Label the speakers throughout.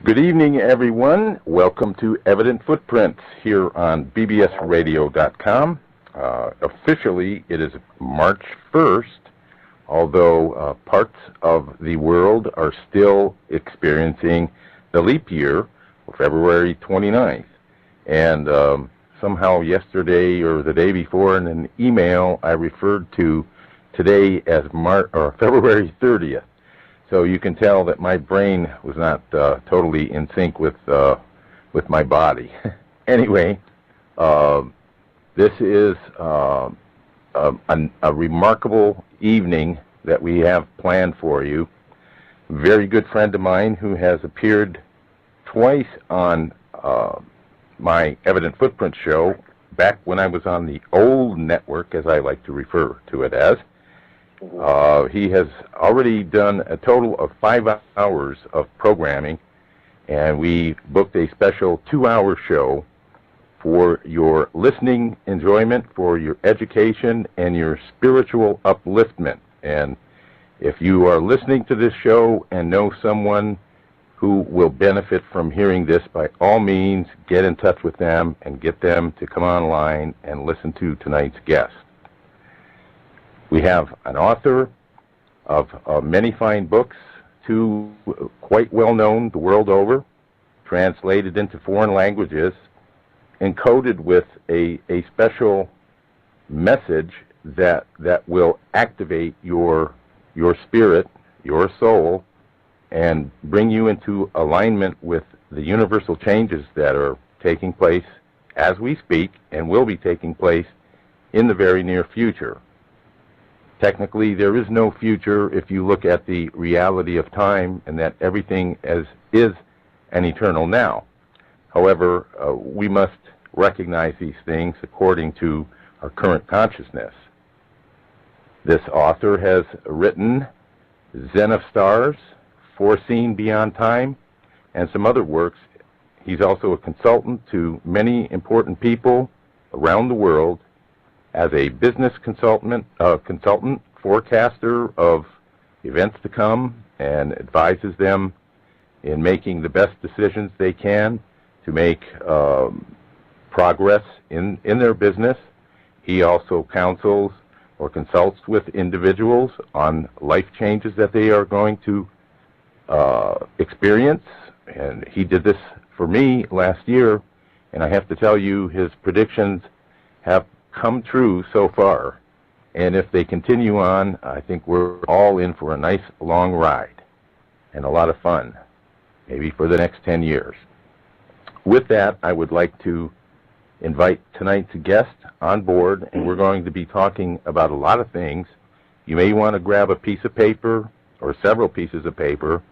Speaker 1: Good evening, everyone. Welcome to Evident Footprints here on bbsradio.com. Officially, it is March 1st, although parts of the world are still experiencing the leap year, February 29th. And somehow yesterday or the day before in an email, I referred to today as February 30th. So you can tell that my brain was not totally in sync with my body. Anyway, this is a remarkable evening that we have planned for you. A very good friend of mine who has appeared twice on my Evident Footprint show back when I was on the old network, as I like to refer to it as. He has already done a total of 5 hours of programming, and we booked a special 2-hour show for your listening enjoyment, for your education, and your spiritual upliftment. And if you are listening to this show and know someone who will benefit from hearing this, by all means, get in touch with them and get them to come online and listen to tonight's guest. We have an author of many fine books, 2 quite well known the world over, translated into foreign languages, encoded with a special message that will activate your spirit, your soul, and bring you into alignment with the universal changes that are taking place as we speak and will be taking place in the very near future. Technically, there is no future if you look at the reality of time and that everything is an eternal now. However, we must recognize these things according to our current consciousness. This author has written Zen of Stars, Foreseen Beyond Time, and some other works. He's also a consultant to many important people around the world as a business consultant, forecaster of events to come, and advises them in making the best decisions they can to make progress in their business. He also counsels or consults with individuals on life changes that they are going to experience. And he did this for me last year, and I have to tell you, his predictions have come true so far, and if they continue on, I think we're all in for a nice long ride and a lot of fun, maybe for the next 10 years. With that, I would like to invite tonight's guest on board, and we're going to be talking about a lot of things. You may want to grab a piece of paper or several pieces of paper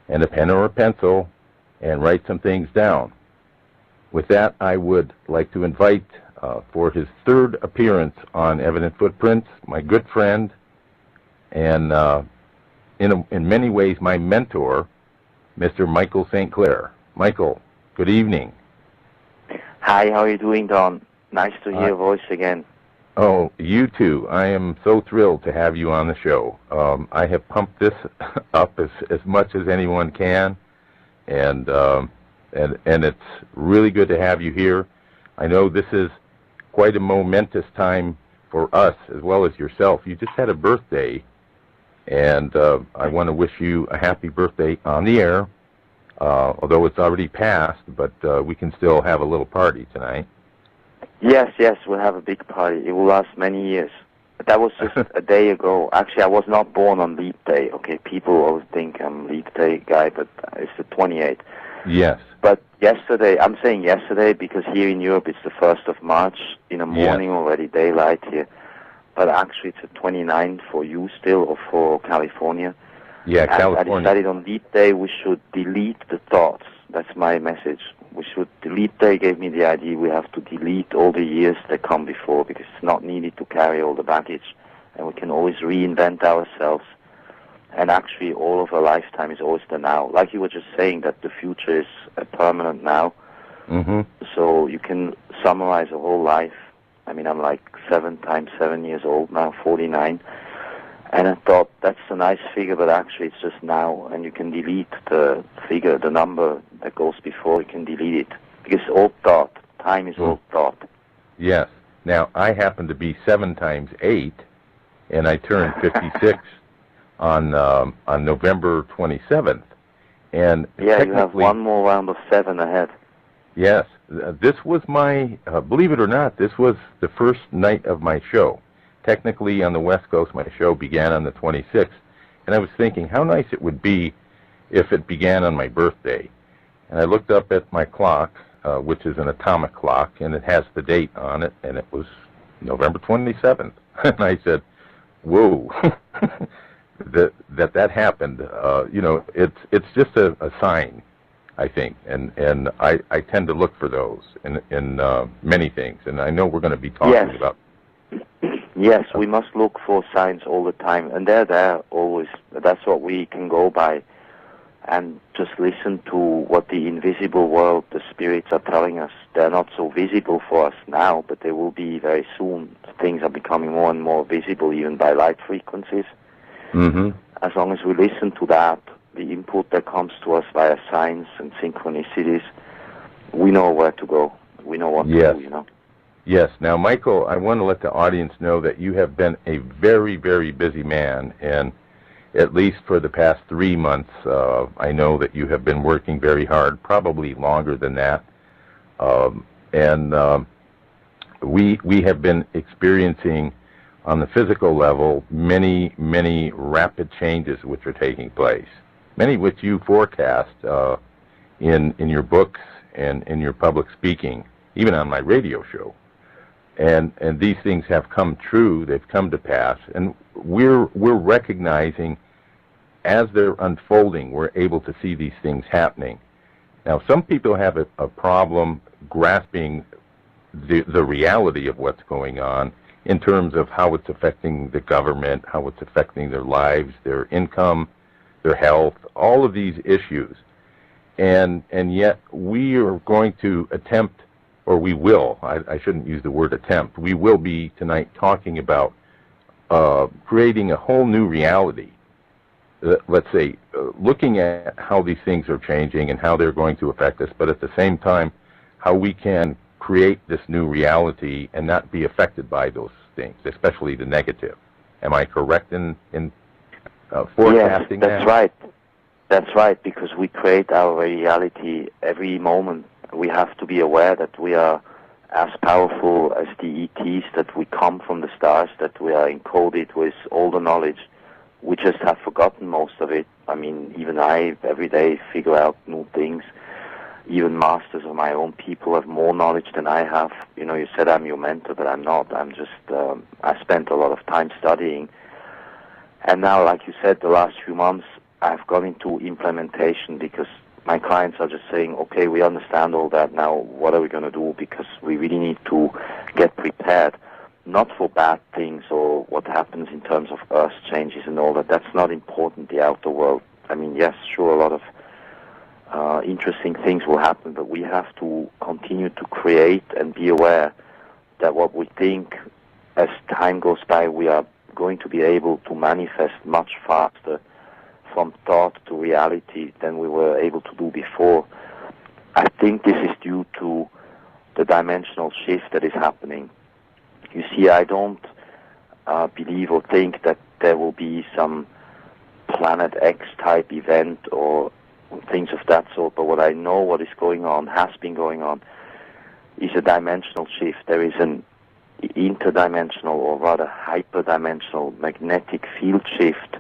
Speaker 1: and a pen or a pencil and write some things down. With that, I would like to invite for his 3rd appearance on Evident Footprints, my good friend, and in many ways my mentor, Mr. Michael St. Clair. Michael, good evening.
Speaker 2: Hi, how are you doing, Don? Nice to hear your voice again.
Speaker 1: Oh, you too. I am so thrilled to have you on the show. I have pumped this up as much as anyone can, and it's really good to have you here. I know this is quite a momentous time for us as well as yourself. You just had a birthday, and I want to wish you a happy birthday on the air, although it's already passed, but we can still have a little party tonight.
Speaker 2: Yes, we'll have a big party. It will last many years. But that was just a day ago. Actually, I was not born on Leap Day. Okay, people always think I'm a Leap Day guy, but it's the 28th.
Speaker 1: Yes.
Speaker 2: But yesterday, I'm saying yesterday because here in Europe it's the 1st of March in the morning, already daylight here. But actually it's the 29th for you still, or for California.
Speaker 1: Yeah,
Speaker 2: and
Speaker 1: California.
Speaker 2: I decided on Leap Day we should delete the thoughts. That's my message. We should delete. Day gave me the idea we have to delete all the years that come before, because it's not needed to carry all the baggage, and we can always reinvent ourselves. And actually, all of our lifetime is always the now. Like you were just saying, that the future is a permanent now.
Speaker 1: Mm-hmm.
Speaker 2: So you can summarize a whole life. I mean, I'm like 7 times 7 years old now, 49. And I thought, that's a nice figure, but actually it's just now. And you can delete the figure, the number, that goes before, you can delete it. Because old thought, time is old thought.
Speaker 1: Yes. Now, I happen to be 7 times 8, and I turned 56 on November 27th. And
Speaker 2: yeah, you have one more round of 7 ahead.
Speaker 1: Yes. This was my, believe it or not, this was the first night of my show. Technically, on the West Coast, my show began on the 26th. And I was thinking how nice it would be if it began on my birthday. And I looked up at my clock, which is an atomic clock, and it has the date on it, and it was November 27th. And I said, whoa, that happened. You know, it's just a sign, I think, and I tend to look for those in many things, and I know we're going to be talking about.
Speaker 2: Yes, we must look for signs all the time, and they're there always. That's what we can go by, and just listen to what the invisible world, the spirits are telling us. They're not so visible for us now, but they will be very soon. Things are becoming more and more visible, even by light frequencies.
Speaker 1: Mm-hmm.
Speaker 2: As long as we listen to that, the input that comes to us via signs and synchronicities, we know where to go. We know what to do, you know.
Speaker 1: Yes. Now, Michael, I want to let the audience know that you have been a very, very busy man, and at least for the past 3 months, I know that you have been working very hard, probably longer than that. We have been experiencing, on the physical level, many, many rapid changes which are taking place, many which you forecast in your books and in your public speaking, even on my radio show. And these things have come true, they've come to pass, and we're recognizing as they're unfolding, we're able to see these things happening. Now, some people have a problem grasping the reality of what's going on in terms of how it's affecting the government, how it's affecting their lives, their income, their health, all of these issues. And yet we are going to attempt, or we will, I shouldn't use the word attempt, we will be tonight talking about creating a whole new reality. Let's say, looking at how these things are changing and how they're going to affect us, but at the same time, how we can create this new reality and not be affected by those things, especially the negative. Am I correct in forecasting that?
Speaker 2: Yes, that's right. That's right, because we create our reality every moment. We have to be aware that we are as powerful as the ETs, that we come from the stars, that we are encoded with all the knowledge. We just have forgotten most of it. I mean, even I, every day, figure out new things. Even masters of my own people have more knowledge than I have. You know, you said I'm your mentor, but I'm not. I'm just, I spent a lot of time studying. And now, like you said, the last few months, I've gone into implementation because my clients are just saying, okay, we understand all that now, what are we going to do? Because we really need to get prepared, not for bad things or what happens in terms of earth changes and all that. That's not important, the outer world. I mean, yes, sure, a lot of interesting things will happen, but we have to continue to create and be aware that what we think as time goes by, we are going to be able to manifest much faster from thought to reality than we were able to do before. I think this is due to the dimensional shift that is happening. You see, I don't believe or think that there will be some Planet X type event or things of that sort, but what I know what is going on, has been going on, is a dimensional shift. There is an interdimensional, or rather hyperdimensional magnetic field shift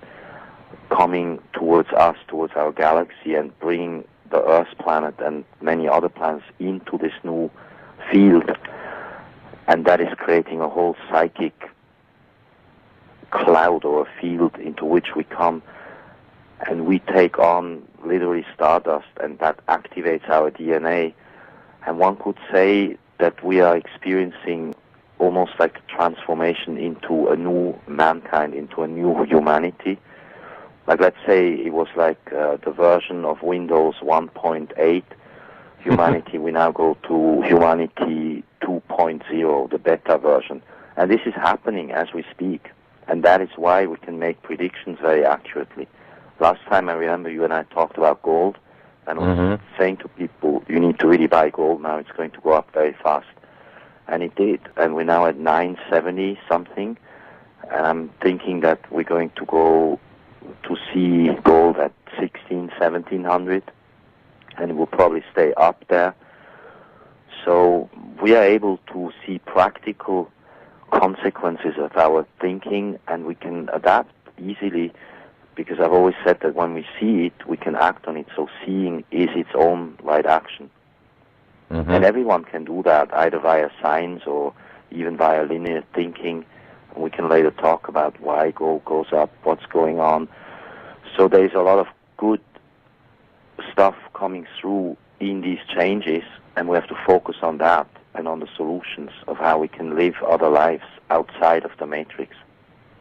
Speaker 2: coming towards us, towards our galaxy, and bringing the Earth planet and many other planets into this new field. And that is creating a whole psychic cloud or a field into which we come, and we take on literally stardust, and that activates our DNA. And one could say that we are experiencing almost like a transformation into a new mankind, into a new humanity. Like, let's say it was like the version of Windows 1.8 humanity. We now go to humanity 2.0, the beta version. And this is happening as we speak. And that is why we can make predictions very accurately. Last time I remember you and I talked about gold, And I was saying to people, you need to really buy gold now. It's going to go up very fast. And it did. And we're now at 970 something. And I'm thinking that we're going to go to see gold at 1700, and it will probably stay up there. So we are able to see practical consequences of our thinking, and we can adapt easily, because I've always said that when we see it, we can act on it. So seeing is its own right action. And everyone can do that, either via science or even via linear thinking. And we can later talk about why gold goes up, what's going on. So there's a lot of good stuff coming through in these changes, and we have to focus on that and on the solutions of how we can live other lives outside of the matrix.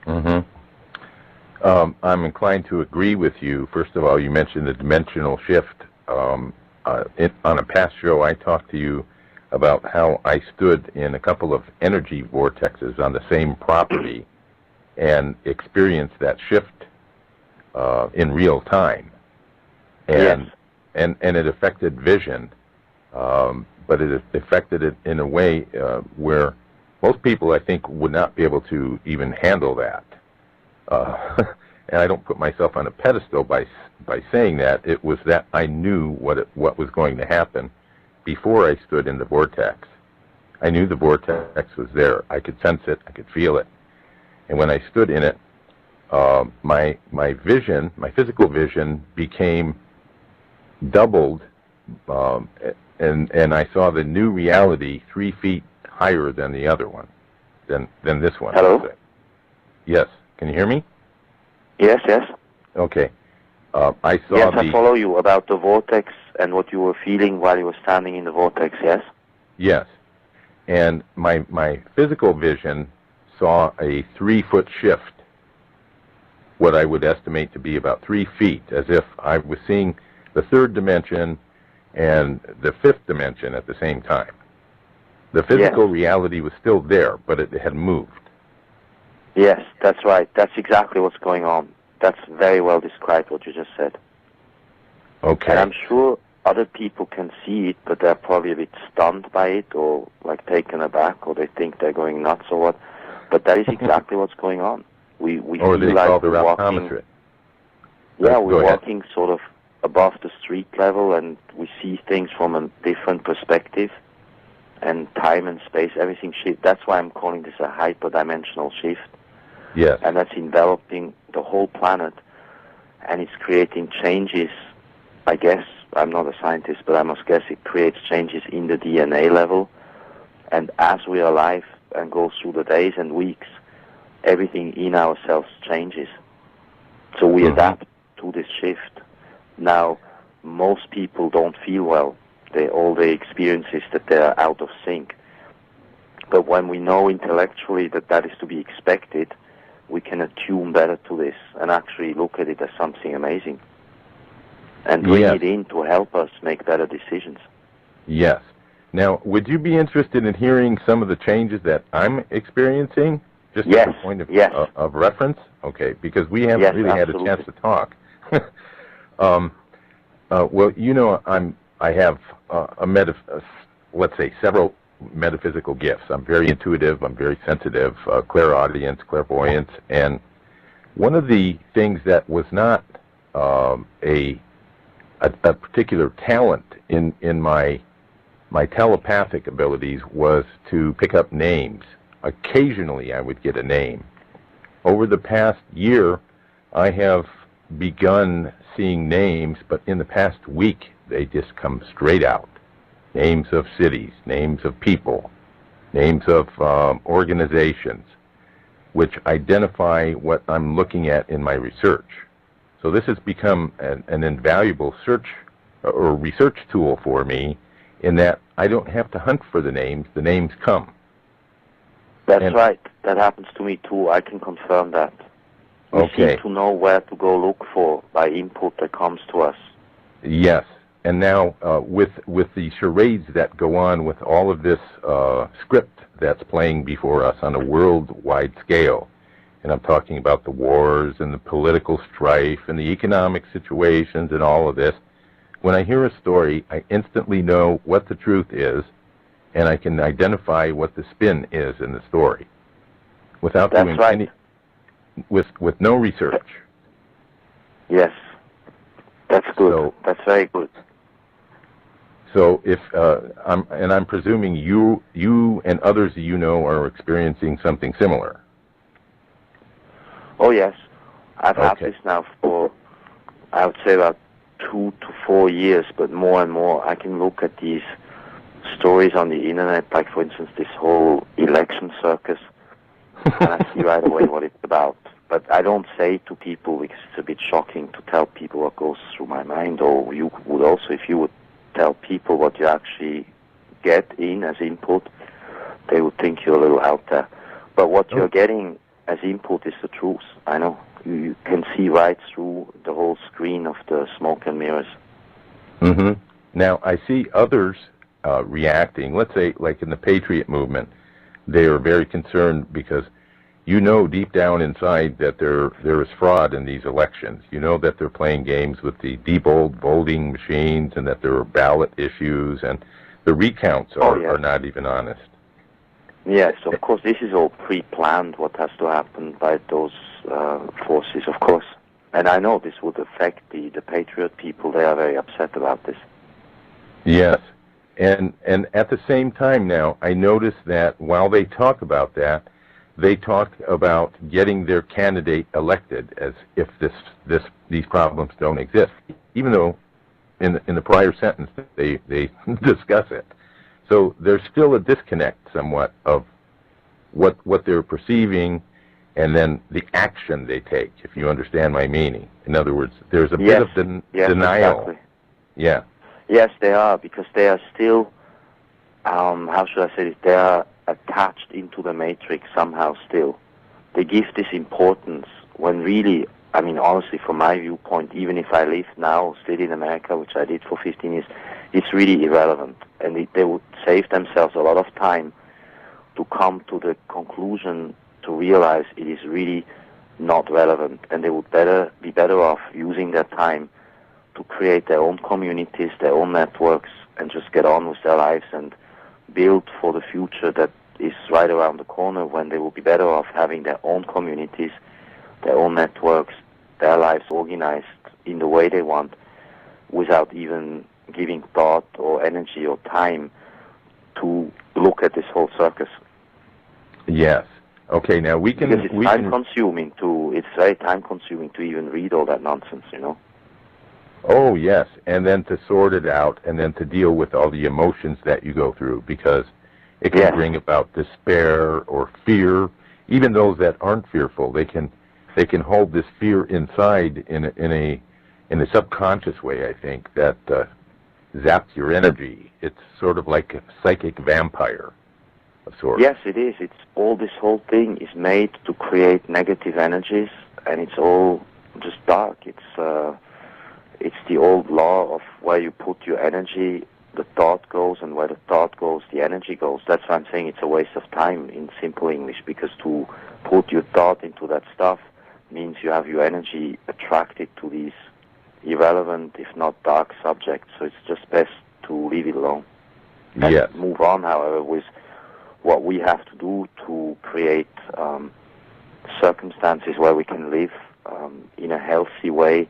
Speaker 1: I'm inclined to agree with you. First of all, you mentioned the dimensional shift. On a past show, I talked to you about how I stood in a couple of energy vortexes on the same property and experienced that shift in real time. And it affected vision, but it affected it in a way where most people, I think, would not be able to even handle that. And I don't put myself on a pedestal by saying that. It was that I knew what was going to happen before I stood in the vortex. I knew the vortex was there. I could sense it. I could feel it. And when I stood in it, my vision, my physical vision, became doubled, and I saw the new reality 3 feet higher than the other one, than this one.
Speaker 2: Hello?
Speaker 1: Yes. Can you hear me?
Speaker 2: Yes, yes.
Speaker 1: Okay. I saw
Speaker 2: Yes, I follow you about the vortex and what you were feeling while you were standing in the vortex, yes?
Speaker 1: Yes. And my physical vision saw a 3-foot shift, what I would estimate to be about 3 feet, as if I was seeing the third dimension and the fifth dimension at the same time. The physical reality was still there, but it had moved.
Speaker 2: Yes, that's right. That's exactly what's going on. That's very well described, what you just said.
Speaker 1: Okay.
Speaker 2: And I'm sure other people can see it, but they're probably a bit stunned by it, or like taken aback, or they think they're going nuts or what. But that is exactly what's going on. We
Speaker 1: or
Speaker 2: feel
Speaker 1: they
Speaker 2: like
Speaker 1: call the
Speaker 2: we're walking.
Speaker 1: Yeah,
Speaker 2: we're walking sort of above the street level, and we see things from a different perspective, and time and space, everything shift. That's why I'm calling this a hyperdimensional shift.
Speaker 1: Yes.
Speaker 2: And that's enveloping the whole planet, and it's creating changes. I guess, I'm not a scientist, but I must guess it creates changes in the DNA level. And as we are alive and go through the days and weeks, everything in ourselves changes. So we adapt to this shift. Now, most people don't feel well. All they experience is that they're out of sync. But when we know intellectually that that is to be expected, we can attune better to this and actually look at it as something amazing and bring it in to help us make better decisions.
Speaker 1: Yes. Now, would you be interested in hearing some of the changes that I'm experiencing, just as a point of reference? Okay, because we haven't really had a chance to talk. Well, you know, I have let's say several metaphysical gifts. I'm very intuitive, I'm very sensitive, clairaudience, clairvoyance, and one of the things that was not a particular talent in my telepathic abilities was to pick up names. Occasionally I would get a name. Over the past year, I have begun seeing names, but in the past week, they just come straight out. Names of cities, names of people, names of organizations, which identify what I'm looking at in my research. So this has become an invaluable search or research tool for me, in that I don't have to hunt for the names come.
Speaker 2: That's right. That happens to me too. I can confirm that. We seem to know where to go look for by input that comes to us.
Speaker 1: Yes. And now with the charades that go on with all of this script that's playing before us on a worldwide scale, and I'm talking about the wars and the political strife and the economic situations and all of this, when I hear a story, I instantly know what the truth is, and I can identify what the spin is in the story, without
Speaker 2: That's
Speaker 1: doing
Speaker 2: right.
Speaker 1: any, with no research.
Speaker 2: Yes, that's good.
Speaker 1: So,
Speaker 2: that's very good.
Speaker 1: so if I'm presuming you and others you know are experiencing something similar.
Speaker 2: Oh yes, I've had
Speaker 1: Okay.
Speaker 2: this now for, I would say, about 2 to 4 years, but more and more. I can look at these stories on the internet, like for instance this whole election circus, and I see right away what it's about. But I don't say it to people because it's a bit shocking to tell people what goes through my mind, or you would also, if you would tell people what you actually get in as input, they would think you're a little out there. But what you're getting as input is the truth. I know. You can see right through the whole screen of the smoke and mirrors.
Speaker 1: Mm-hmm. Now, I see others reacting. Let's say, like in the Patriot movement, they are very concerned because you know deep down inside that there is fraud in these elections. You know that they're playing games with the deep-old voting machines and that there are ballot issues and the recounts are not even honest.
Speaker 2: Yes, of course, this is all pre-planned, what has to happen by those forces, of course. And I know this would affect the Patriot people. They are very upset about this.
Speaker 1: Yes. And at the same time now, I notice that while they talk about that, they talk about getting their candidate elected as if these problems don't exist, even though in the prior sentence they discuss it. So there's still a disconnect somewhat of what they're perceiving and then the action they take, if you understand my meaning. In other words, there's a bit of denial.
Speaker 2: Exactly.
Speaker 1: Yeah.
Speaker 2: Yes, they are, because they are still, how should I say it, they are attached into the matrix somehow still. They give this importance when really, I mean, honestly, from my viewpoint, even if I live now still in America, which I did for 15 years, it's really irrelevant. And they would save themselves a lot of time to come to the conclusion to realize it is really not relevant. And they would be better off using their time to create their own communities, their own networks, and just get on with their lives and build for the future that is right around the corner, when they will be better off having their own communities, their own networks, their lives organized in the way they want, without even giving thought or energy or time to look at this whole circus.
Speaker 1: Yes. Okay, now
Speaker 2: because it's time-consuming to, it's very time-consuming to even read all that nonsense, you know?
Speaker 1: Oh, yes, and then to sort it out, and then to deal with all the emotions that you go through, because it can bring about despair or fear. Even those that aren't fearful, they can hold this fear inside in a subconscious way, I think, that zaps your energy. It's sort of like a psychic vampire of sorts.
Speaker 2: Yes, it is. It's all, this whole thing is made to create negative energies, and it's all just dark. It's the old law of where you put your energy, the thought goes, and where the thought goes, the energy goes. That's why I'm saying it's a waste of time in simple English, because to put your thought into that stuff means you have your energy attracted to these irrelevant, if not dark subjects. So it's just best to leave it alone. And move on, however, with what we have to do to create circumstances where we can live in a healthy way,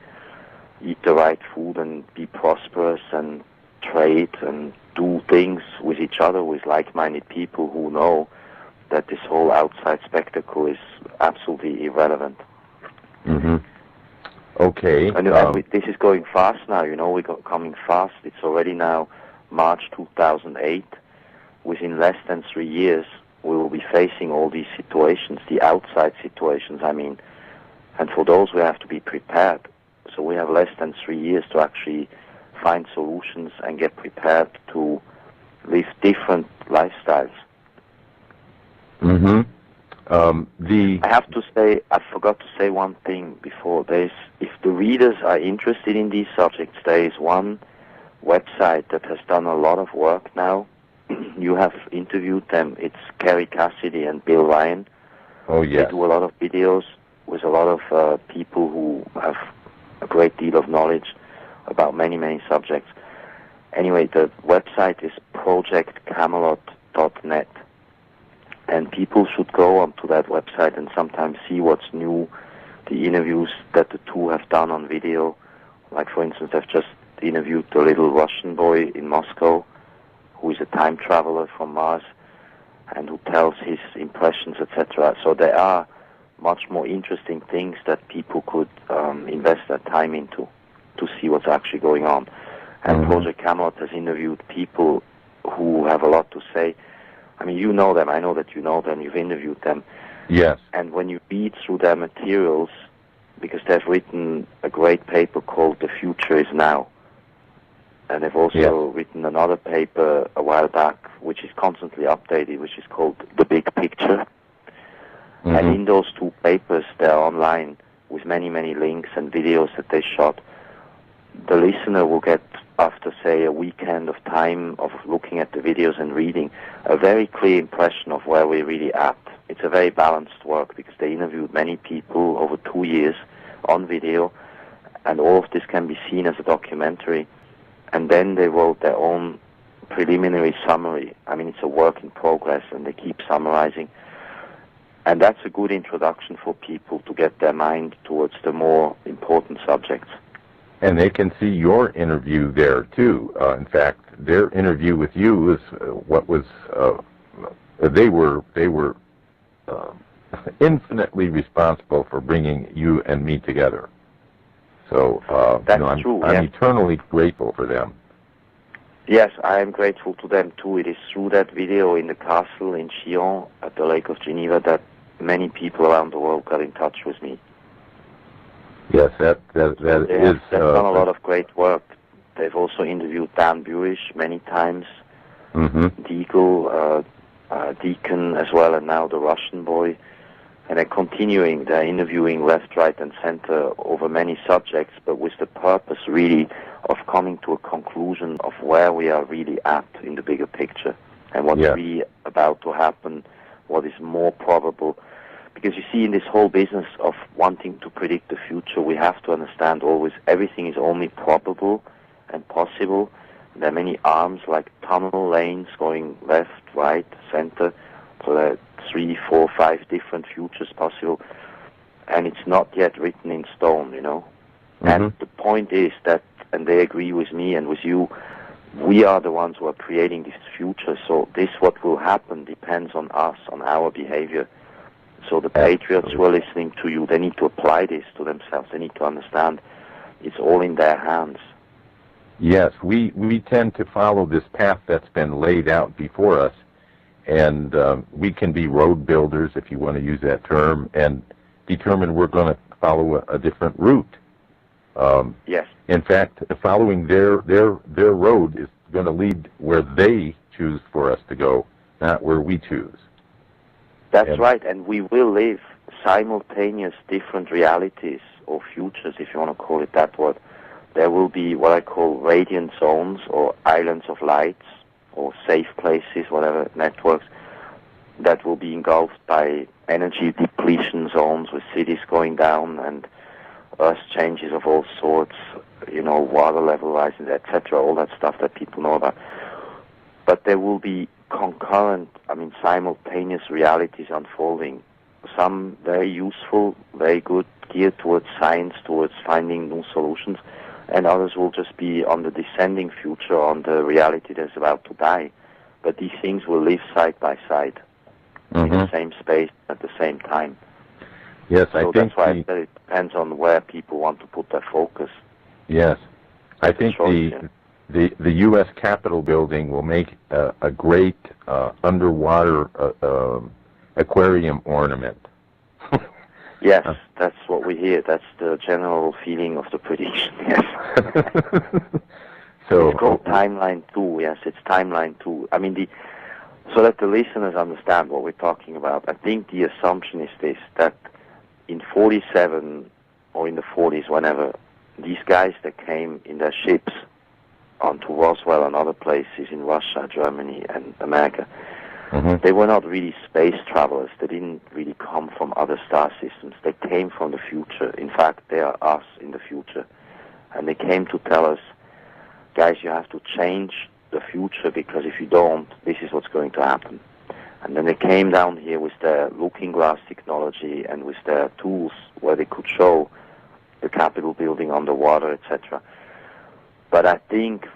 Speaker 2: eat the right food and be prosperous and trade and do things with each other, with like-minded people who know that this whole outside spectacle is absolutely irrelevant.
Speaker 1: Mm-hmm. Okay.
Speaker 2: And this is going fast now, you know, we're coming fast. It's already now March 2008. Within less than 3 years, we will be facing all these situations, the outside situations, I mean. And for those, we have to be prepared. So we have less than 3 years to actually find solutions and get prepared to live different lifestyles.
Speaker 1: Mm-hmm.
Speaker 2: I have to say, I forgot to say one thing before. If the readers are interested in these subjects, there is one website that has done a lot of work now. You have interviewed them. It's Kerry Cassidy and Bill Ryan.
Speaker 1: Oh, yes.
Speaker 2: They do a lot of videos with a lot of people who have a great deal of knowledge about many, many subjects. Anyway, the website is projectcamelot.net, and people should go onto that website and sometimes see what's new, the interviews that the two have done on video. Like, for instance, they've just interviewed the little Russian boy in Moscow, who is a time traveler from Mars, and who tells his impressions, etc. So there are much more interesting things that people could invest their time into to see what's actually going on. And Project Camelot has interviewed people who have a lot to say. I mean, you know them. I know that you know them. You've interviewed them.
Speaker 1: Yes.
Speaker 2: And when you read through their materials, because they've written a great paper called The Future is Now, and they've also written another paper a while back, which is constantly updated, which is called The Big Picture. And in those two papers, they're online with many, many links and videos that they shot. The listener will get, after, say, a weekend of time of looking at the videos and reading, a very clear impression of where we're really at. It's a very balanced work because they interviewed many people over 2 years on video, and all of this can be seen as a documentary. And then they wrote their own preliminary summary. I mean, it's a work in progress, and they keep summarizing. And that's a good introduction for people to get their mind towards the more important subjects.
Speaker 1: And they can see your interview there, too. In fact, their interview with you is what was... they were infinitely responsible for bringing you and me together. So
Speaker 2: that's true.
Speaker 1: I'm eternally grateful for them.
Speaker 2: Yes, I am grateful to them too. It is through that video in the castle in Chillon at the Lake of Geneva that many people around the world got in touch with me.
Speaker 1: Yes, that is.
Speaker 2: They've done a lot of great work. They've also interviewed Dan Burish many times, Deagle, Deacon as well, and now the Russian boy. And they're continuing, they're interviewing left, right, and center over many subjects, but with the purpose really of coming to a conclusion of where we are really at in the bigger picture and what's really about to happen, what is more probable. Because you see, in this whole business of wanting to predict the future, we have to understand always everything is only probable and possible. There are many arms like tunnel lanes going left, right, center, so there are 3, 4, 5 different futures possible, and it's not yet written in stone, you know. And the point is that, and they agree with me and with you, we are the ones who are creating this future, so this, what will happen, depends on us, on our behavior. So the patriots who are listening to you, they need to apply this to themselves. They need to understand it's all in their hands.
Speaker 1: Yes, we tend to follow this path that's been laid out before us, and we can be road builders, if you want to use that term, and determine we're going to follow a different route.
Speaker 2: Yes.
Speaker 1: In fact, following their road is going to lead where they choose for us to go, not where we choose.
Speaker 2: That's right, and we will live simultaneous different realities or futures, if you want to call it that word. There will be what I call radiant zones or islands of lights or safe places, whatever, networks, that will be engulfed by energy depletion zones with cities going down and earth changes of all sorts, you know, water level rises, etc., all that stuff that people know about. But there will be concurrent, simultaneous realities unfolding. Some very useful, very good, geared towards science, towards finding new solutions, and others will just be on the descending future, on the reality that's about to die. But these things will live side by side in the same space at the same time.
Speaker 1: Yes,
Speaker 2: so
Speaker 1: I think
Speaker 2: that's why I said it depends on where people want to put their focus.
Speaker 1: Yes, I think the U.S. Capitol building will make a great underwater aquarium ornament.
Speaker 2: Yes, that's what we hear. That's the general feeling of the prediction, yes.
Speaker 1: So,
Speaker 2: it's called Timeline 2, yes, it's Timeline 2. So that the listeners understand what we're talking about, I think the assumption is this, that in 47 or in the 40s, whenever, these guys that came in their ships onto Roswell and other places in Russia, Germany, and America, they were not really space travelers. They didn't really come from other star systems. They came from the future. In fact, they are us in the future. And they came to tell us, guys, you have to change the future, because if you don't, this is what's going to happen. And then they came down here with their looking glass technology and with their tools where they could show the Capitol building underwater, etc. But I think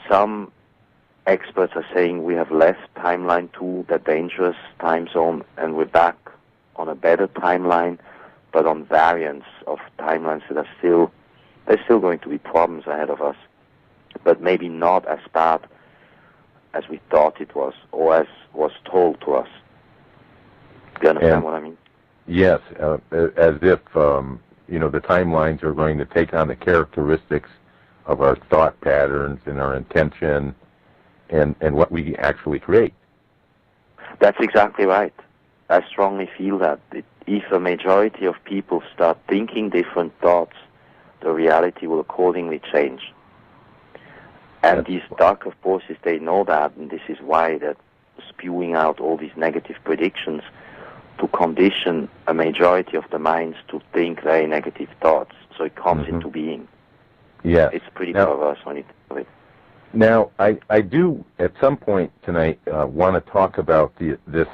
Speaker 2: some experts are saying we have left timeline 2, that dangerous time zone, and we're back on a better timeline, but on variants of timelines that are still, there's still going to be problems ahead of us, but maybe not as bad as we thought it was, or as was told to us. Do you understand what I mean?
Speaker 1: Yes, as if, the timelines are going to take on the characteristics of our thought patterns and our intention and what we actually create.
Speaker 2: That's exactly right. I strongly feel that if a majority of people start thinking different thoughts, the reality will accordingly change. And these darker forces, they know that, and this is why they're spewing out all these negative predictions to condition a majority of the minds to think very negative thoughts, so it comes into being.
Speaker 1: Yeah.
Speaker 2: It's pretty perverse when you think of it.
Speaker 1: Now, I do, at some point tonight, want to talk about this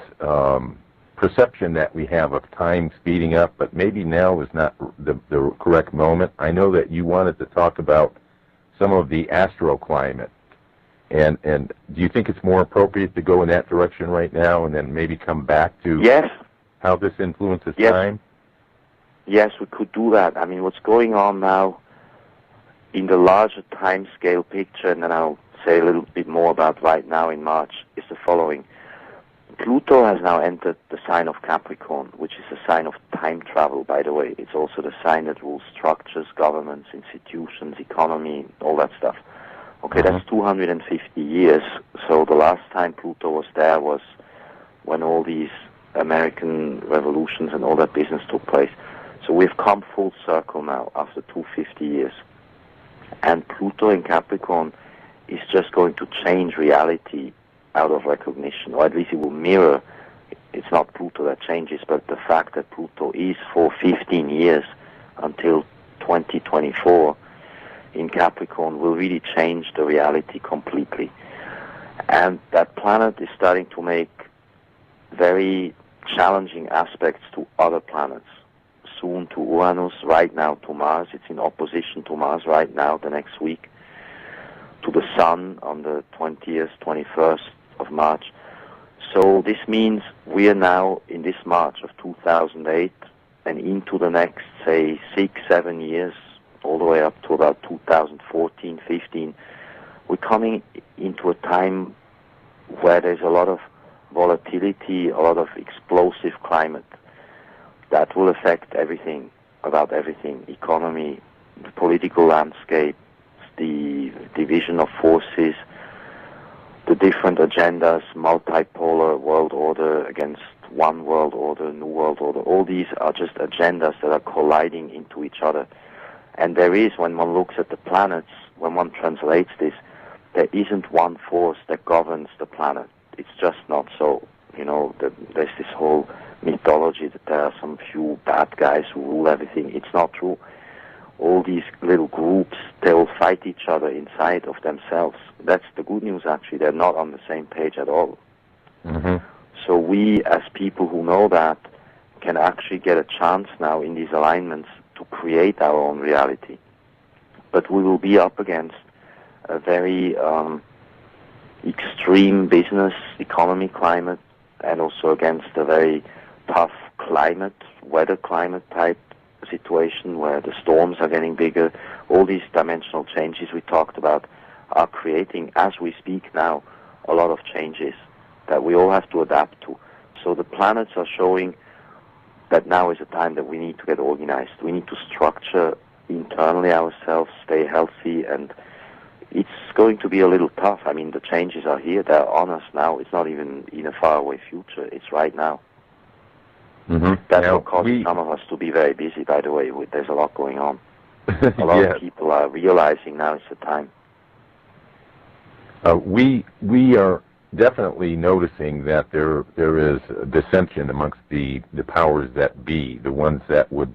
Speaker 1: perception that we have of time speeding up, but maybe now is not the correct moment. I know that you wanted to talk about some of the astroclimate, and do you think it's more appropriate to go in that direction right now and then maybe come back to how this influences time?
Speaker 2: Yes, we could do that. I mean, what's going on now in the larger time scale picture, and then I'll say a little bit more about right now in March, is the following. Pluto has now entered the sign of Capricorn, which is a sign of time travel, by the way. It's also the sign that rules structures, governments, institutions, economy, all that stuff. Okay, that's 250 years. So the last time Pluto was there was when all these American revolutions and all that business took place. So we've come full circle now after 250 years. And Pluto in Capricorn is just going to change reality out of recognition, or at least it will mirror. It's not Pluto that changes, but the fact that Pluto is for 15 years until 2024 in Capricorn will really change the reality completely. And that planet is starting to make very challenging aspects to other planets. Soon to Uranus, right now to Mars. It's in opposition to Mars right now, the next week. To the Sun on the 20th, 21st of March. So this means we are now in this March of 2008 and into the next, say, 6-7 years, all the way up to about 2014, 15, we're coming into a time where there's a lot of volatility, a lot of explosive climate that will affect everything, about everything, economy, the political landscape, the division of forces, the different agendas, multipolar world order against one world order, new world order. All these are just agendas that are colliding into each other. And there is, when one looks at the planets, when one translates this, there isn't one force that governs the planet. It's just not so. There's this whole mythology that there are some few bad guys who rule everything. It's not true. All these little groups, they all fight each other inside of themselves. That's the good news, actually. They're not on the same page at all. So we, as people who know that, can actually get a chance now in these alignments to create our own reality. But we will be up against a very extreme business, economy climate, and also against a very tough climate, weather climate type situation where the storms are getting bigger. All these dimensional changes we talked about are creating, as we speak now, a lot of changes that we all have to adapt to. So the planets are showing that now is a time that we need to get organized. We need to structure internally ourselves, stay healthy, and it's going to be a little tough. I mean, the changes are here. They're on us now. It's not even in a faraway future. It's right now. That's what causes some of us to be very busy, by the way. There's a lot going on. A lot of people are realizing now it's the time.
Speaker 1: We are definitely noticing that there is dissension amongst the powers that be, the ones that would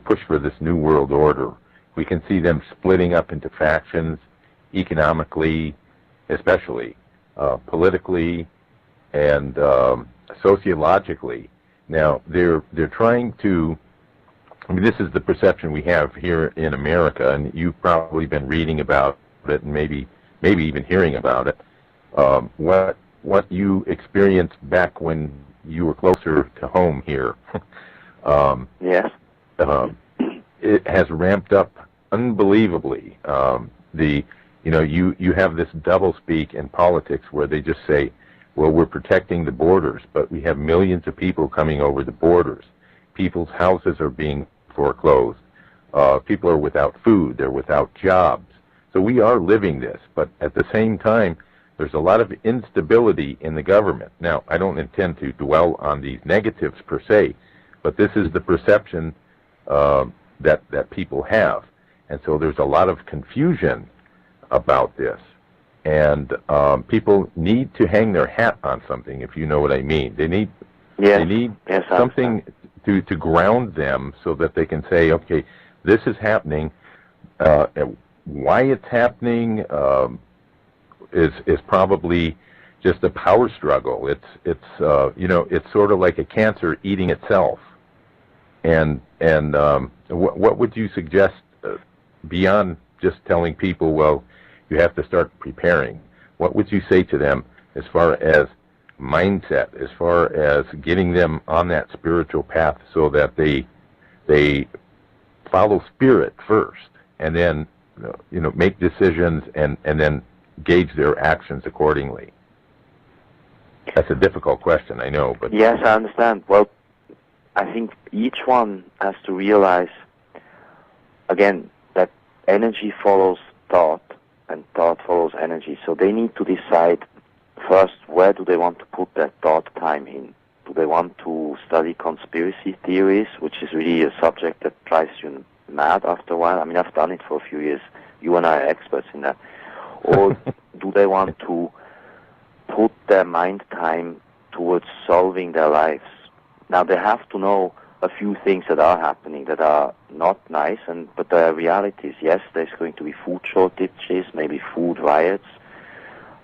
Speaker 1: push for this new world order. We can see them splitting up into factions, economically, especially, politically, and sociologically. Now, they're trying to. I mean, this is the perception we have here in America, and you've probably been reading about it, and maybe even hearing about it. What you experienced back when you were closer to home here.
Speaker 2: Yes.
Speaker 1: It has ramped up unbelievably. You have this doublespeak in politics where they just say, well, we're protecting the borders, but we have millions of people coming over the borders. People's houses are being foreclosed. People are without food. They're without jobs. So we are living this, but at the same time, there's a lot of instability in the government. Now, I don't intend to dwell on these negatives per se, but this is the perception that people have. And so there's a lot of confusion about this. And people need to hang their hat on something, if you know what I mean. They need something to ground them so that they can say, okay, this is happening. Why it's happening is probably just a power struggle. It's sort of like a cancer eating itself. And what would you suggest beyond just telling people, well, you have to start preparing? What would you say to them as far as mindset, as far as getting them on that spiritual path so that they follow spirit first and then make decisions and then gauge their actions accordingly? That's a difficult question, I know, but
Speaker 2: yes, I understand. Well, I think each one has to realize, again, that energy follows thought, and thought follows energy. So they need to decide first, where do they want to put their thought time in? Do they want to study conspiracy theories, which is really a subject that drives you mad after a while? I mean, I've done it for a few years. You and I are experts in that. Or do they want to put their mind time towards solving their lives? Now, they have to know a few things that are happening that are not nice, but they are realities. Yes, there's going to be food shortages, maybe food riots.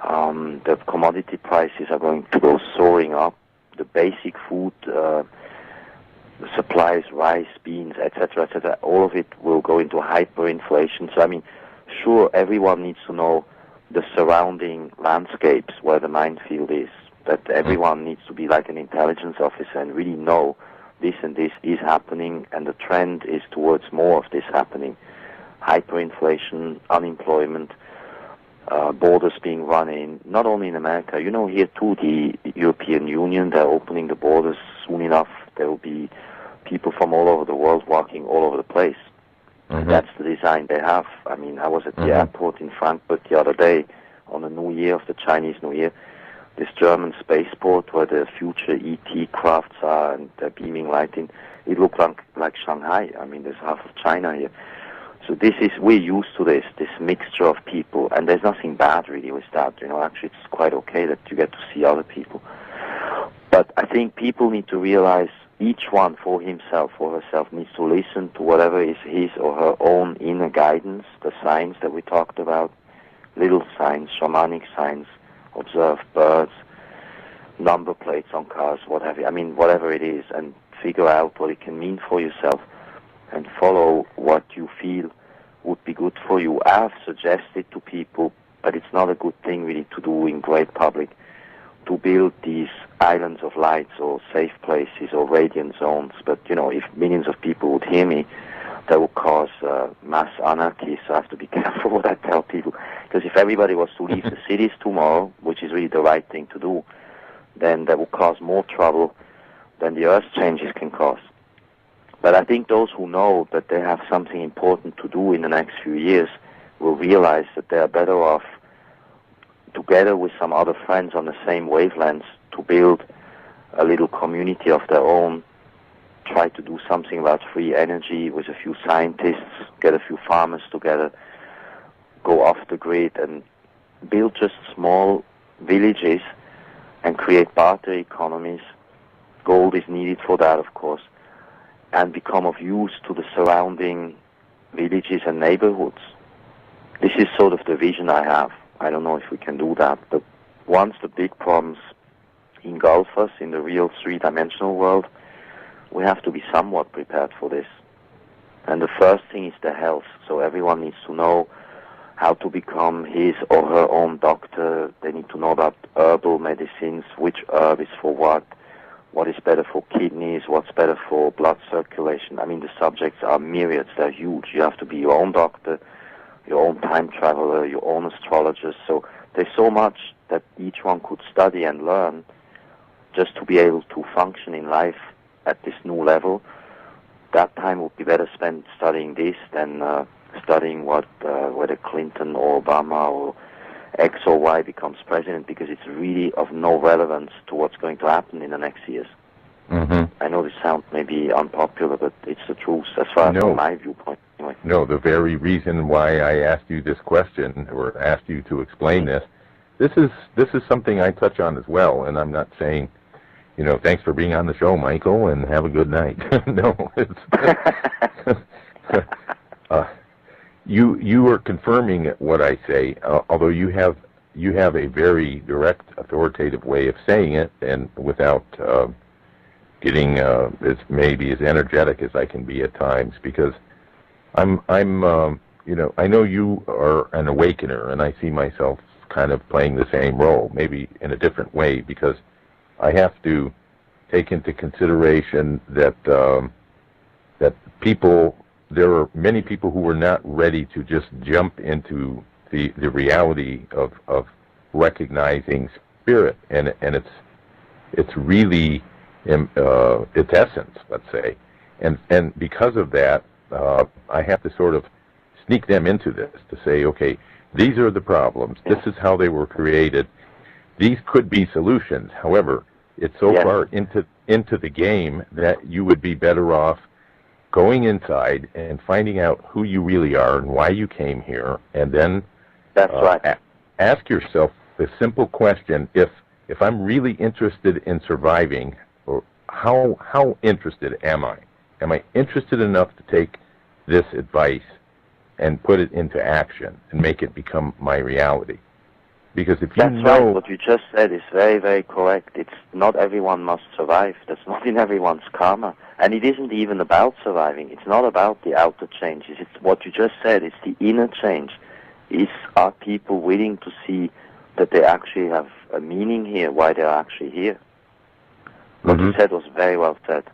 Speaker 2: The commodity prices are going to go soaring up. The basic food supplies, rice, beans, etc., etc., all of it will go into hyperinflation. So, I mean, sure, everyone needs to know the surrounding landscapes where the minefield is. That everyone needs to be like an intelligence officer and really know this and this is happening, and the trend is towards more of this happening. Hyperinflation, unemployment, borders being run in, not only in America. Here too, the European Union, they're opening the borders soon enough. There will be people from all over the world walking all over the place. Mm-hmm. That's the design they have. I mean, I was at the airport in Frankfurt the other day on the New Year, of the Chinese New Year. This German spaceport where the future ET crafts are and they're beaming light in, it looked like Shanghai. I mean, there's half of China here. So we're used to this mixture of people, and there's nothing bad really with that. Actually it's quite okay that you get to see other people. But I think people need to realize each one for himself, for herself, needs to listen to whatever is his or her own inner guidance, the signs that we talked about, little signs, shamanic signs, observe birds, number plates on cars, what have you. I mean, whatever it is, and figure out what it can mean for yourself and follow what you feel would be good for you. I have suggested to people, but it's not a good thing really to do in great public, to build these islands of lights or safe places or radiant zones. But, if millions of people would hear me, that would cause mass anarchy, so I have to be careful what I tell people. Because if everybody was to leave the cities tomorrow, which is really the right thing to do, then that would cause more trouble than the earth changes can cause. But I think those who know that they have something important to do in the next few years will realize that they are better off together with some other friends on the same wavelengths to build a little community of their own, try to do something about free energy with a few scientists, get a few farmers together, go off the grid and build just small villages and create barter economies. Gold is needed for that, of course, and become of use to the surrounding villages and neighborhoods. This is sort of the vision I have. I don't know if we can do that, but once the big problems engulf us in the real three-dimensional world, we have to be somewhat prepared for this. And the first thing is the health. So everyone needs to know how to become his or her own doctor. They need to know about herbal medicines, which herb is for what is better for kidneys, what's better for blood circulation. I mean, the subjects are myriads, they're huge. You have to be your own doctor, your own time traveler, your own astrologist. So there's so much that each one could study and learn just to be able to function in life at this new level. That time would be better spent studying this than studying whether Clinton or Obama or X or Y becomes president, because it's really of no relevance to what's going to happen in the next years.
Speaker 1: Mm-hmm.
Speaker 2: I know this sounds maybe unpopular, but it's the truth as far as from my viewpoint. Anyway.
Speaker 1: No, the very reason why I asked you this question, or asked you to explain this is something I touch on as well, and I'm not saying, thanks for being on the show, Michael, and have a good night. No, it's you are confirming what I say, although you have a very direct, authoritative way of saying it, and without getting as energetic as I can be at times, because I'm I know you are an awakener, and I see myself kind of playing the same role, maybe in a different way, because I have to take into consideration that there are many people who are not ready to just jump into the reality of recognizing spirit, and it's really its essence, let's say, and because of that, I have to sort of sneak them into this to say, okay, these are the problems. This is how they were created. These could be solutions. However, it's so far into the game that you would be better off going inside and finding out who you really are and why you came here, and then ask yourself the simple question: if I'm really interested in surviving, or how interested am I? Am I interested enough to take this advice and put it into action and make it become my reality? Because if you
Speaker 2: That's right. What you just said is very, very correct. It's not everyone must survive. That's not in everyone's karma. And it isn't even about surviving. It's not about the outer changes. It's what you just said. It's the inner change. Are people willing to see that they actually have a meaning here, why they're actually here? What you said was very well said.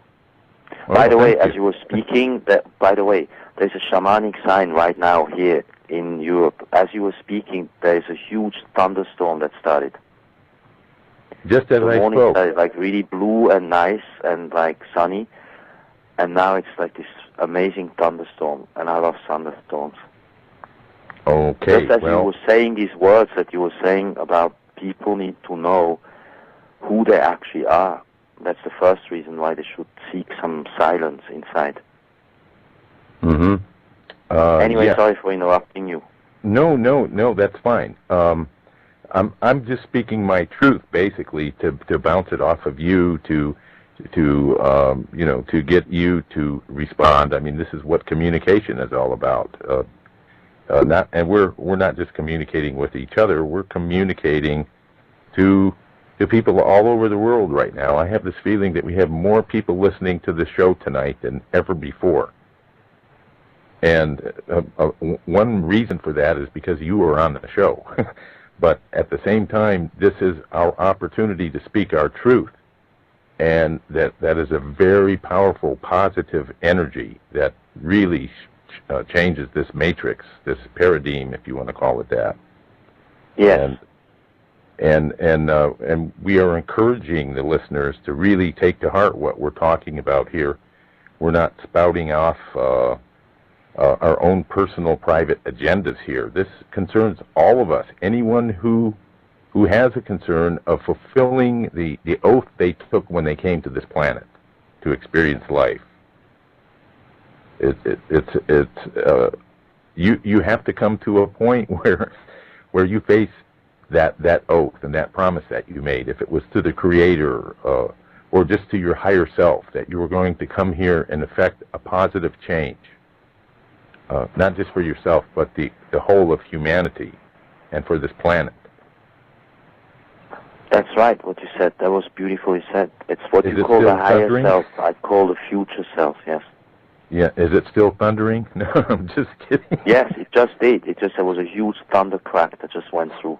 Speaker 2: By the way, as you were speaking, there's a shamanic sign right now here in Europe. As you were speaking, there is a huge thunderstorm that started.
Speaker 1: Just as I spoke. The morning
Speaker 2: started like really blue and nice and like sunny, and now it's like this amazing thunderstorm, and I love thunderstorms.
Speaker 1: Okay,
Speaker 2: Just as you were saying these words that you were saying about people need to know who they actually are. That's the first reason why they should seek some silence inside.
Speaker 1: Mm-hmm.
Speaker 2: Anyway, sorry for interrupting you.
Speaker 1: No, that's fine. I'm just speaking my truth, basically, to bounce it off of you, to get you to respond. I mean, this is what communication is all about. We're not just communicating with each other. We're communicating to people all over the world right now. I have this feeling that we have more people listening to the show tonight than ever before. And one reason for that is because you are on the show. But at the same time, this is our opportunity to speak our truth. And that is a very powerful, positive energy that really changes this matrix, this paradigm, if you want to call it that.
Speaker 2: Yes.
Speaker 1: And we are encouraging the listeners to really take to heart what we're talking about here. We're not spouting off our own personal, private agendas here. This concerns all of us. Anyone who has a concern of fulfilling the oath they took when they came to this planet to experience life. You have to come to a point where you face that oath and that promise that you made, if it was to the Creator or just to your higher self, that you were going to come here and effect a positive change. not just for yourself, but the whole of humanity and for this planet.
Speaker 2: That's right, what you said. That was beautifully said. It's what
Speaker 1: Is
Speaker 2: you
Speaker 1: it
Speaker 2: call
Speaker 1: still
Speaker 2: the higher
Speaker 1: thundering?
Speaker 2: self. I call the future self, yes.
Speaker 1: Yeah, is it still thundering? No, I'm just kidding.
Speaker 2: Yes, it just did. There was a huge thunder crack that just went through.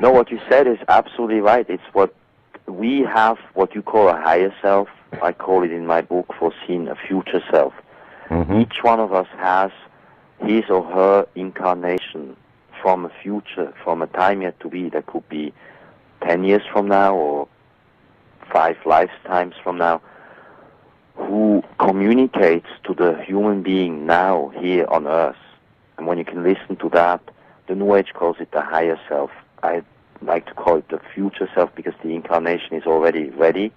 Speaker 2: No, what you said is absolutely right. It's what we have, what you call a higher self. I call it in my book, Foreseen, a future self.
Speaker 1: Mm-hmm.
Speaker 2: Each one of us has his or her incarnation from a future, from a time yet to be. That could be 10 years from now or 5 lifetimes from now, who communicates to the human being now here on Earth. And when you can listen to that, the New Age calls it the higher self. I like to call it the future self because the incarnation is already ready,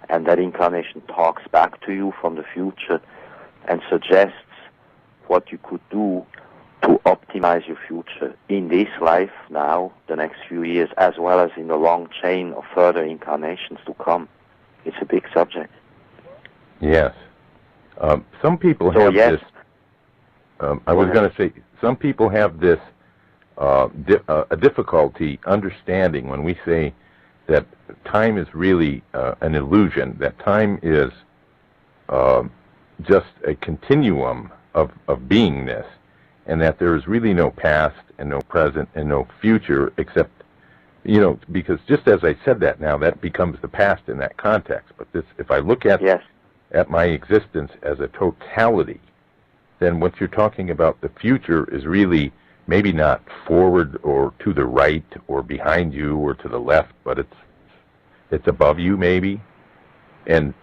Speaker 2: and that incarnation talks back to you from the future and suggests what you could do to optimize your future in this life now, the next few years, as well as in the long chain of further incarnations to come. It's a big subject.
Speaker 1: Yes. Some people
Speaker 2: So
Speaker 1: have
Speaker 2: yes,
Speaker 1: this. I was going to say, some people have this a difficulty understanding when we say that time is really an illusion, that time is just a continuum of beingness, and that there is really no past and no present and no future except, because just as I said that now, that becomes the past in that context. But this, if I look at my existence as a totality, then what you're talking about, the future, is really maybe not forward or to the right or behind you or to the left, but it's above you maybe, and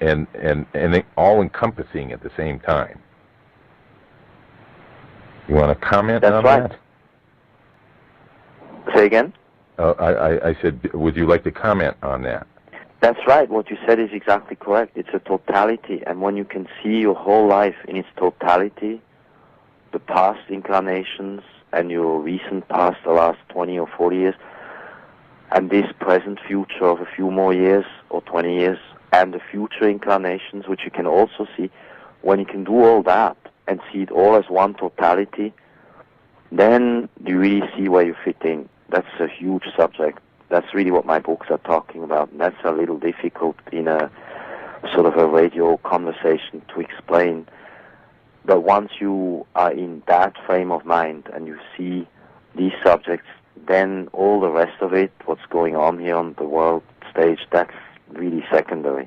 Speaker 1: all encompassing at the same time. You want to comment on that?
Speaker 2: Say again?
Speaker 1: I said, would you like to comment on that?
Speaker 2: That's right. What you said is exactly correct. It's a totality, and when you can see your whole life in its totality, the past incarnations and your recent past, the last 20 or 40 years, and this present future of a few more years or 20 years, and the future incarnations, which you can also see, when you can do all that and see it all as one totality, then you really see where you fit in. That's a huge subject. That's really what my books are talking about. And that's a little difficult in a sort of a radio conversation to explain. But once you are in that frame of mind and you see these subjects, then all the rest of it, what's going on here on the world stage, that's really secondary.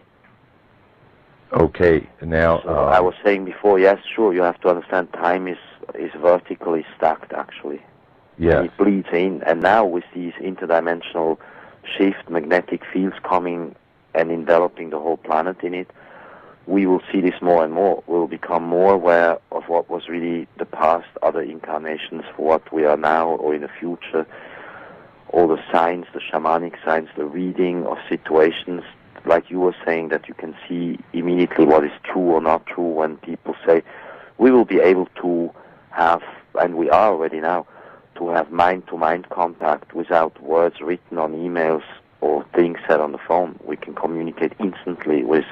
Speaker 1: Okay, now...
Speaker 2: So I was saying before, yes, sure, you have to understand time is vertically stacked, actually.
Speaker 1: Yes.
Speaker 2: And it bleeds in, and now with these interdimensional shift magnetic fields coming and enveloping the whole planet in it, we will see this more and more. We'll become more aware of what was really the past, other incarnations for what we are now or in the future, all the signs, the shamanic signs, the reading of situations, like you were saying, that you can see immediately what is true or not true when people say, we will be able to have, and we are already now, to have mind-to-mind contact without words written on emails or things said on the phone. We can communicate instantly with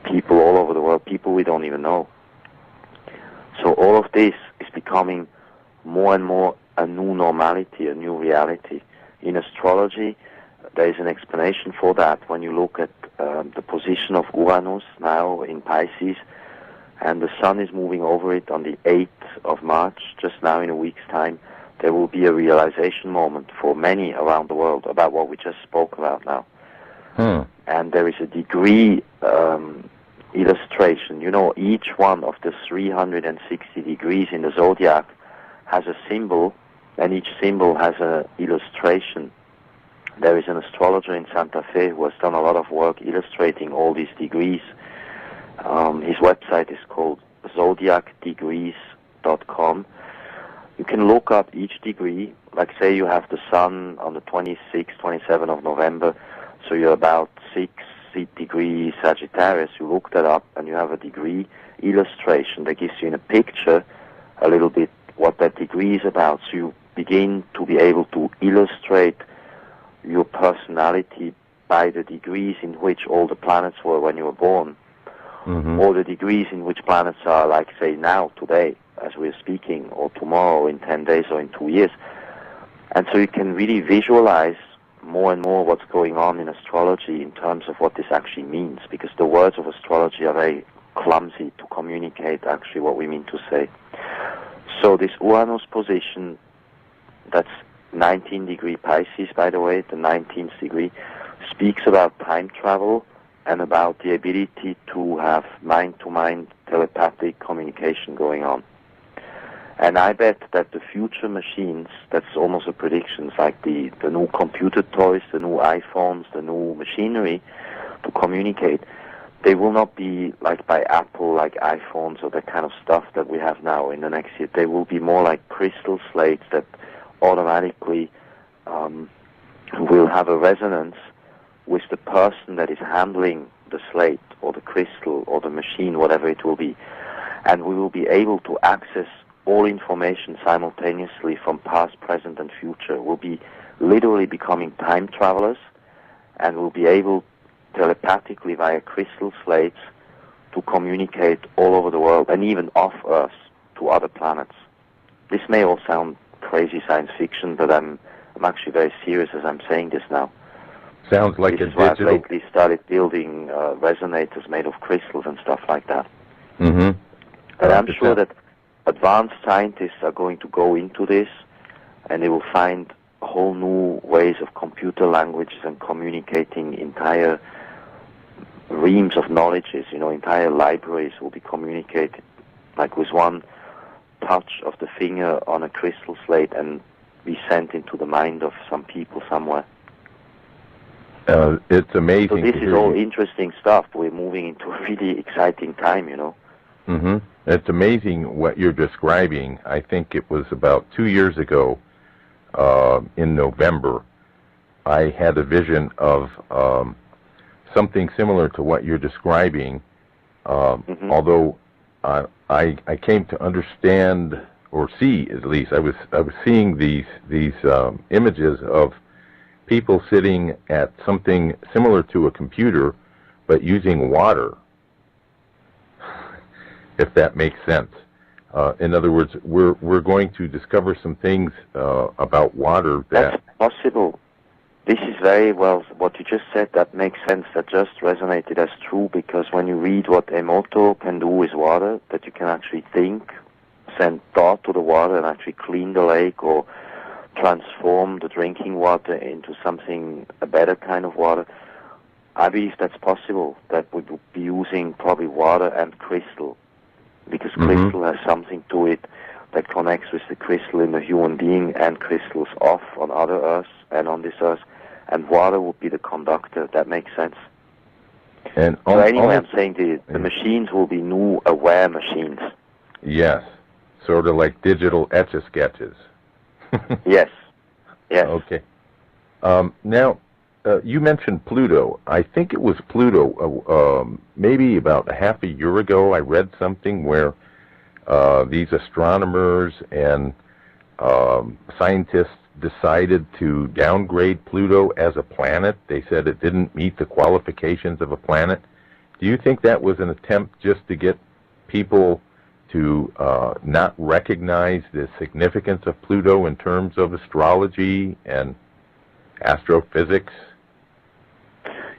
Speaker 2: people all over the world, people we don't even know. So all of this is becoming more and more a new normality, a new reality. In astrology, there is an explanation for that when you look at the position of Uranus now in Pisces, and the Sun is moving over it on the 8th of March, just now in a week's time. There will be a realization moment for many around the world about what we just spoke about now. And there is a degree illustration. Each one of the 360 degrees in the zodiac has a symbol, and each symbol has an illustration. There is an astrologer in Santa Fe who has done a lot of work illustrating all these degrees. His website is called zodiacdegrees.com. You can look up each degree. Like, say you have the Sun on the 26th, 27th of November, so you're about 6 degrees Sagittarius. You look that up, and you have a degree illustration that gives you in a picture a little bit what that degree is about. So you begin to be able to illustrate your personality by the degrees in which all the planets were when you were born, or the degrees in which planets are, like, say, now, today. as we're speaking, or tomorrow, or in 10 days, or in 2 years. And so you can really visualize more and more what's going on in astrology in terms of what this actually means, because the words of astrology are very clumsy to communicate actually what we mean to say. So this Uranus position, that's 19 degree Pisces, by the way, the 19th degree, speaks about time travel and about the ability to have mind-to-mind telepathic communication going on. And I bet that the future machines, that's almost a prediction, like the new computer toys, the new iPhones, the new machinery to communicate, they will not be like by Apple, like iPhones or that kind of stuff that we have now in the next year. They will be more like crystal slates that automatically will have a resonance with the person that is handling the slate or the crystal or the machine, whatever it will be. And we will be able to access all information simultaneously from past, present, and future. We'll be literally becoming time travelers, and we'll be able telepathically via crystal slates to communicate all over the world and even off Earth to other planets. This may all sound crazy science fiction, but I'm actually very serious as I'm saying this now.
Speaker 1: Sounds like
Speaker 2: this
Speaker 1: a
Speaker 2: is why
Speaker 1: digital...
Speaker 2: I've lately started building resonators made of crystals and stuff like that.
Speaker 1: Mm-hmm.
Speaker 2: And I'm sure that advanced scientists are going to go into this, and they will find whole new ways of computer languages and communicating entire reams of knowledges, entire libraries will be communicated like with one touch of the finger on a crystal slate and be sent into the mind of some people somewhere.
Speaker 1: It's amazing.
Speaker 2: So this is all interesting stuff. We're moving into a really exciting time,
Speaker 1: Mm-hmm. It's amazing what you're describing. I think it was about 2 years ago, in November, I had a vision of something similar to what you're describing, although I came to understand, or see at least, I was seeing these images of people sitting at something similar to a computer, but using water, if that makes sense. In other words, we're going to discover some things about water that...
Speaker 2: That's possible. This is very well, what you just said, that makes sense, that just resonated as true, because when you read what Emoto can do with water, that you can actually think, send thought to the water and actually clean the lake or transform the drinking water into something, a better kind of water, I believe that's possible, that we would be using probably water and crystal, because crystal has something to it that connects with the crystal in the human being and crystals off on other Earths and on this Earth, and water would be the conductor. That makes sense.
Speaker 1: And
Speaker 2: so anyway, I'm saying the machines will be new aware machines.
Speaker 1: Yes, sort of like digital etch-a-sketches.
Speaker 2: Yes.
Speaker 1: Okay. Now, you mentioned Pluto. I think it was Pluto, maybe about half a year ago, I read something where these astronomers and scientists decided to downgrade Pluto as a planet. They said it didn't meet the qualifications of a planet. Do you think that was an attempt just to get people to not recognize the significance of Pluto in terms of astrology and astrophysics?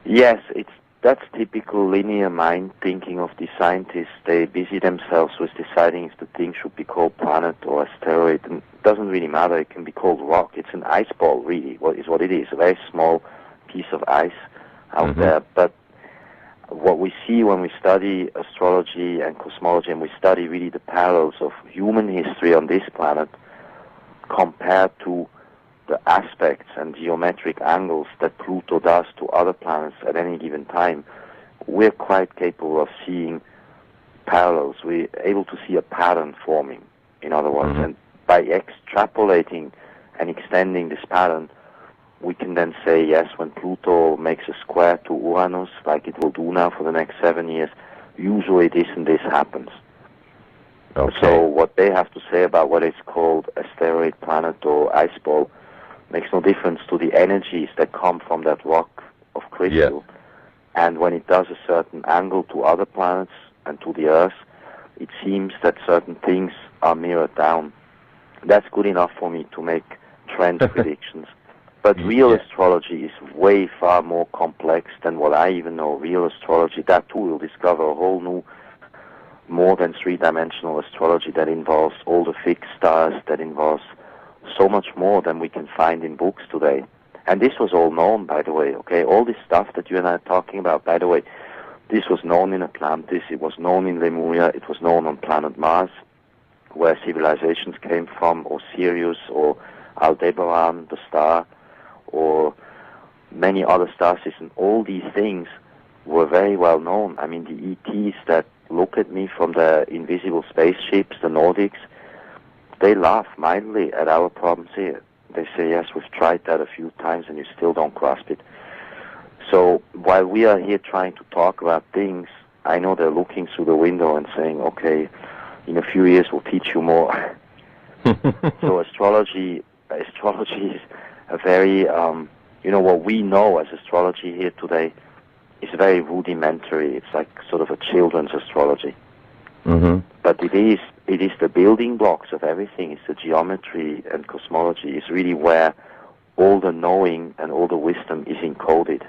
Speaker 2: Yes, that's typical linear mind thinking of the scientists. They busy themselves with deciding if the thing should be called planet or asteroid. And it doesn't really matter. It can be called rock. It's an ice ball, really, is what it is. A very small piece of ice out there. But what we see when we study astrology and cosmology, and we study really the parallels of human history on this planet compared to the aspects and geometric angles that Pluto does to other planets at any given time, we're quite capable of seeing parallels. We're able to see a pattern forming, in other words. And by extrapolating and extending this pattern, we can then say, yes, when Pluto makes a square to Uranus, like it will do now for the next 7 years, usually this and this happens.
Speaker 1: Okay.
Speaker 2: So what they have to say about what is called asteroid, planet, or ice ball makes no difference to the energies that come from that rock of crystal.
Speaker 1: Yes.
Speaker 2: And when it does a certain angle to other planets and to the Earth, it seems that certain things are mirrored down. That's good enough for me to make trend predictions. But real astrology is way far more complex than what I even know. Real astrology, that too will discover a whole new, more than three-dimensional astrology that involves all the fixed stars, that involves so much more than we can find in books today. And this was all known, by the way, okay? All this stuff that you and I are talking about, by the way, this was known in Atlantis, it was known in Lemuria, it was known on planet Mars, where civilizations came from, or Sirius, or Aldebaran, the star, or many other star systems. All these things were very well known. I mean, the ETs that look at me from the invisible spaceships, the Nordics, they laugh mildly at our problems here. They say, yes, we've tried that a few times and you still don't grasp it. So while we are here trying to talk about things, I know they're looking through the window and saying, okay, in a few years we'll teach you more. So astrology is a very, what we know as astrology here today is very rudimentary. It's like sort of a children's astrology.
Speaker 1: Mm-hmm.
Speaker 2: But it is the building blocks of everything. It's the geometry and cosmology. It's really where all the knowing and all the wisdom is encoded.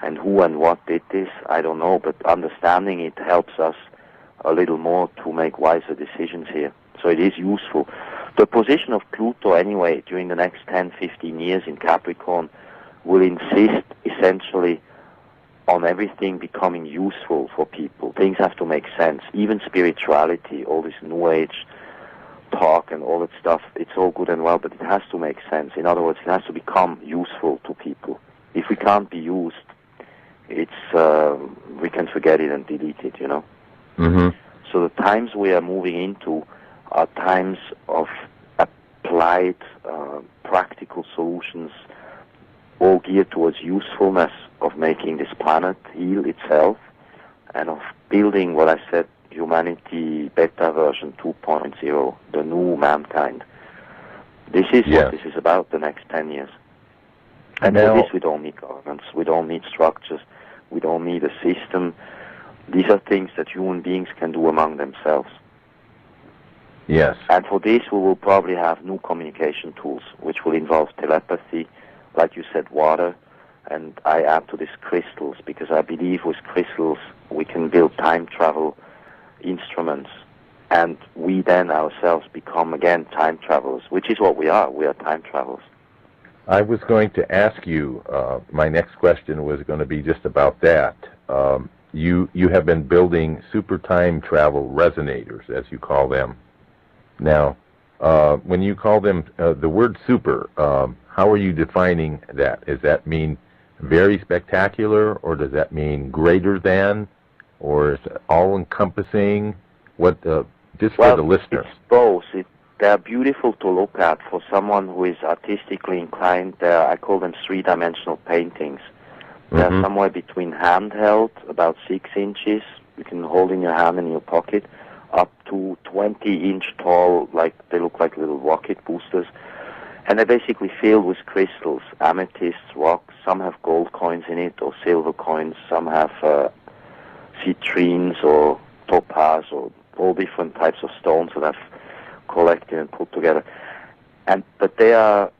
Speaker 2: And who and what did this, I don't know, but understanding it helps us a little more to make wiser decisions here. So it is useful. The position of Pluto, anyway, during the next 10, 15 years in Capricorn will insist essentially on everything becoming useful for people. Things have to make sense. Even spirituality, all this New Age talk and all that stuff, it's all good and well, but it has to make sense. In other words, it has to become useful to people. If we can't be used, it's we can forget it and delete it, you know.
Speaker 1: Mm-hmm.
Speaker 2: So the times we are moving into are times of applied practical solutions, all geared towards usefulness of making this planet heal itself and of building what I said, humanity beta version 2.0, the new mankind. This is what this is about the next 10 years. And for this we don't need governments, we don't need structures, we don't need a system. These are things that human beings can do among themselves.
Speaker 1: Yes.
Speaker 2: And for this we will probably have new communication tools, which will involve telepathy, like you said, water, and I add to this crystals, because I believe with crystals we can build time travel instruments, and we then ourselves become again time travelers, which is what we are. We are time travelers.
Speaker 1: I was going to ask you, my next question was going to be just about that. You have been building super time travel resonators, as you call them. Now, when you call them the word super, how are you defining that? Does that mean very spectacular, or does that mean greater than, or is it all-encompassing? What, just for the listeners?
Speaker 2: It's both. They're beautiful to look at for someone who is artistically inclined. I call them three-dimensional paintings. They're somewhere between handheld, about 6 inches, you can hold in your hand in your pocket, up to 20-inch tall, like they look like little rocket boosters. And they're basically filled with crystals, amethyst, rocks. Some have gold coins in it, or silver coins. Some have citrines or topaz, or all different types of stones that I've collected and put together. But they're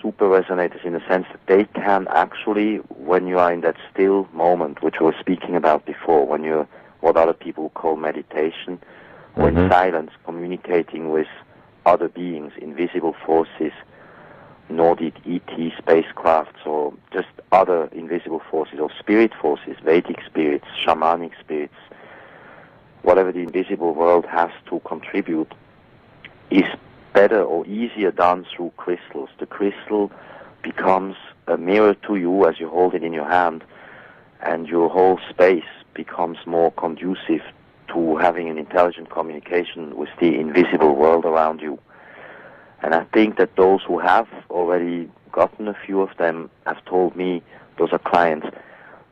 Speaker 2: super resonators in the sense that they can actually, when you are in that still moment, which we were speaking about before, when you're what other people call meditation, or in silence, communicating with other beings, invisible forces, Nordic ET spacecrafts, or just other invisible forces, or spirit forces, Vedic spirits, shamanic spirits, whatever the invisible world has to contribute, is better or easier done through crystals. The crystal becomes a mirror to you as you hold it in your hand, and your whole space becomes more conducive to having an intelligent communication with the invisible world around you. And I think that those who have already gotten a few of them have told me, those are clients,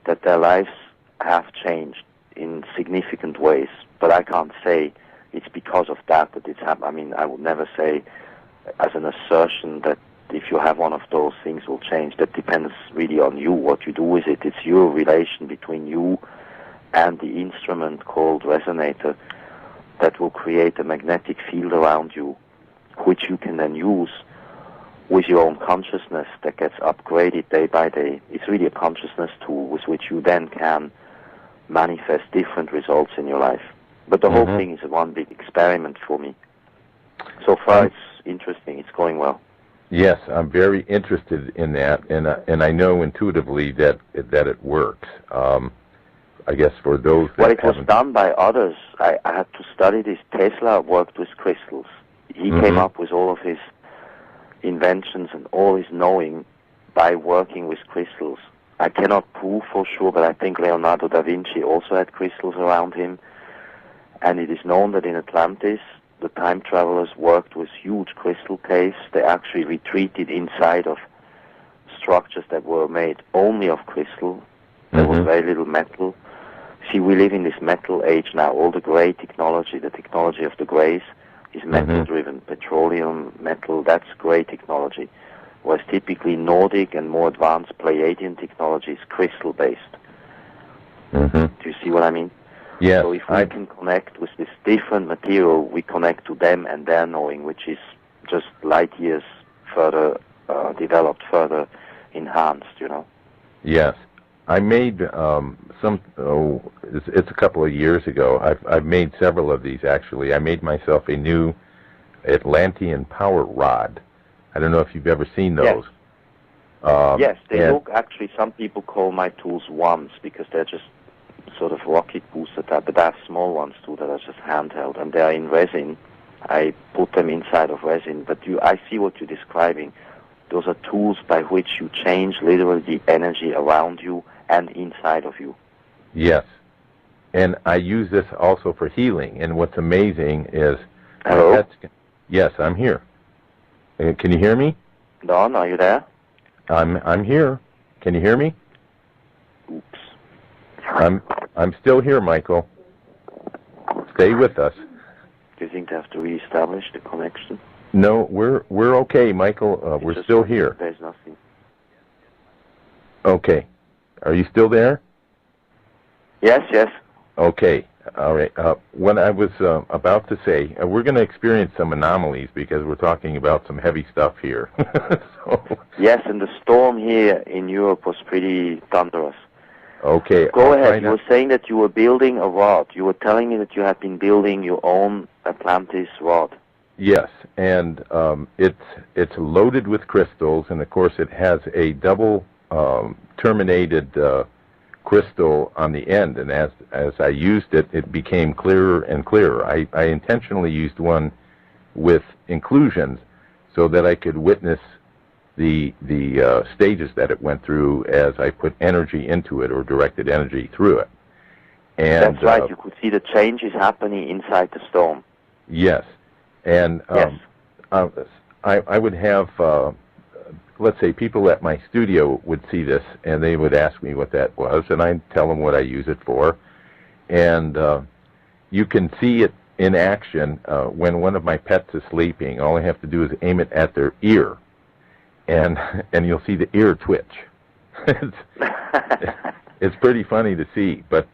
Speaker 2: that their lives have changed in significant ways. But I can't say it's because of that it's happened. I mean, I would never say as an assertion that if you have one of those, things will change. That depends really on you, what you do with it. It's your relation between you and the instrument called resonator that will create a magnetic field around you, which you can then use with your own consciousness that gets upgraded day by day. It's really a consciousness tool with which you then can manifest different results in your life. But the whole thing is one big experiment for me. So far, it's interesting. It's going well.
Speaker 1: Yes, I'm very interested in that, and I know intuitively that it works. I guess for those that
Speaker 2: well, it was done by others. I had to study this. Tesla worked with crystals. He came up with all of his inventions and all his knowing by working with crystals. I cannot prove for sure, but I think Leonardo da Vinci also had crystals around him. And it is known that in Atlantis, the time travelers worked with huge crystal caves. They actually retreated inside of structures that were made only of crystal. There was very little metal. See, we live in this metal age now. All the gray technology, the technology of the grays, is metal-driven. Petroleum, metal, that's gray technology. Whereas typically Nordic and more advanced Pleiadian technology is crystal-based. Do you see what I mean?
Speaker 1: Yes.
Speaker 2: So if we can connect with this different material, we connect to them and their knowing, which is just light years further developed, further enhanced, you know.
Speaker 1: Yes. I made it's a couple of years ago. I've made several of these, actually. I made myself a new Atlantean power rod. I don't know if you've ever seen those.
Speaker 2: Yes, they look, actually, some people call my tools wands because they're just sort of rocket boosted up, but I have small ones too that are just handheld, and they are in resin. I put them inside of resin, but I see what you're describing. Those are tools by which you change literally the energy around you and inside of you.
Speaker 1: Yes. And I use this also for healing, and what's amazing is...
Speaker 2: Hello?
Speaker 1: Yes, I'm here. Can you hear me?
Speaker 2: Don, are you there?
Speaker 1: I'm here. Can you hear me?
Speaker 2: Oops.
Speaker 1: I'm still here, Michael. Stay with us.
Speaker 2: Do you think they have to reestablish the connection?
Speaker 1: No, we're okay, Michael. We're still here.
Speaker 2: There's nothing.
Speaker 1: Okay. Are you still there?
Speaker 2: Yes, yes.
Speaker 1: Okay. All right. What I was about to say, we're going to experience some anomalies because we're talking about some heavy stuff here.
Speaker 2: Yes, and the storm here in Europe was pretty thunderous.
Speaker 1: Okay.
Speaker 2: Go ahead. You were saying that you were building a rod. You were telling me that you had been building your own Atlantis rod.
Speaker 1: Yes, and it's loaded with crystals, and of course it has a double terminated crystal on the end, and as I used it, it became clearer and clearer. I intentionally used one with inclusions so that I could witness the stages that it went through as I put energy into it or directed energy through it. And
Speaker 2: that's right. You could see the changes happening inside the stone.
Speaker 1: Yes, and
Speaker 2: yes.
Speaker 1: I would have, let's say, people at my studio would see this, and they would ask me what that was, and I'd tell them what I use it for. And you can see it in action when one of my pets is sleeping. All I have to do is aim it at their ear, and you'll see the ear twitch. It's pretty funny to see, but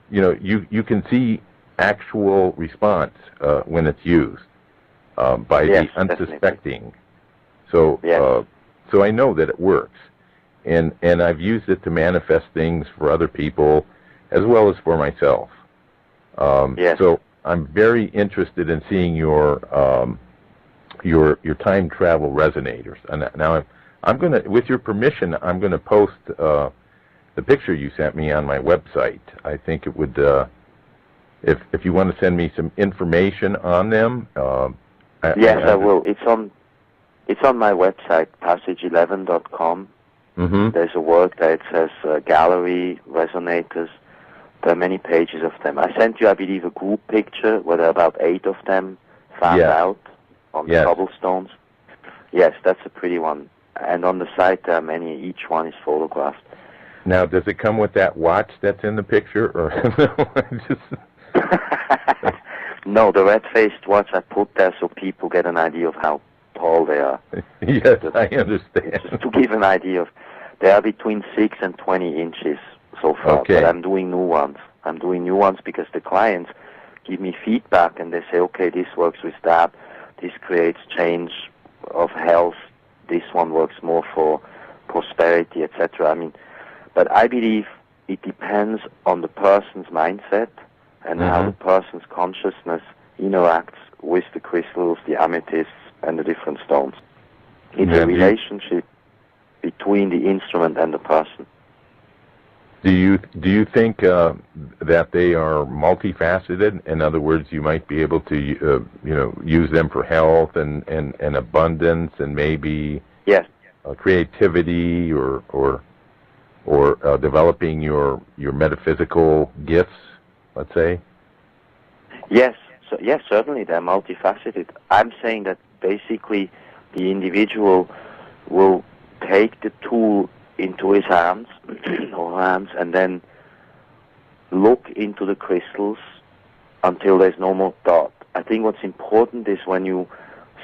Speaker 1: you can see actual response when it's used by the unsuspecting. So so I know that it works, and I've used it to manifest things for other people as well as for myself. So I'm very interested in seeing your time travel resonators. And now I'm going to, with your permission, I'm going to post the picture you sent me on my website. I think it would, if you want to send me some information on them.
Speaker 2: Yes, I will. It's on my website, passage11.com. There's a work there. It says gallery resonators. There are many pages of them. I sent you, I believe, a group picture where there are about 8 of them found out on the cobblestones. Yes, that's a pretty one. And on the site there are many. Each one is photographed.
Speaker 1: Now, does it come with that watch that's in the picture, or no?
Speaker 2: No, the red-faced watch I put there so people get an idea of how tall they are.
Speaker 1: Yes, I understand.
Speaker 2: Just to give an idea of, they are between 6 and 20 inches so far.
Speaker 1: Okay.
Speaker 2: But I'm doing new ones. I'm doing new ones because the clients give me feedback, and they say, okay, this works with that, this creates change of health, this one works more for prosperity, etc. I mean, but I believe it depends on the person's mindset and how the person's consciousness interacts with the crystals, the amethysts, and the different stones. It's a relationship between the instrument and the person.
Speaker 1: Do you think that they are multifaceted? In other words, you might be able to use them for health and abundance and maybe creativity or developing your metaphysical gifts, let's say.
Speaker 2: Yes, certainly they're multifaceted. I'm saying that basically the individual will take the tool into his hands or hands and then look into the crystals until there's no more thought. I think what's important is when you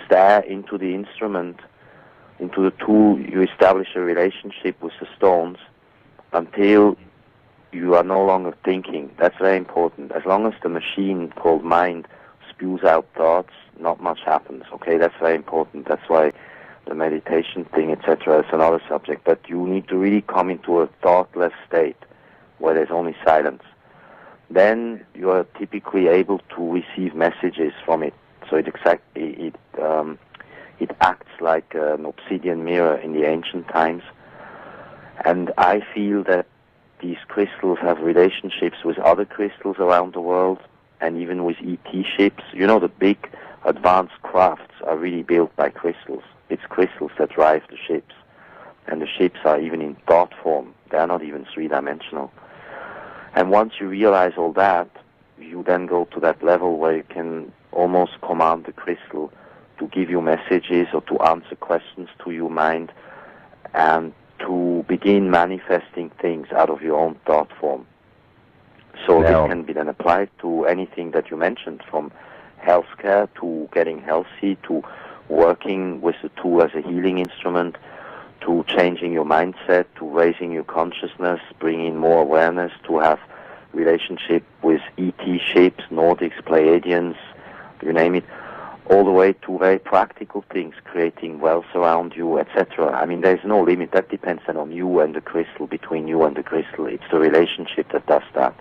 Speaker 2: stare into the instrument, into the tool, you establish a relationship with the stones until you are no longer thinking. That's very important. As long as the machine called mind spews out thoughts, not much happens. Okay, that's very important. That's why the meditation thing, etc., is another subject. But you need to really come into a thoughtless state where there's only silence. Then you are typically able to receive messages from it. So it acts like an obsidian mirror in the ancient times. And I feel that these crystals have relationships with other crystals around the world, and even with ET ships. You know, the big advanced crafts are really built by crystals. It's crystals that drive the ships. And the ships are even in thought form. They are not even three-dimensional. And once you realize all that, you then go to that level where you can almost command the crystal to give you messages or to answer questions to your mind and to begin manifesting things out of your own thought form. So this can be then applied to anything that you mentioned, from healthcare to getting healthy to working with the tool as a healing instrument to changing your mindset, to raising your consciousness, bringing more awareness, to have relationship with ET ships, Nordics, Pleiadians, you name it, all the way to very practical things, creating wealth around you, etc. I mean, there's no limit. That depends then on you and the crystal, between you and the crystal. It's the relationship that does that.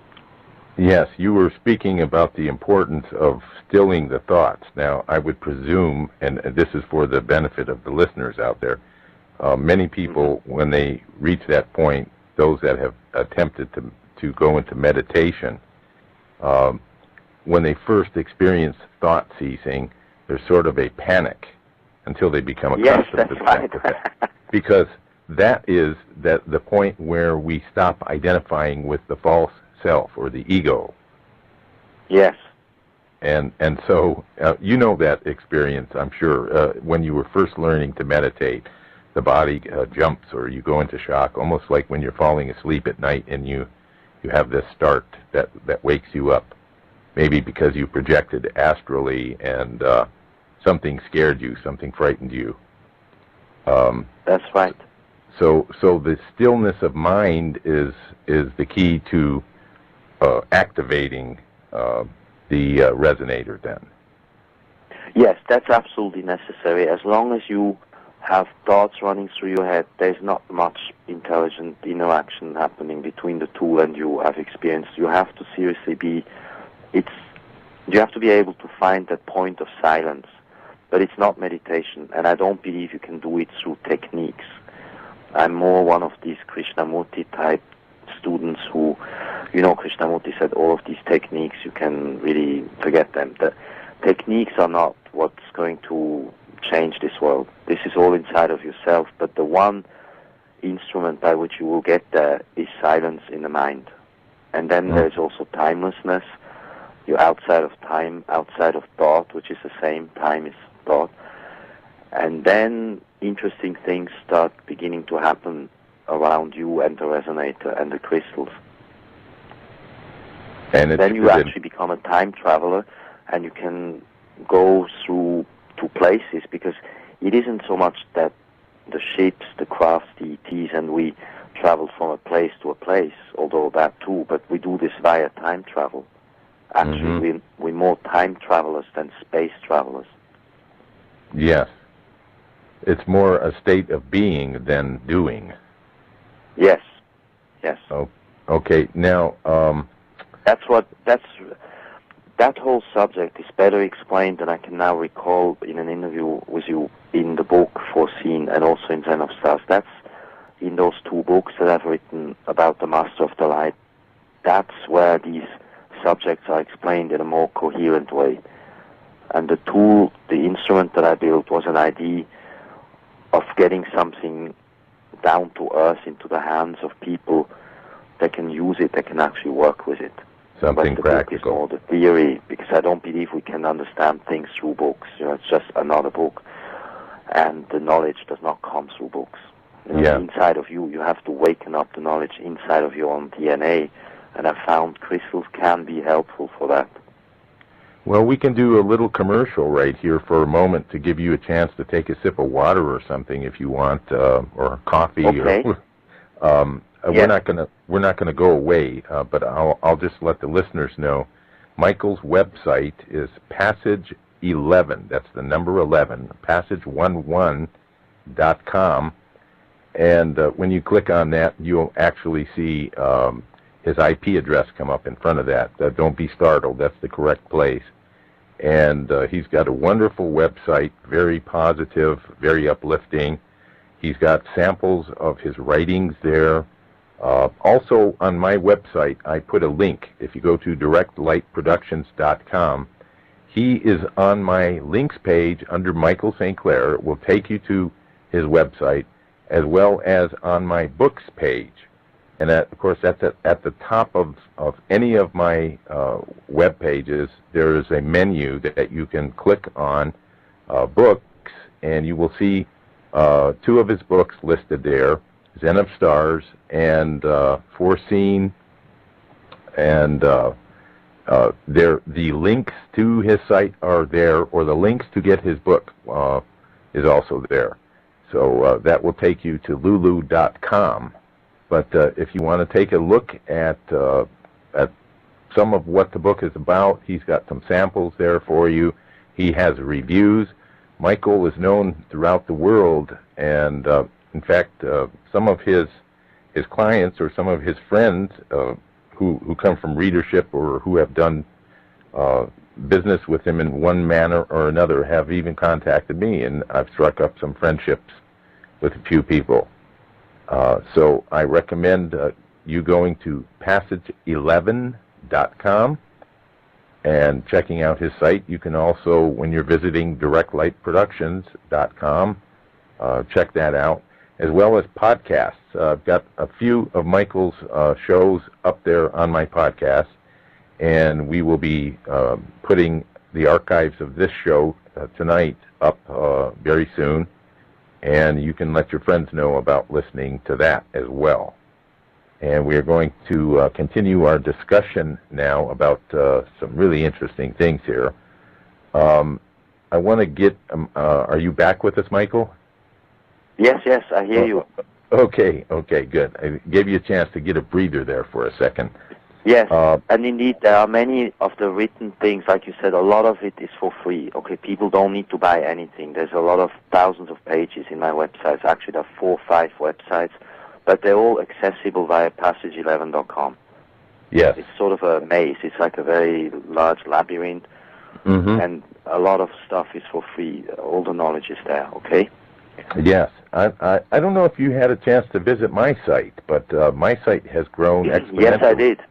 Speaker 1: Yes, you were speaking about the importance of stilling the thoughts. Now, I would presume, and this is for the benefit of the listeners out there, many people, when they reach that point, those that have attempted to go into meditation, when they first experience thought ceasing, there's sort of a panic until they become accustomed to the fact of that. Because that is the point where we stop identifying with the false self or the ego.
Speaker 2: Yes.
Speaker 1: And so you know that experience, I'm sure. When you were first learning to meditate, the body jumps or you go into shock, almost like when you're falling asleep at night and you have this start that wakes you up. Maybe because you projected astrally and something scared you, something frightened you.
Speaker 2: That's right.
Speaker 1: So the stillness of mind is the key to activating the resonator then.
Speaker 2: Yes, that's absolutely necessary. As long as you have thoughts running through your head, there's not much intelligent interaction happening between the tool and you have experienced. You have to seriously you have to be able to find that point of silence. But it's not meditation, and I don't believe you can do it through techniques. I'm more one of these Krishnamurti type students who, Krishnamurti said all of these techniques, you can really forget them. The techniques are not what's going to change this world. This is all inside of yourself, but the one instrument by which you will get there is silence in the mind. And then there's also timelessness. You're outside of time, outside of thought, which is the same. Time is thought. And then interesting things start beginning to happen around you and the resonator and the crystals. And then you actually become a time traveler, and you can go through to places, because it isn't so much that the ships, the crafts, the ETs, and we travel from a place to a place, although that too, but we do this via time travel. Actually, we're more time travelers than space travelers.
Speaker 1: Yes. It's more a state of being than doing.
Speaker 2: Yes. Yes.
Speaker 1: Oh, okay. Now,
Speaker 2: that whole subject is better explained than I can now recall in an interview with you in the book Foreseen and also in Zen of Stars. That's in those two books that I've written about the Master of the Light. That's where these subjects are explained in a more coherent way. And the tool, the instrument that I built was an idea of getting something down to earth into the hands of people that can use it, that can actually work with it.
Speaker 1: something
Speaker 2: but the
Speaker 1: practical.
Speaker 2: book is more the theory, because I don't believe we can understand things through books. It's just another book, and the knowledge does not come through books. Inside of you, you have to waken up the knowledge inside of your own DNA, and I found crystals can be helpful for that.
Speaker 1: Well, we can do a little commercial right here for a moment to give you a chance to take a sip of water or something if you want, or coffee.
Speaker 2: Okay.
Speaker 1: We're not gonna go away, but I'll just let the listeners know. Michael's website is Passage 11. That's the number 11. Passage11.com, and when you click on that, you'll actually see his IP address come up in front of that. Don't be startled. That's the correct place. And he's got a wonderful website, very positive, very uplifting. He's got samples of his writings there. Also, on my website, I put a link. If you go to directlightproductions.com, he is on my links page under Michael St. Clair. It will take you to his website, as well as on my books page. And of course, that's at the top of any of my web pages. There is a menu that you can click on, books, and you will see two of his books listed there, Zen of Stars and Foreseen. And the links to his site are there, or the links to get his book is also there. So that will take you to lulu.com. But if you want to take a look at some of what the book is about, he's got some samples there for you. He has reviews. Michael is known throughout the world, and in fact, some of his clients or some of his friends who come from readership or who have done business with him in one manner or another have even contacted me, and I've struck up some friendships with a few people. So I recommend you going to passage11.com and checking out his site. You can also, when you're visiting directlightproductions.com, check that out, as well as podcasts. I've got a few of Michael's shows up there on my podcast, and we will be putting the archives of this show tonight up very soon. And you can let your friends know about listening to that as well. And we are going to continue our discussion now about some really interesting things here. I want to get, are you back with us, Michael?
Speaker 2: Yes, I hear you.
Speaker 1: Okay, good. I gave you a chance to get a breather there for a second.
Speaker 2: Yes, and indeed there are many of the written things, like you said, a lot of it is for free. Okay, people don't need to buy anything. There's a lot of thousands of pages in my websites. Actually, there are 4 or 5 websites, but they're all accessible via passage11.com.
Speaker 1: Yes.
Speaker 2: It's sort of a maze. It's like a very large labyrinth, and a lot of stuff is for free. All the knowledge is there, okay?
Speaker 1: Yes. I don't know if you had a chance to visit my site, but my site has grown exponentially.
Speaker 2: Yes, I did.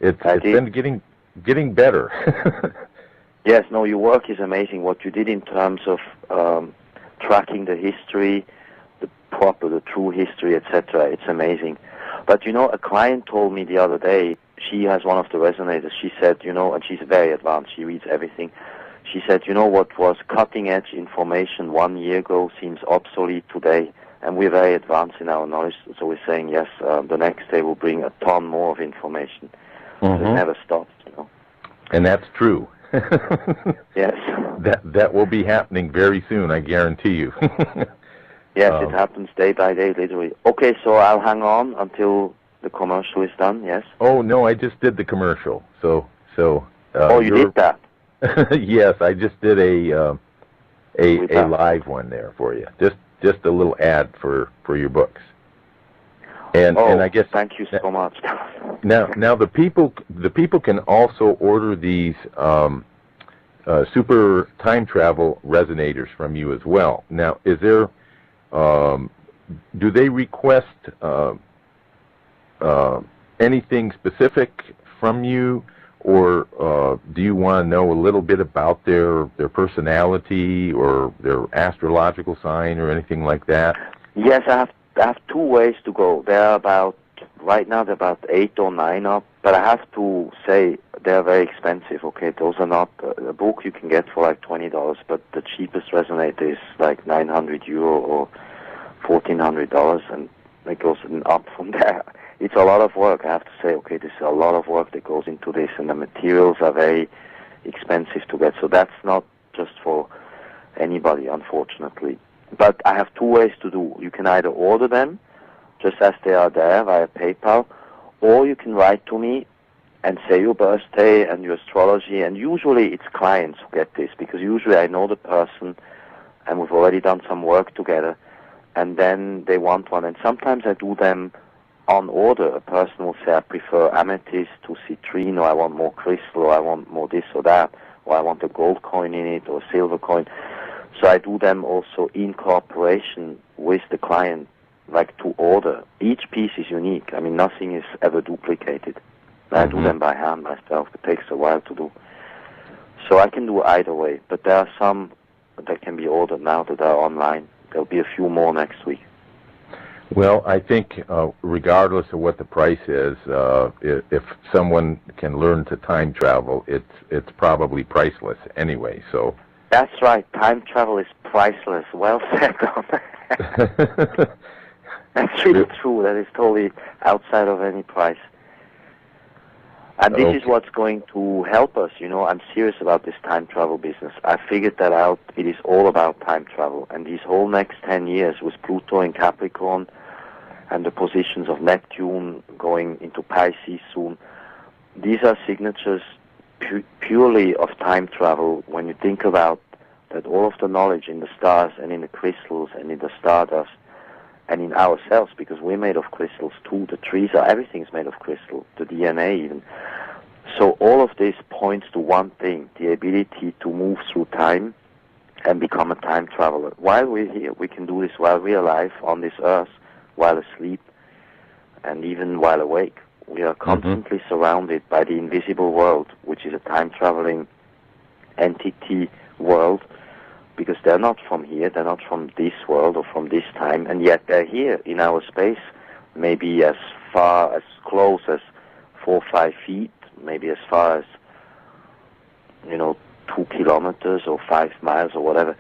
Speaker 1: It's been getting better.
Speaker 2: Yes, no, your work is amazing. What you did in terms of tracking the history, the true history, etc., it's amazing. But, a client told me the other day, she has one of the resonators, she said, and she's very advanced, she reads everything. She said, what was cutting-edge information 1 year ago seems obsolete today, and we're very advanced in our knowledge, so we're saying, yes, the next day will bring a ton more of information. So it never stops,
Speaker 1: And that's true.
Speaker 2: Yes.
Speaker 1: That will be happening very soon, I guarantee you.
Speaker 2: Yes, it happens day by day, literally. Okay, so I'll hang on until the commercial is done, yes?
Speaker 1: Oh, no, I just did the commercial. So So
Speaker 2: you did that?
Speaker 1: Yes, I just did a live one there for you. Just a little ad for your books. And I guess
Speaker 2: thank you so much.
Speaker 1: Now the people can also order these super time travel resonators from you as well. Now, is there do they request anything specific from you, or do you want to know a little bit about their personality or their astrological sign or anything like that?
Speaker 2: Yes, I have 2 ways to go. Right now they're about 8 or 9 up, but I have to say they're very expensive. Okay, those are not a book you can get for like $20, but the cheapest resonator is like €900 or $1,400, and it goes up from there. It's a lot of work. I have to say, okay, this is a lot of work that goes into this, and the materials are very expensive to get. So that's not just for anybody, unfortunately. But I have 2 ways to do. You can either order them just as they are there via PayPal, or you can write to me and say your birthday and your astrology, and usually it's clients who get this, because usually I know the person and we've already done some work together, and then they want one. And sometimes I do them on order. A person will say, I prefer amethyst to citrine, or I want more crystal, or I want more this or that, or I want a gold coin in it, or a silver coin. So I do them also in cooperation with the client, like to order. Each piece is unique. I mean, nothing is ever duplicated. I do them by hand myself. It takes a while to do. So I can do either way, but there are some that can be ordered now that are online. There'll be a few more next week.
Speaker 1: Well, I think regardless of what the price is, if someone can learn to time travel, it's probably priceless anyway. So
Speaker 2: that's right. Time travel is priceless. Well said on that. That's really true. That is totally outside of any price. And this is what's going to help us. You know, I'm serious about this time travel business. I figured that out. It is all about time travel. And these whole next 10 years with Pluto in Capricorn and the positions of Neptune going into Pisces soon, these are signatures purely of time travel. When you think about that, all of the knowledge in the stars and in the crystals and in the stardust and in ourselves, because we're made of crystals too. The trees are, everything's made of crystal, the DNA even. So all of this points to one thing, the ability to move through time and become a time traveler. While we're here, we can do this while we're alive on this earth, while asleep, and even while awake. We are constantly surrounded by the invisible world, which is a time-traveling entity world, because they're not from here, they're not from this world or from this time, and yet they're here in our space, maybe as far, as close as 4 or 5 feet, maybe as far as, 2 kilometers or 5 miles or whatever.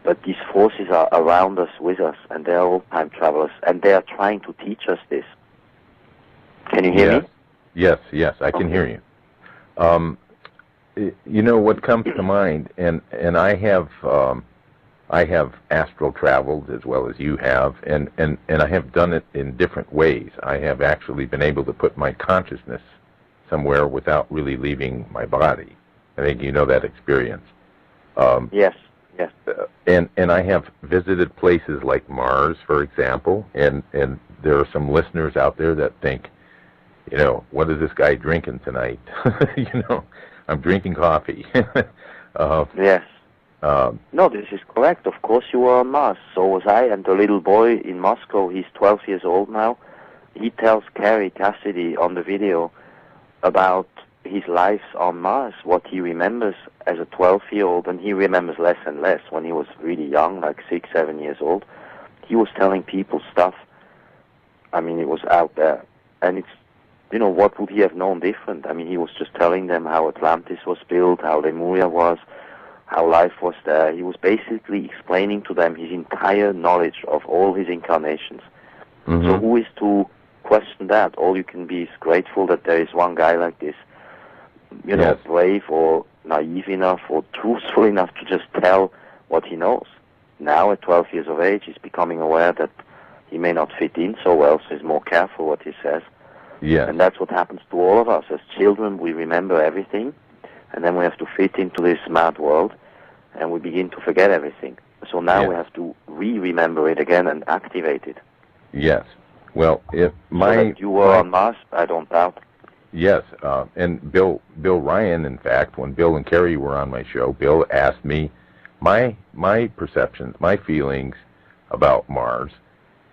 Speaker 2: But these forces are around us, with us, and they're all time travelers, and they are trying to teach us this. Can you hear me?
Speaker 1: Yes, I can hear you. What comes to mind, and I have astral traveled as well as you have, and I have done it in different ways. I have actually been able to put my consciousness somewhere without really leaving my body. I think you know that experience.
Speaker 2: Yes.
Speaker 1: And I have visited places like Mars, for example, and there are some listeners out there that think, what is this guy drinking tonight? I'm drinking coffee.
Speaker 2: Yes. No, this is correct. Of course you were on Mars. So was I. And the little boy in Moscow, he's 12 years old now. He tells Carrie Cassidy on the video about his life on Mars, what he remembers as a 12-year-old, and he remembers less and less. When he was really young, like 6, 7 years old, he was telling people stuff. I mean, it was out there. And it's, what would he have known different? I mean, he was just telling them how Atlantis was built, how Lemuria was, how life was there. He was basically explaining to them his entire knowledge of all his incarnations. So who is to question that? All you can be is grateful that there is one guy like this, brave or naive enough or truthful enough to just tell what he knows. Now, at 12 years of age, he's becoming aware that he may not fit in so well, so he's more careful what he says.
Speaker 1: Yes.
Speaker 2: And that's what happens to all of us. As children, we remember everything, and then we have to fit into this mad world, and we begin to forget everything. So now we have to remember it again and activate it.
Speaker 1: Yes. Well, if my...
Speaker 2: So that you were on Mars, I don't doubt.
Speaker 1: Yes, and Bill Ryan, in fact, when Bill and Carrie were on my show, Bill asked me my perceptions, my feelings about Mars,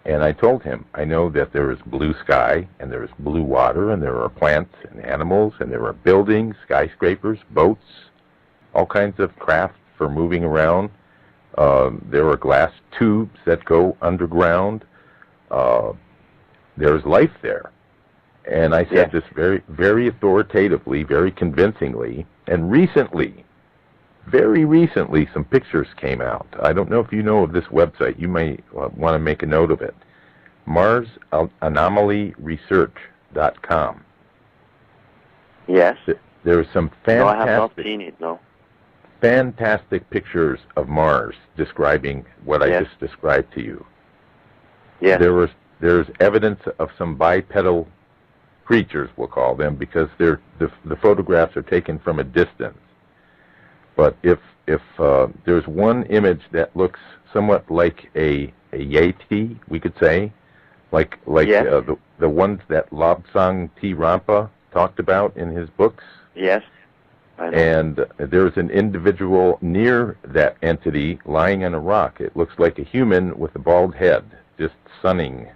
Speaker 1: and I told him, I know that there is blue sky, and there is blue water, and there are plants and animals, and there are buildings, skyscrapers, boats, all kinds of craft for moving around. There are glass tubes that go underground. There's life there. And I said this very, very authoritatively, very convincingly. And recently, very recently, some pictures came out. I don't know if you know of this website. You may want to make a note of it. MarsAnomalyResearch.com.
Speaker 2: Yes.
Speaker 1: There are some fantastic...
Speaker 2: No, I have not seen it, no.
Speaker 1: Fantastic pictures of Mars describing what I just described to you.
Speaker 2: Yes.
Speaker 1: There's evidence of some bipedal creatures, we'll call them, because the photographs are taken from a distance. But if there's one image that looks somewhat like a Yeti, we could say, like the ones that Lobsang T. Rampa talked about in his books.
Speaker 2: Yes. I know.
Speaker 1: And there's an individual near that entity lying on a rock. It looks like a human with a bald head, just sunning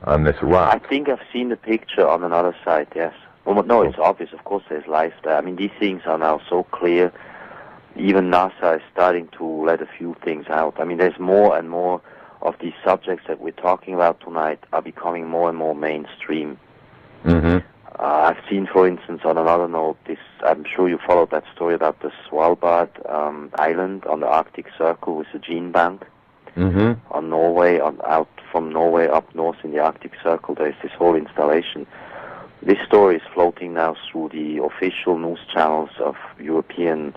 Speaker 1: on this rock.
Speaker 2: I think I've seen the picture on another site, yes. Well, no, it's obvious. Of course there's life there. I mean, these things are now so clear. Even NASA is starting to let a few things out. I mean, there's more and more of these subjects that we're talking about tonight are becoming more and more mainstream.
Speaker 1: Mm-hmm.
Speaker 2: I've seen, for instance, on another note, I'm sure you followed that story about the Svalbard island on the Arctic Circle with the gene bank.
Speaker 1: Mm-hmm.
Speaker 2: On Norway, out from Norway up north in the Arctic Circle, there is this whole installation. This story is floating now through the official news channels of European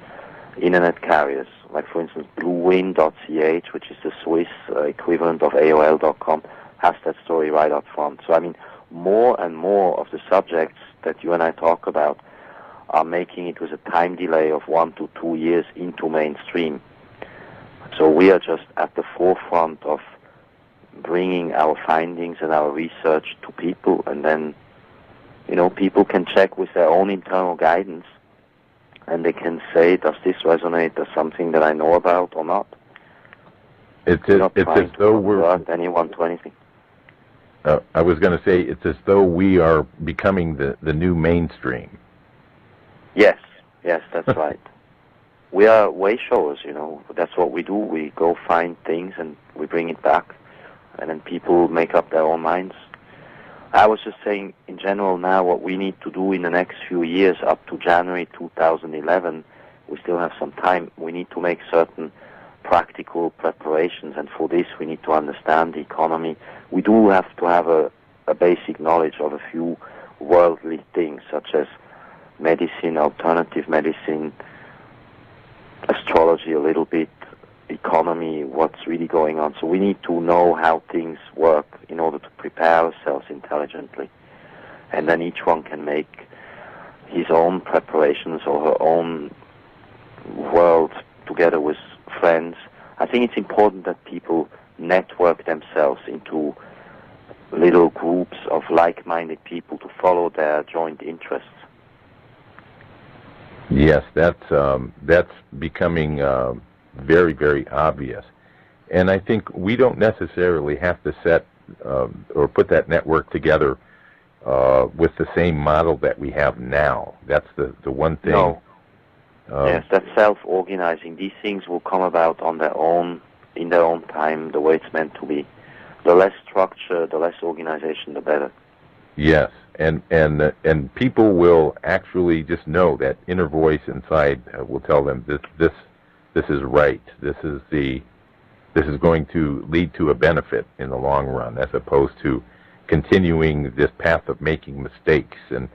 Speaker 2: internet carriers, like for instance bluewind.ch, which is the Swiss equivalent of AOL.com, has that story right up front. So I mean, more and more of the subjects that you and I talk about are making it with a time delay of 1 to 2 years into mainstream. So we are just at the forefront of bringing our findings and our research to people, and then, you know, people can check with their own internal guidance, and they can say, does this resonate as something that I know about or not?
Speaker 1: It's as though we're...
Speaker 2: anyone to anything.
Speaker 1: I was going to say, it's as though we are becoming the new mainstream.
Speaker 2: Yes, that's right. We are way showers, you know. That's what we do. We go find things and we bring it back, and then people make up their own minds. I was just saying, in general now, what we need to do in the next few years, up to January 2011, we still have some time, we need to make certain practical preparations, and for this we need to understand the economy. We do have to have a basic knowledge of a few worldly things, such as medicine, alternative medicine, astrology a little bit, economy, what's really going on. So we need to know how things work in order to prepare ourselves intelligently. And then each one can make his own preparations or her own world together with friends. I think it's important that people network themselves into little groups of like-minded people to follow their joint interests.
Speaker 1: Yes, that's becoming very, very obvious. And I think we don't necessarily have to set or put that network together with the same model that we have now. That's the one thing.
Speaker 2: No. Yes, that's self-organizing. These things will come about on their own, in their own time, the way it's meant to be. The less structure, the less organization, the better. Yes,
Speaker 1: and people will actually just know that inner voice inside will tell them this is right. This is going to lead to a benefit in the long run, as opposed to continuing this path of making mistakes and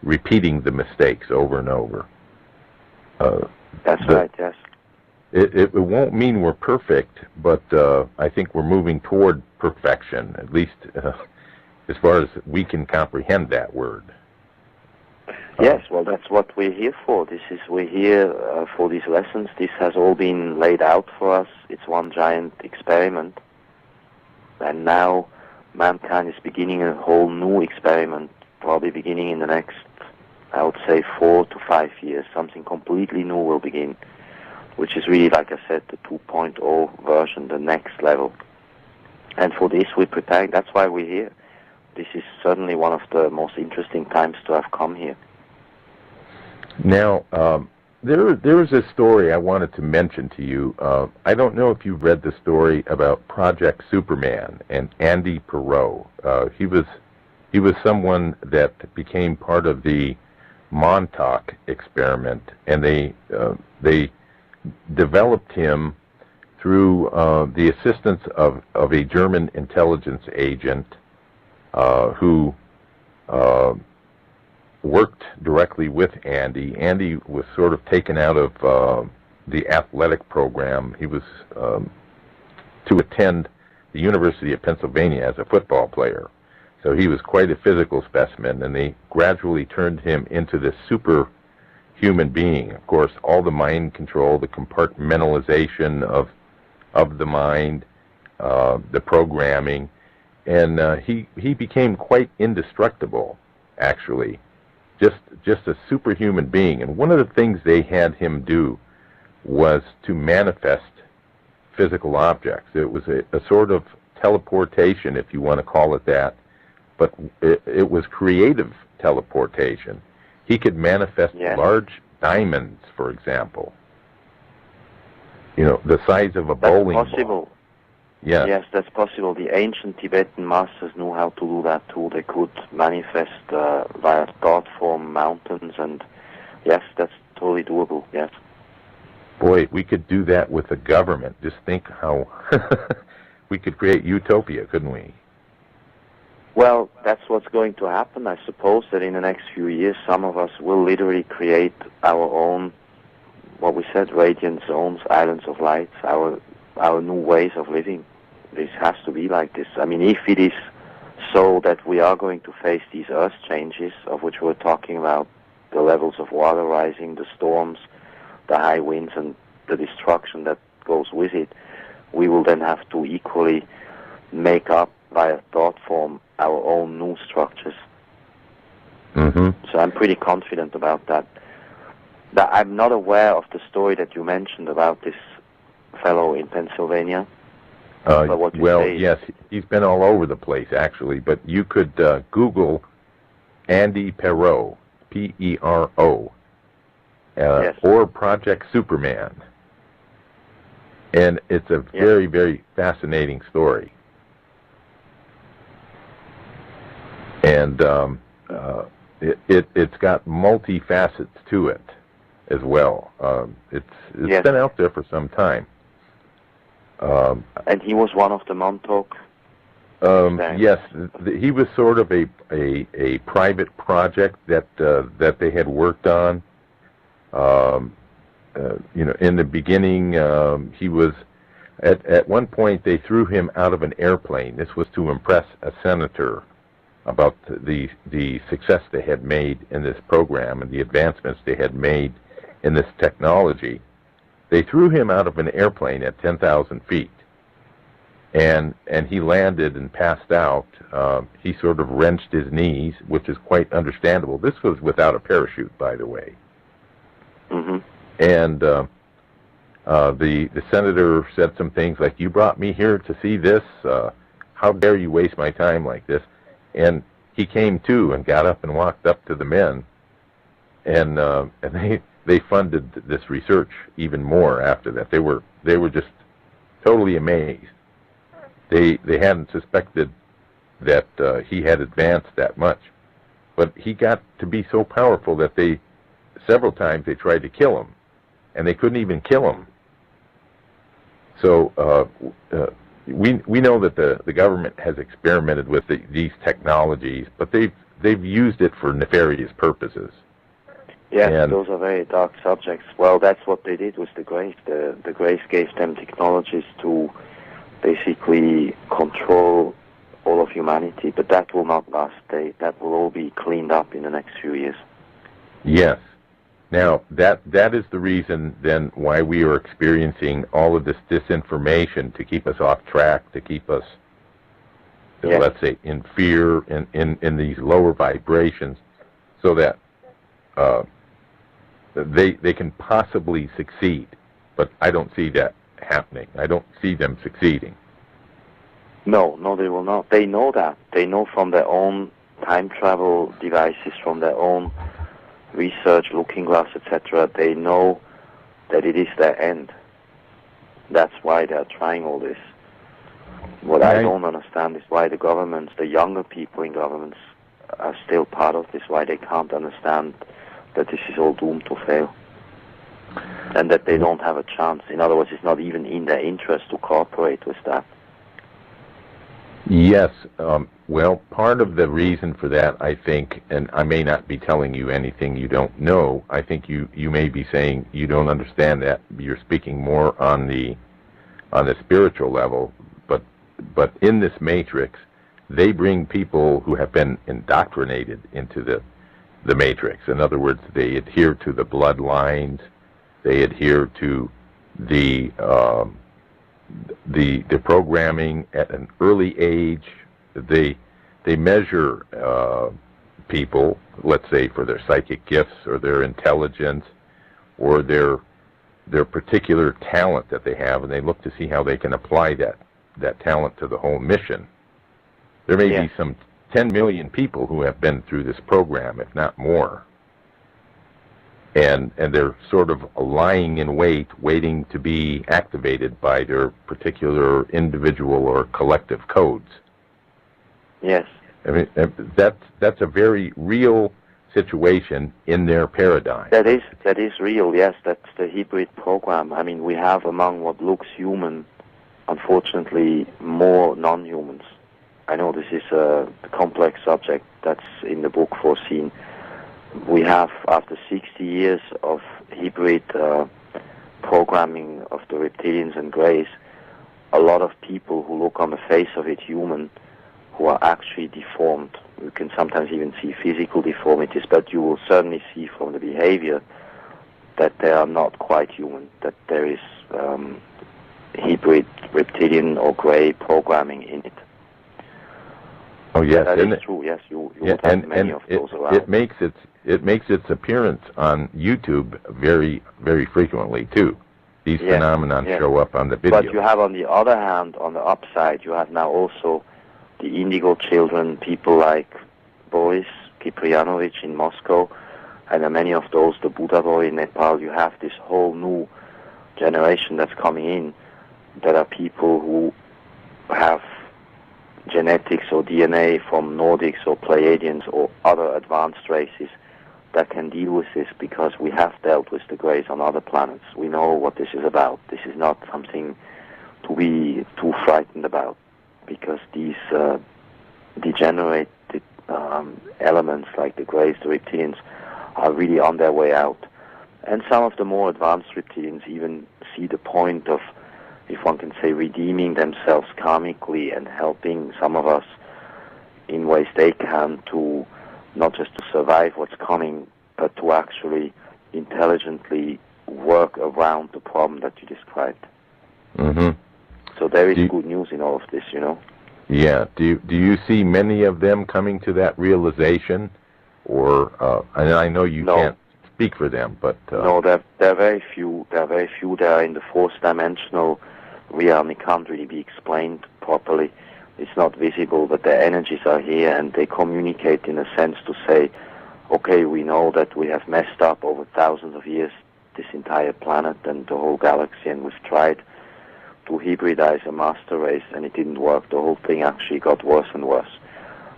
Speaker 1: repeating the mistakes over and over.
Speaker 2: That's right. Yes.
Speaker 1: It won't mean we're perfect, but I think we're moving toward perfection. At least as far as we can comprehend that word.
Speaker 2: Yes, well, that's what we're here for. We're here for these lessons. This has all been laid out for us. It's one giant experiment. And now mankind is beginning a whole new experiment, probably beginning in the next, I would say, 4 to 5 years. Something completely new will begin, which is really, like I said, the 2.0 version, the next level. And for this, we're preparing. That's why we're here. This is certainly one of the most interesting times to have come here.
Speaker 1: Now, there was a story I wanted to mention to you. I don't know if you've read the story about Project Superman and Andy Perot. He was someone that became part of the Montauk experiment, and they developed him through the assistance of a German intelligence agent who worked directly with Andy. Andy was sort of taken out of the athletic program. He was to attend the University of Pennsylvania as a football player. So he was quite a physical specimen, and they gradually turned him into this superhuman being. Of course, all the mind control, the compartmentalization of the mind, the programming, and he became quite indestructible, actually. Just a superhuman being. And one of the things they had him do was to manifest physical objects. It was a sort of teleportation, if you want to call it that, but it was creative teleportation. He could manifest large diamonds, for example. You know, the size of a bowling ball. That's possible. Yes.
Speaker 2: Yes, that's possible. The ancient Tibetan masters knew how to do that too. They could manifest via thought form mountains, and yes, that's totally doable, yes.
Speaker 1: Boy, we could do that with the government. Just think how we could create utopia, couldn't we?
Speaker 2: Well, that's what's going to happen. I suppose that in the next few years, some of us will literally create our own, what we said, radiant zones, islands of light, our new ways of living. This has to be like this. I mean, if it is so that we are going to face these earth changes, of which we're talking about, the levels of water rising, the storms, the high winds, and the destruction that goes with it, we will then have to equally make up via thought form our own new structures.
Speaker 1: Mm-hmm.
Speaker 2: So I'm pretty confident about that. But I'm not aware of the story that you mentioned about this fellow in Pennsylvania.
Speaker 1: Well, yes, he's been all over the place, actually, but you could Google Andy Perot, P-E-R-O,
Speaker 2: yes,
Speaker 1: or Project Superman, and it's a very, very fascinating story. And it's got multi-facets to it as well. It's been out there for some time.
Speaker 2: And he was one of the Montauk?
Speaker 1: Yes, he was sort of a private project that they had worked on. You know, in the beginning, he was at one point they threw him out of an airplane. This was to impress a senator about the success they had made in this program and the advancements they had made in this technology. They threw him out of an airplane at 10,000 feet, and he landed and passed out. He sort of wrenched his knees, which is quite understandable. This was without a parachute, by the way.
Speaker 2: Mm-hmm.
Speaker 1: And the senator said some things like, "You brought me here to see this. How dare you waste my time like this?" And he came to and got up and walked up to the men, and they funded this research even more after that. They were just totally amazed. They hadn't suspected that he had advanced that much, but he got to be so powerful that several times they tried to kill him, and they couldn't even kill him. So we know that the government has experimented with these technologies, but they've used it for nefarious purposes.
Speaker 2: Yes, those are very dark subjects. Well, that's what they did with the Greys. The Greys gave them technologies to basically control all of humanity, but that will not last. That will all be cleaned up in the next few years.
Speaker 1: Yes. Now, that is the reason then why we are experiencing all of this disinformation, to keep us off track, to keep us, let's say, in fear, in these lower vibrations, so that they can possibly succeed. But I don't see that happening. I don't see them succeeding.
Speaker 2: No, they will not. They know that. They know from their own time travel devices, from their own research, looking glass, etc. They know that it is their end. That's why they're trying all this. What I don't understand is why the governments, the younger people in governments, are still part of this, why they can't understand that this is all doomed to fail. And that they don't have a chance. In other words, it's not even in their interest to cooperate with that.
Speaker 1: Yes. Well, part of the reason for that, I think, and I may not be telling you anything you don't know, I think you may be saying you don't understand that. You're speaking more on the spiritual level, but in this matrix, they bring people who have been indoctrinated into the matrix. In other words, they adhere to the bloodlines, they adhere to the programming at an early age. They measure people, let's say, for their psychic gifts or their intelligence or their particular talent that they have, and they look to see how they can apply that talent to the whole mission. There may be some 10 million people who have been through this program, if not more. And they're sort of lying in wait, waiting to be activated by their particular individual or collective codes.
Speaker 2: Yes.
Speaker 1: I mean, that's a very real situation in their paradigm.
Speaker 2: That is real, yes. That's the hybrid program. I mean, we have among what looks human, unfortunately, more non-humans. I know this is a complex subject that's in the book foreseen. We have, after 60 years of hybrid programming of the reptilians and greys, a lot of people who look on the face of it human, who are actually deformed. You can sometimes even see physical deformities, but you will certainly see from the behavior that they are not quite human, that there is hybrid reptilian or grey programming in it.
Speaker 1: Oh yes,
Speaker 2: that is true. Yes, you would have many of those around.
Speaker 1: It makes its appearance on YouTube very, very frequently too. These phenomenon show up on the video.
Speaker 2: But you have, on the other hand, on the upside, you have now also the indigo children, people like Boris Kiprianovich in Moscow, and many of those, the Buddha boy in Nepal. You have this whole new generation that's coming in, that are people who have genetics or DNA from Nordics or Pleiadians or other advanced races that can deal with this, because we have dealt with the greys on other planets. We know what this is about. This is not something to be too frightened about, because these degenerated elements like the greys, the reptilians, are really on their way out. And some of the more advanced reptilians even see the point of, if one can say, redeeming themselves karmically and helping some of us in ways they can, to not just to survive what's coming, but to actually intelligently work around the problem that you described.
Speaker 1: Mm-hmm.
Speaker 2: So there is good news in all of this, you know.
Speaker 1: Yeah. Do you see many of them coming to that realization, or and I know you can't speak for them, but
Speaker 2: no, there are very few. There are very few. They are in the fourth dimensional realm. It can't really be explained properly. It's not visible, but their energies are here, and they communicate in a sense to say, okay, we know that we have messed up over thousands of years, this entire planet and the whole galaxy, and we've tried to hybridize a master race, and it didn't work. The whole thing actually got worse and worse.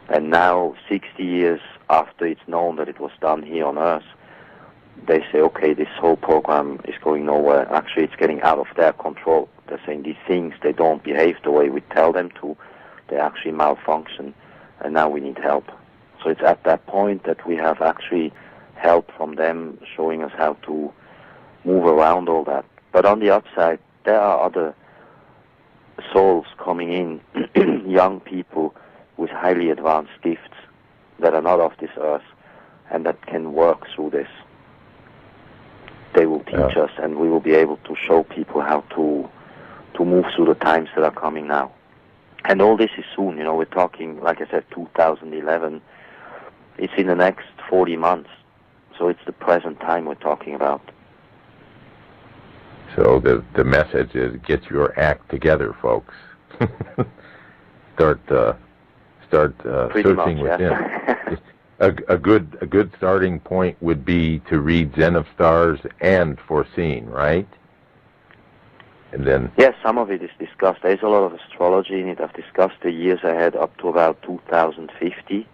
Speaker 2: And now, 60 years after it's known that it was done here on Earth, they say, okay, this whole program is going nowhere. Actually, it's getting out of their control. They're saying these things, they don't behave the way we tell them to. They actually malfunction, and now we need help. So it's at that point that we have actually help from them, showing us how to move around all that. But on the upside, there are other souls coming in, young people with highly advanced gifts that are not of this earth and that can work through this. They will teach us, and we will be able to show people how to move through the times that are coming now. And all this is soon. We're talking, like I said, 2011. It's in the next 40 months. So it's the present time we're talking about.
Speaker 1: So the message is, get your act together, folks. Start searching
Speaker 2: much,
Speaker 1: within.
Speaker 2: Yes.
Speaker 1: A good starting point would be to read Zen of Stars and Foreseen, right? And then
Speaker 2: yes, some of it is discussed. There's a lot of astrology in it. I've discussed the years ahead up to about 2050,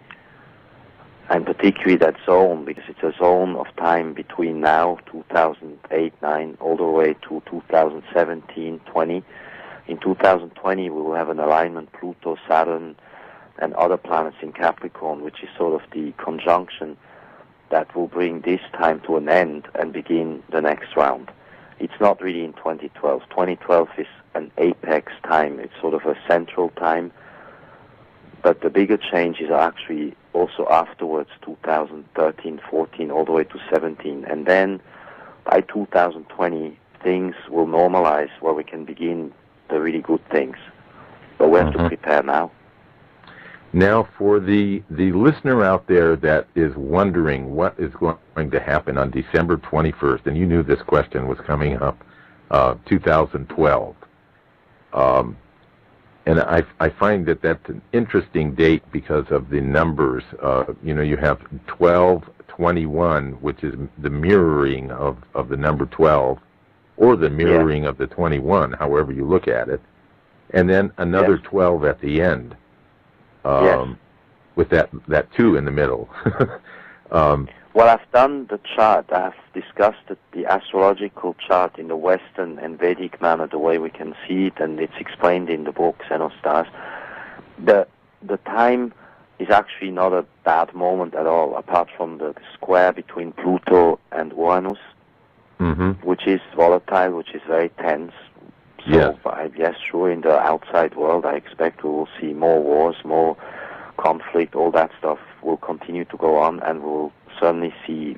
Speaker 2: and particularly that zone, because it's a zone of time between now, 2008, 9, all the way to 2017, 20. In 2020, we will have an alignment, Pluto, Saturn, and other planets in Capricorn, which is sort of the conjunction that will bring this time to an end and begin the next round. It's not really in 2012. 2012 is an apex time. It's sort of a central time. But the bigger changes are actually also afterwards, 2013, 14, all the way to 17. And then by 2020, things will normalize where we can begin the really good things. But we have to prepare now.
Speaker 1: Now, for the listener out there that is wondering what is going to happen on December 21st, and you knew this question was coming up, 2012, and I find that that's an interesting date because of the numbers. You have 1221, which is the mirroring of the number 12, or the mirroring of the 21, however you look at it, and then another 12 at the end. With that 2 in the middle.
Speaker 2: Well, I've done the chart. I've discussed the astrological chart in the Western and Vedic manner, the way we can see it, and it's explained in the book, Zen of Stars. The time is actually not a bad moment at all, apart from the square between Pluto and Uranus, which is volatile, which is very tense. So, yes, sure, in the outside world, I expect we will see more wars, more conflict, all that stuff will continue to go on, and we'll certainly see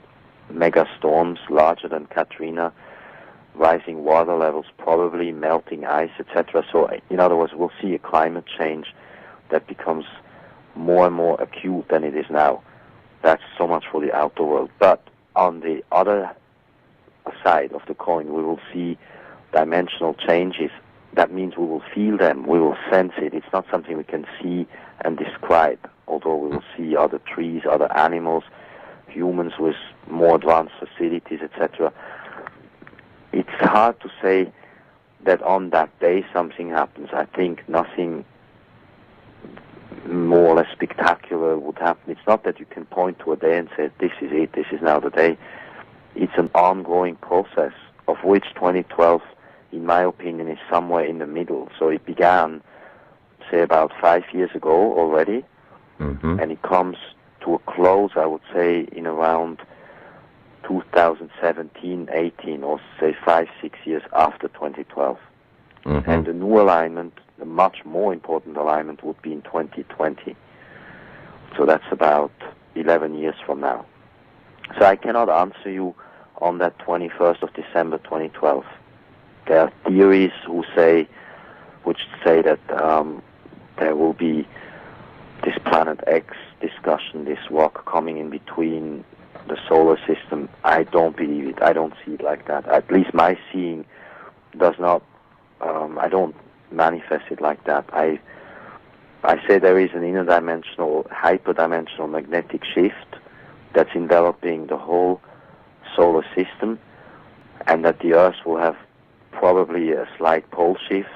Speaker 2: mega storms larger than Katrina, rising water levels, probably melting ice, etc. So, in other words, we'll see a climate change that becomes more and more acute than it is now. That's so much for the outer world. But on the other side of the coin, we will see dimensional changes. That means we will feel them, we will sense it. It's not something we can see and describe, although we will see other trees, other animals, humans with more advanced facilities, etc. It's hard to say that on that day something happens. I think nothing more or less spectacular would happen. It's not that you can point to a day and say, this is it, this is now the day. It's an ongoing process, of which 2012, in my opinion, is somewhere in the middle. So it began, say, about 5 years ago already, and it comes to a close, I would say, in around 2017, 18, or say 5, 6 years after 2012. And the new alignment, the much more important alignment, would be in 2020. So that's about 11 years from now. So I cannot answer you on that 21st of December 2012. There are theories which say that there will be this Planet X discussion, this rock coming in between the solar system. I don't believe it. I don't see it like that. At least my seeing does not, I don't manifest it like that. I say there is an interdimensional, hyperdimensional magnetic shift that's enveloping the whole solar system, and that the Earth will have probably a slight pole shift,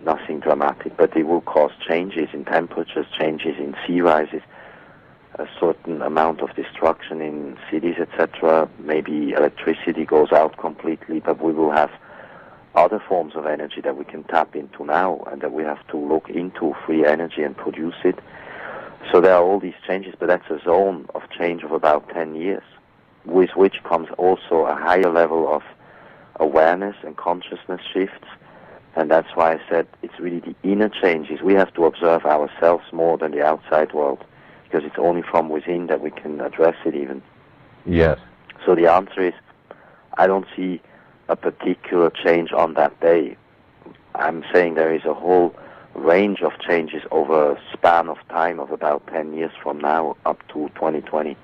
Speaker 2: nothing dramatic, but it will cause changes in temperatures, changes in sea rises, a certain amount of destruction in cities, etc. Maybe electricity goes out completely, but we will have other forms of energy that we can tap into now, and that we have to look into, free energy, and produce it. So there are all these changes, but that's a zone of change of about 10 years, with which comes also a higher level of awareness and consciousness shifts, And that's why I said it's really the inner changes. We have to observe ourselves more than the outside world, because it's only from within that we can address it even.
Speaker 1: Yes.
Speaker 2: So the answer is, I don't see a particular change on that day. I'm saying there is a whole range of changes over a span of time of about 10 years from now up to 2020.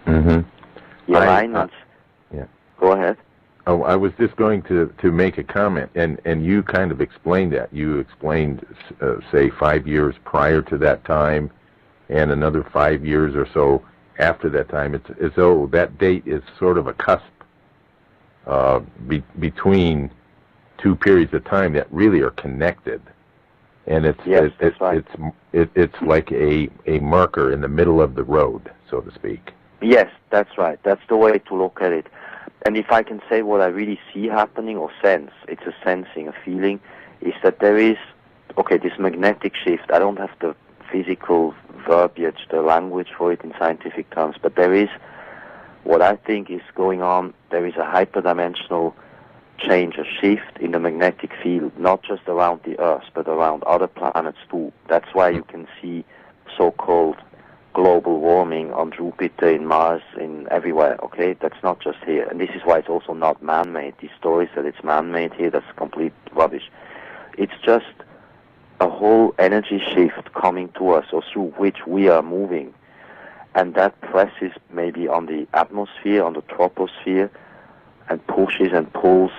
Speaker 1: Mm-hmm.
Speaker 2: The alignments...
Speaker 1: yeah.
Speaker 2: Go ahead.
Speaker 1: Oh, I was just going to make a comment, and you kind of explained that. You explained, say, 5 years prior to that time, and another 5 years or so after that time. It's as though that date is sort of a cusp between two periods of time that really are connected, and it's it's like a marker in the middle of the road, so to speak.
Speaker 2: Yes, that's right. That's the way to look at it. And if I can say what I really see happening or sense, it's a sensing, a feeling, is that there is, this magnetic shift. I don't have the physical verbiage, the language for it in scientific terms, but there is, what I think is going on, there is a hyperdimensional change, a shift in the magnetic field, not just around the Earth, but around other planets too. That's why you can see so-called global warming on Jupiter, in Mars, in everywhere, okay? That's not just here. And this is why it's also not man-made. These stories that it's man-made here, that's complete rubbish. It's just a whole energy shift coming to us, or through which we are moving. And that presses maybe on the atmosphere, on the troposphere, and pushes and pulls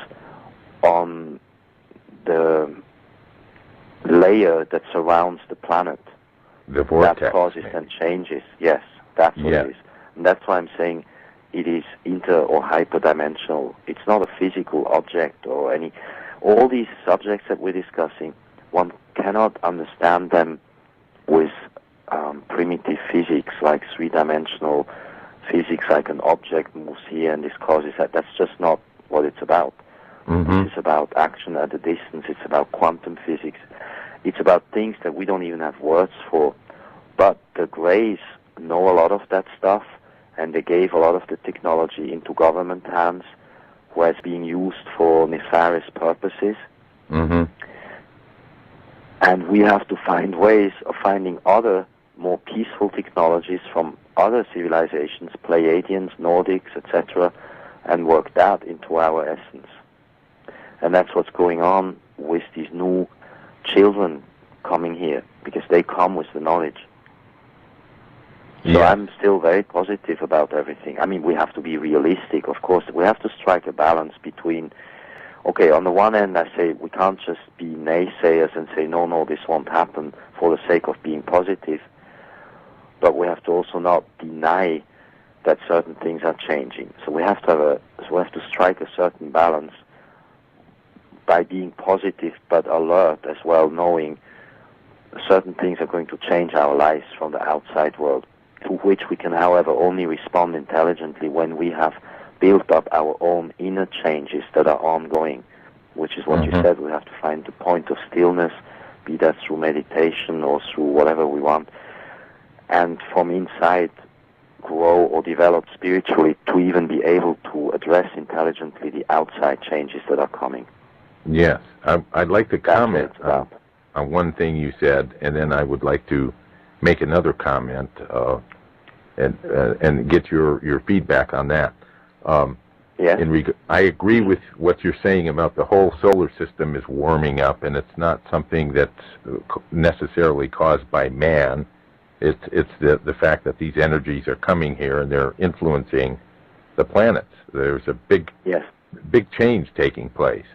Speaker 2: on the layer that surrounds the planet.
Speaker 1: The vortex.
Speaker 2: That causes and changes. Yes, that's what it is. And that's why I'm saying it is inter or hyperdimensional. It's not a physical object or any... All these subjects that we're discussing, one cannot understand them with primitive physics, like three-dimensional physics, like an object moves here and this causes that. That's just not what it's about.
Speaker 1: Mm-hmm.
Speaker 2: It's about action at a distance. It's about quantum physics. It's about things that we don't even have words for. But the Greys know a lot of that stuff, and they gave a lot of the technology into government hands, where it's being used for nefarious purposes.
Speaker 1: Mm-hmm.
Speaker 2: And we have to find ways of finding other, more peaceful technologies from other civilizations, Pleiadians, Nordics, etc., and work that into our essence. And that's what's going on with these new children coming here, because they come with the knowledge. So I'm still very positive about everything. I mean, we have to be realistic, of course. We have to strike a balance between, on the one hand, I say we can't just be naysayers and say, no, this won't happen for the sake of being positive. But we have to also not deny that certain things are changing. So we have to strike a certain balance by being positive but alert as well, knowing certain things are going to change our lives from the outside world, to which we can, however, only respond intelligently when we have built up our own inner changes that are ongoing, which is what you said. We have to find the point of stillness, be that through meditation or through whatever we want, and from inside grow or develop spiritually to even be able to address intelligently the outside changes that are coming.
Speaker 1: Yes. I'd like to comment on one thing you said, and then I would like to make another comment and get your feedback on that.
Speaker 2: Yes.
Speaker 1: I agree with what you're saying about the whole solar system is warming up, and it's not something that's necessarily caused by man. It's the fact that these energies are coming here and they're influencing the planets. There's a big change taking place.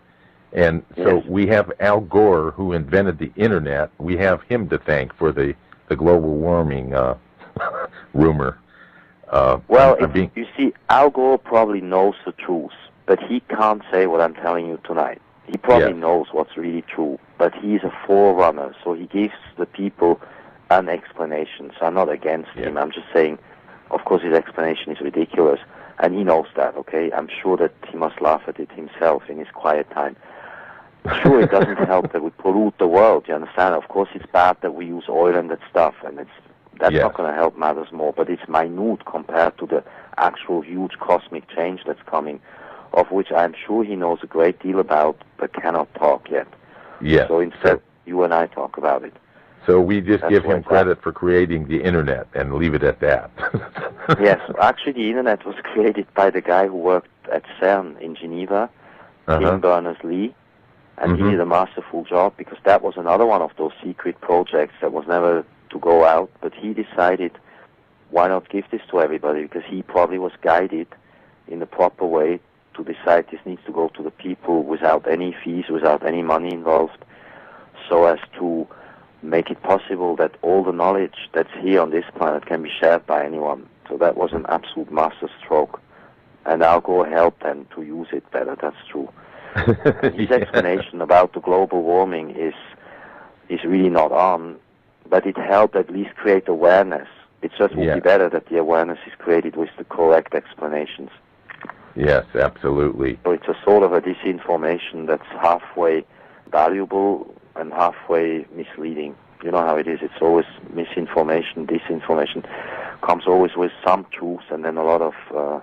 Speaker 1: And so we have Al Gore, who invented the Internet. We have him to thank for the global warming rumor.
Speaker 2: You see, Al Gore probably knows the truth, but he can't say what I'm telling you tonight. He probably knows what's really true, but he's a forerunner, so he gives the people an explanation. So I'm not against him. I'm just saying, of course, his explanation is ridiculous, and he knows that, okay? I'm sure that he must laugh at it himself in his quiet time. Sure, it doesn't help that we pollute the world, you understand? Of course, it's bad that we use oil and that stuff, and that's not going to help matters more, but it's minute compared to the actual huge cosmic change that's coming, of which I'm sure he knows a great deal about, but cannot talk yet.
Speaker 1: Yes.
Speaker 2: So instead, you and I talk about it.
Speaker 1: So we just
Speaker 2: That's
Speaker 1: give
Speaker 2: what
Speaker 1: him credit for creating the Internet and leave it at that.
Speaker 2: Yes, actually the Internet was created by the guy who worked at CERN in Geneva, Tim Berners-Lee, and he did a masterful job, because that was another one of those secret projects that was never to go out, but he decided, why not give this to everybody, because he probably was guided in the proper way to decide this needs to go to the people without any fees, without any money involved, so as to make it possible that all the knowledge that's here on this planet can be shared by anyone. So that was an absolute master stroke. And I'll go help them to use it better, that's true. His explanation about the global warming is really not on, but it helped at least create awareness. It just would be better that the awareness is created with the correct explanations.
Speaker 1: Yes, absolutely.
Speaker 2: So it's a sort of a disinformation that's halfway valuable and halfway misleading. You know how it is. It's always misinformation, disinformation. Comes always with some truths and then a lot of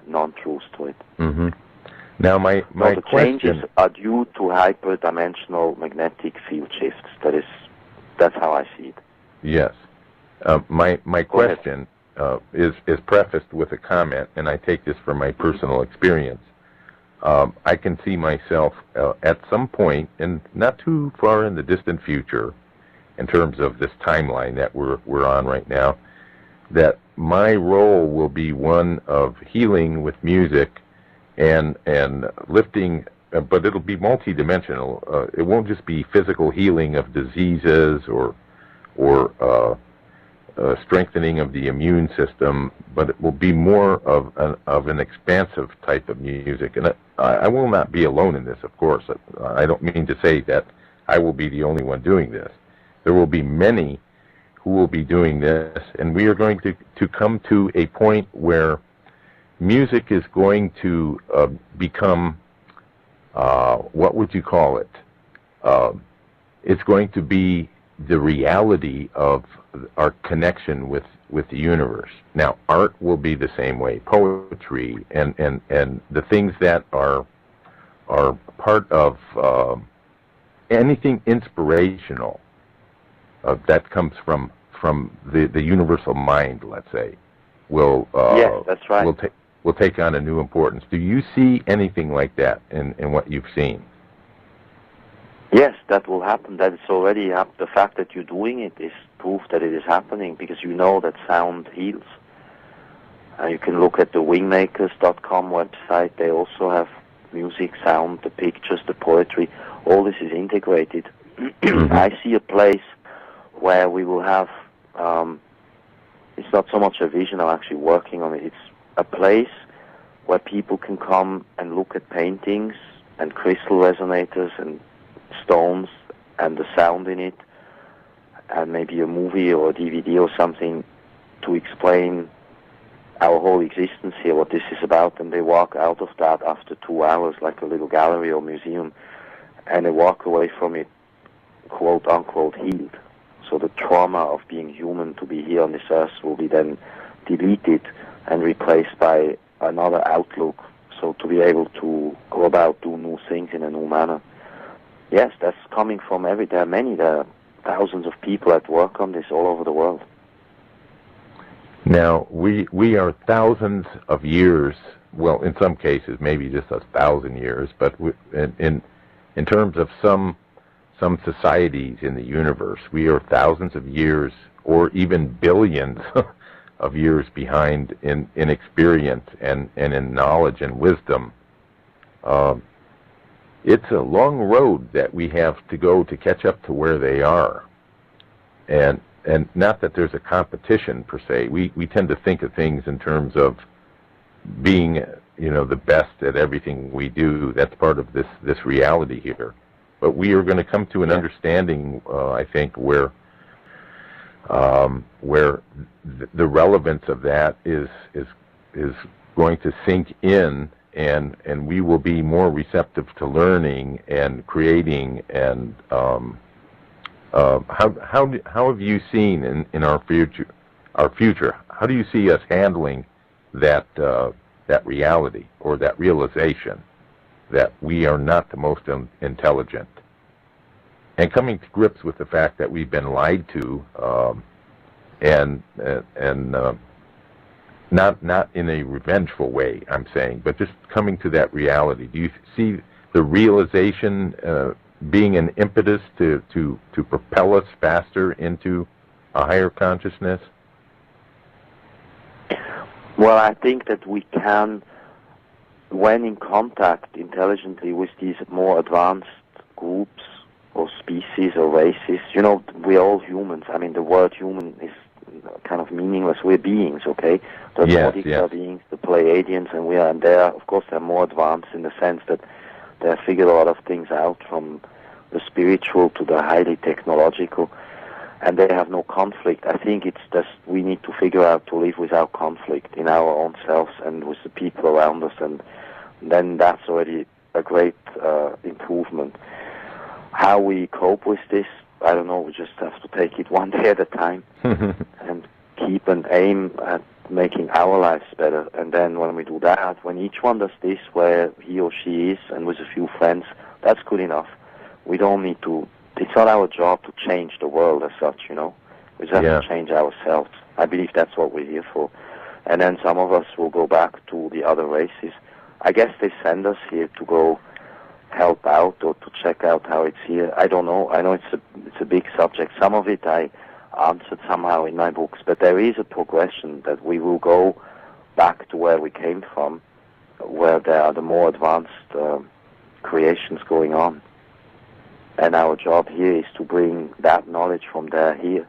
Speaker 2: non-truths to it.
Speaker 1: Mm-hmm. Now, my
Speaker 2: the
Speaker 1: question...
Speaker 2: changes are due to hyperdimensional magnetic field shifts. That's how I see it.
Speaker 1: Yes. My question is prefaced with a comment, and I take this from my personal experience. I can see myself at some point, and not too far in the distant future, in terms of this timeline that we're on right now, that my role will be one of healing with music and lifting, but it'll be multidimensional. It won't just be physical healing of diseases or strengthening of the immune system, but it will be more of an expansive type of music. And I will not be alone in this, of course. I don't mean to say that I will be the only one doing this. There will be many who will be doing this, and we are going to come to a point where music is going to become, what would you call it? It's going to be the reality of our connection with the universe. Now, art will be the same way, poetry, and the things that are part of anything inspirational that comes from the universal mind, let's say, will
Speaker 2: yes, that's right.
Speaker 1: will take on a new importance. Do you see anything like that in what you've seen?
Speaker 2: Yes, that will happen. That it's already happened. The fact that you're doing it is proof that it is happening, because you know that sound heals. You can look at the wingmakers.com website. They also have music, sound, the pictures, the poetry. All this is integrated. I see a place where we will have, it's not so much a vision, I'm actually working on it. It's a place where people can come and look at paintings and crystal resonators and stones and the sound in it, and maybe a movie or a DVD or something to explain our whole existence here, what this is about, and they walk out of that after 2 hours like a little gallery or museum, and they walk away from it quote unquote healed. So the trauma of being human to be here on this earth will be then deleted and replaced by another outlook, so to be able to go about do new things in a new manner. Yes, that's coming from there are thousands of people at work on this all over the world.
Speaker 1: Now, we are thousands of years, well, in some cases, maybe just 1,000 years, but in terms of some societies in the universe, we are thousands of years or even billions of years behind in experience and in knowledge and wisdom. It's a long road that we have to go to catch up to where they are. And not that there's a competition per se. We tend to think of things in terms of being, the best at everything we do. That's part of this reality here. But we are going to come to an understanding, I think, where the relevance of that is going to sink in, and we will be more receptive to learning and creating. And how have you seen in our future? How do you see us handling that reality, or that realization that we are not the most intelligent? and coming to grips with the fact that we've been lied to, and not in a revengeful way, I'm saying, but just coming to that reality. Do you see the realization being an impetus to propel us faster into a higher consciousness?
Speaker 2: Well, I think that we can, when in contact intelligently with these more advanced groups or species or races, you know, we're all humans. I mean, the word human is kind of meaningless. We're beings, okay? The Nordics are beings, the Pleiadians, and we are, and of course, they're more advanced in the sense that they have figured a lot of things out, from the spiritual to the highly technological, and they have no conflict. I think it's just we need to figure out to live without conflict in our own selves and with the people around us, and then that's already a great improvement. How we cope with this, I don't know. We just have to take it one day at a time and keep an aim at making our lives better. And then when we do that, when each one does this where he or she is and with a few friends, that's good enough. We don't need to, it's not our job to change the world as such, you know. We just have to change ourselves. I believe that's what we're here for. And then some of us will go back to the other races. I guess they send us here to go help out or to check out how it's here. I don't know. I know it's a big subject. Some of it I answered somehow in my books, but there is a progression that we will go back to where we came from, where there are the more advanced creations going on. And our job here is to bring that knowledge from there here.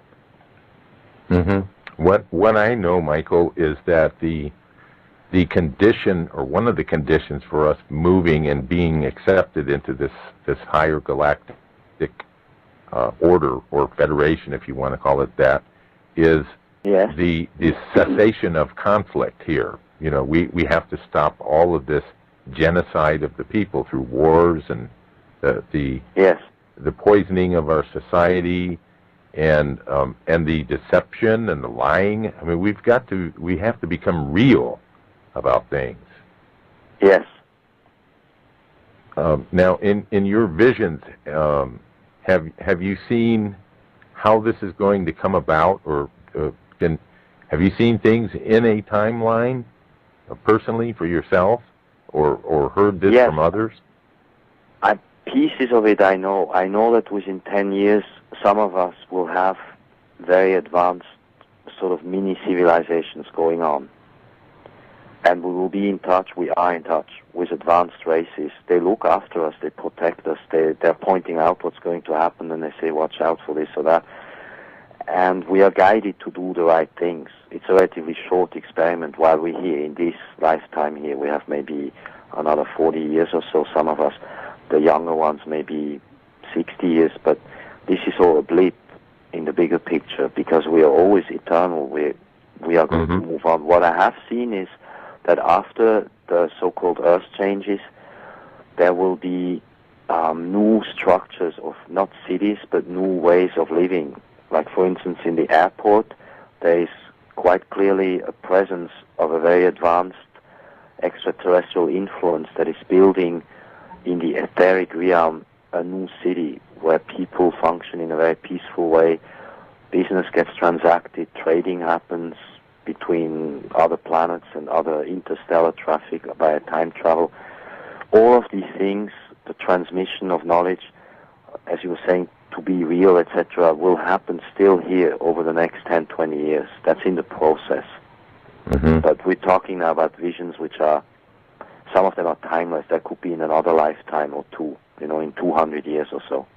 Speaker 1: Mm-hmm. What I know, Michael, is that the condition, or one of the conditions for us moving and being accepted into this higher galactic order or federation, if you want to call it that, is the cessation of conflict here. You know, we have to stop all of this genocide of the people through wars and the poisoning of our society and the deception and the lying. I mean, we have to become real about things.
Speaker 2: Yes.
Speaker 1: Now, in your visions, have you seen how this is going to come about, or have you seen things in a timeline personally for yourself, or heard this from others?
Speaker 2: Pieces of it I know. I know that within 10 years, some of us will have very advanced sort of mini civilizations going on. And we will be in touch, we are in touch with advanced races. They look after us, they protect us, they're pointing out what's going to happen, and they say, watch out for this or that. And we are guided to do the right things. It's a relatively short experiment while we're here in this lifetime here. We have maybe another 40 years or so, some of us. The younger ones maybe 60 years, but this is all a blip in the bigger picture, because we are always eternal. We are going to move on. What I have seen is that after the so-called Earth changes, there will be new structures of not cities, but new ways of living. Like, for instance, in the airport, there is quite clearly a presence of a very advanced extraterrestrial influence that is building in the etheric realm a new city where people function in a very peaceful way. Business gets transacted, trading happens between other planets and other interstellar traffic via time travel. All of these things, the transmission of knowledge, as you were saying, to be real, etc., will happen still here over the next 10, 20 years. That's in the process. But we're talking now about visions which are, some of them are timeless. That could be in another lifetime or two, you know, in 200 years or so.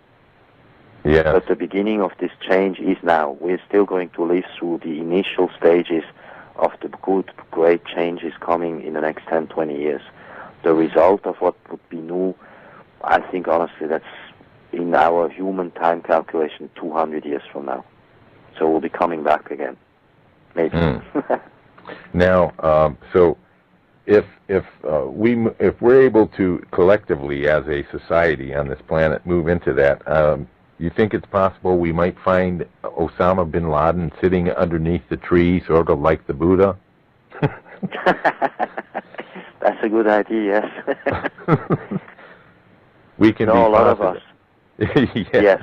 Speaker 1: Yeah.
Speaker 2: But the beginning of this change is now. We're still going to live through the initial stages of the good, great changes coming in the next 10, 20 years. The result of what would be new, I think, honestly, that's in our human time calculation 200 years from now. So we'll be coming back again. Maybe.
Speaker 1: Now, so if we're able to collectively as a society on this planet move into that, you think it's possible we might find Osama bin Laden sitting underneath the tree, sort of like the Buddha?
Speaker 2: That's a good idea, yes.
Speaker 1: We can be
Speaker 2: a lot
Speaker 1: positive.
Speaker 2: of us. Yes.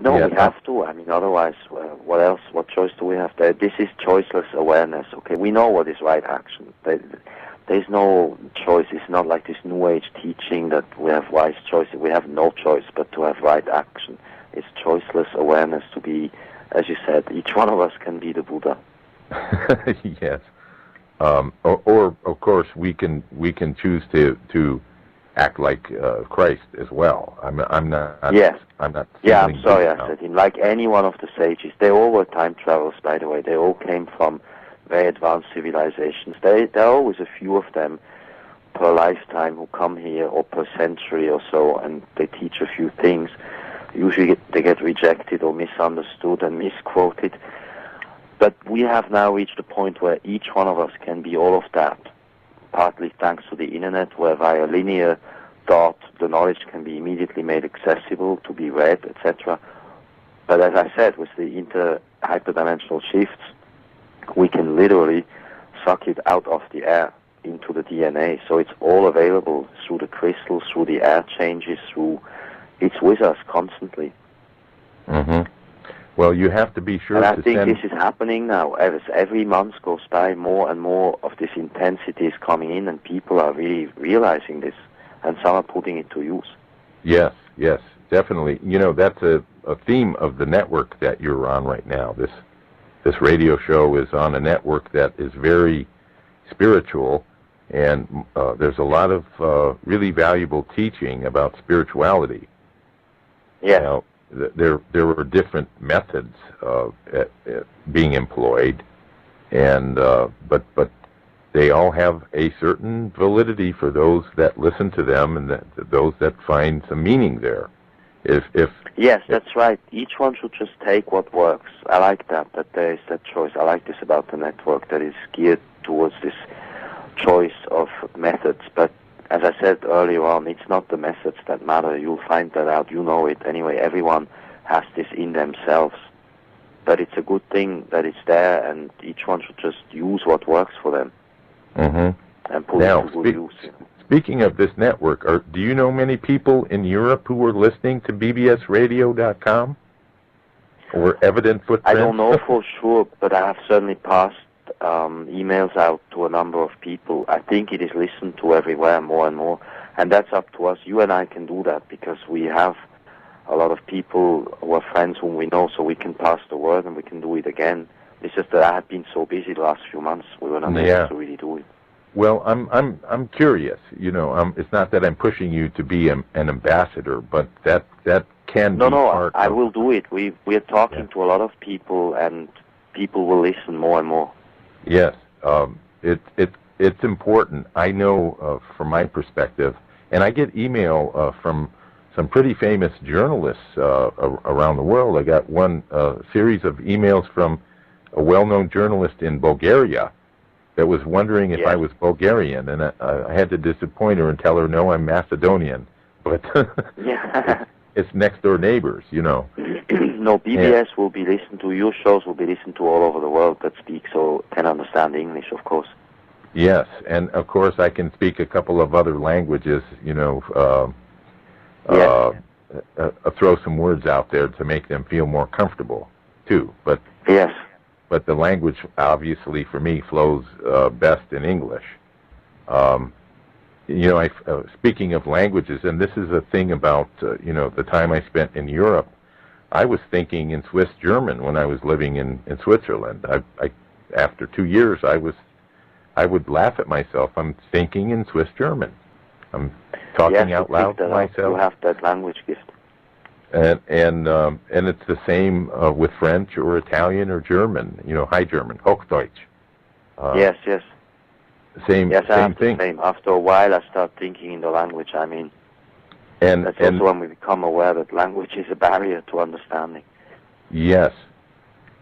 Speaker 2: No,
Speaker 1: Yeah,
Speaker 2: we have to. I mean, otherwise, what else? What choice do we have? This is choiceless awareness. Okay, we know what is right action. There's no choice. It's not like this New Age teaching that we have wise choices. We have no choice but to have right action. It's choiceless awareness to be, as you said, each one of us can be the Buddha.
Speaker 1: Yes. Or of course we can choose to act like Christ as well. I'm not.
Speaker 2: Yes.
Speaker 1: I'm not.
Speaker 2: Yeah, I'm sorry I said him. Like any one of the sages, they all were time travelers, by the way. They all came from very advanced civilizations. There are always a few of them per lifetime who come here, or per century or so, and they teach a few things. Usually they get rejected or misunderstood and misquoted. But we have now reached a point where each one of us can be all of that, partly thanks to the internet, where via linear thought the knowledge can be immediately made accessible to be read, etc. But as I said, with the hyperdimensional shifts, we can literally suck it out of the air into the DNA. So it's all available through the crystals, through the air changes, it's with us constantly.
Speaker 1: Mm-hmm. Well, you have to be sure
Speaker 2: and
Speaker 1: to
Speaker 2: I think
Speaker 1: send...
Speaker 2: this is happening now. As every month goes by, more and more of this intensity is coming in, and people are really realizing this, and some are putting it to use.
Speaker 1: Yes, definitely. You know, that's a theme of the network that you're on right now. This radio show is on a network that is very spiritual, and there's a lot of really valuable teaching about spirituality.
Speaker 2: Yes.
Speaker 1: Now, there were different methods being employed, and but they all have a certain validity for those that listen to them, and those that find some meaning there. Yes,
Speaker 2: that's right. Each one should just take what works. I like that there is that choice. I like this about the network, that is geared towards this choice of methods. But as I said earlier on, it's not the methods that matter. You'll find that out. You know it anyway. Everyone has this in themselves. But it's a good thing that it's there, and each one should just use what works for them.
Speaker 1: Mm-hmm.
Speaker 2: And put it to good use.
Speaker 1: Speaking of this network, do you know many people in Europe who are listening to bbsradio.com? Or Evident Footprints?
Speaker 2: I don't know for sure, but I have certainly passed emails out to a number of people. I think it is listened to everywhere more and more, and that's up to us. You and I can do that because we have a lot of people who are friends whom we know, so we can pass the word and we can do it again. It's just that I have been so busy the last few months, we were not able to really do it.
Speaker 1: Well, I'm curious. You know, it's not that I'm pushing you to be an ambassador, but that can be part.
Speaker 2: I will do it. We are talking to a lot of people, and people will listen more and more.
Speaker 1: Yes, it's important. I know from my perspective, and I get email from some pretty famous journalists around the world. I got one series of emails from a well-known journalist in Bulgaria that was wondering if I was Bulgarian, and I had to disappoint her and tell her, no, I'm Macedonian. But it's next-door neighbors, you know.
Speaker 2: No, BBS will be listened to. Your shows will be listened to all over the world that speak, so can understand English, of course.
Speaker 1: Yes, and of course I can speak a couple of other languages, you know, throw some words out there to make them feel more comfortable, too. But
Speaker 2: yes.
Speaker 1: But the language, obviously, for me, flows best in English. You know, speaking of languages, and this is a thing about, you know, the time I spent in Europe, I was thinking in Swiss German when I was living in Switzerland. After 2 years, I would laugh at myself. I'm thinking in Swiss German. I'm talking out loud to myself.
Speaker 2: You have that language gift.
Speaker 1: And it's the same with French or Italian or German. You know, High German, Hochdeutsch.
Speaker 2: Yes.
Speaker 1: Same thing.
Speaker 2: Same. After a while, I start thinking in the language. I mean, that's also when we become aware that language is a barrier to understanding.
Speaker 1: Yes,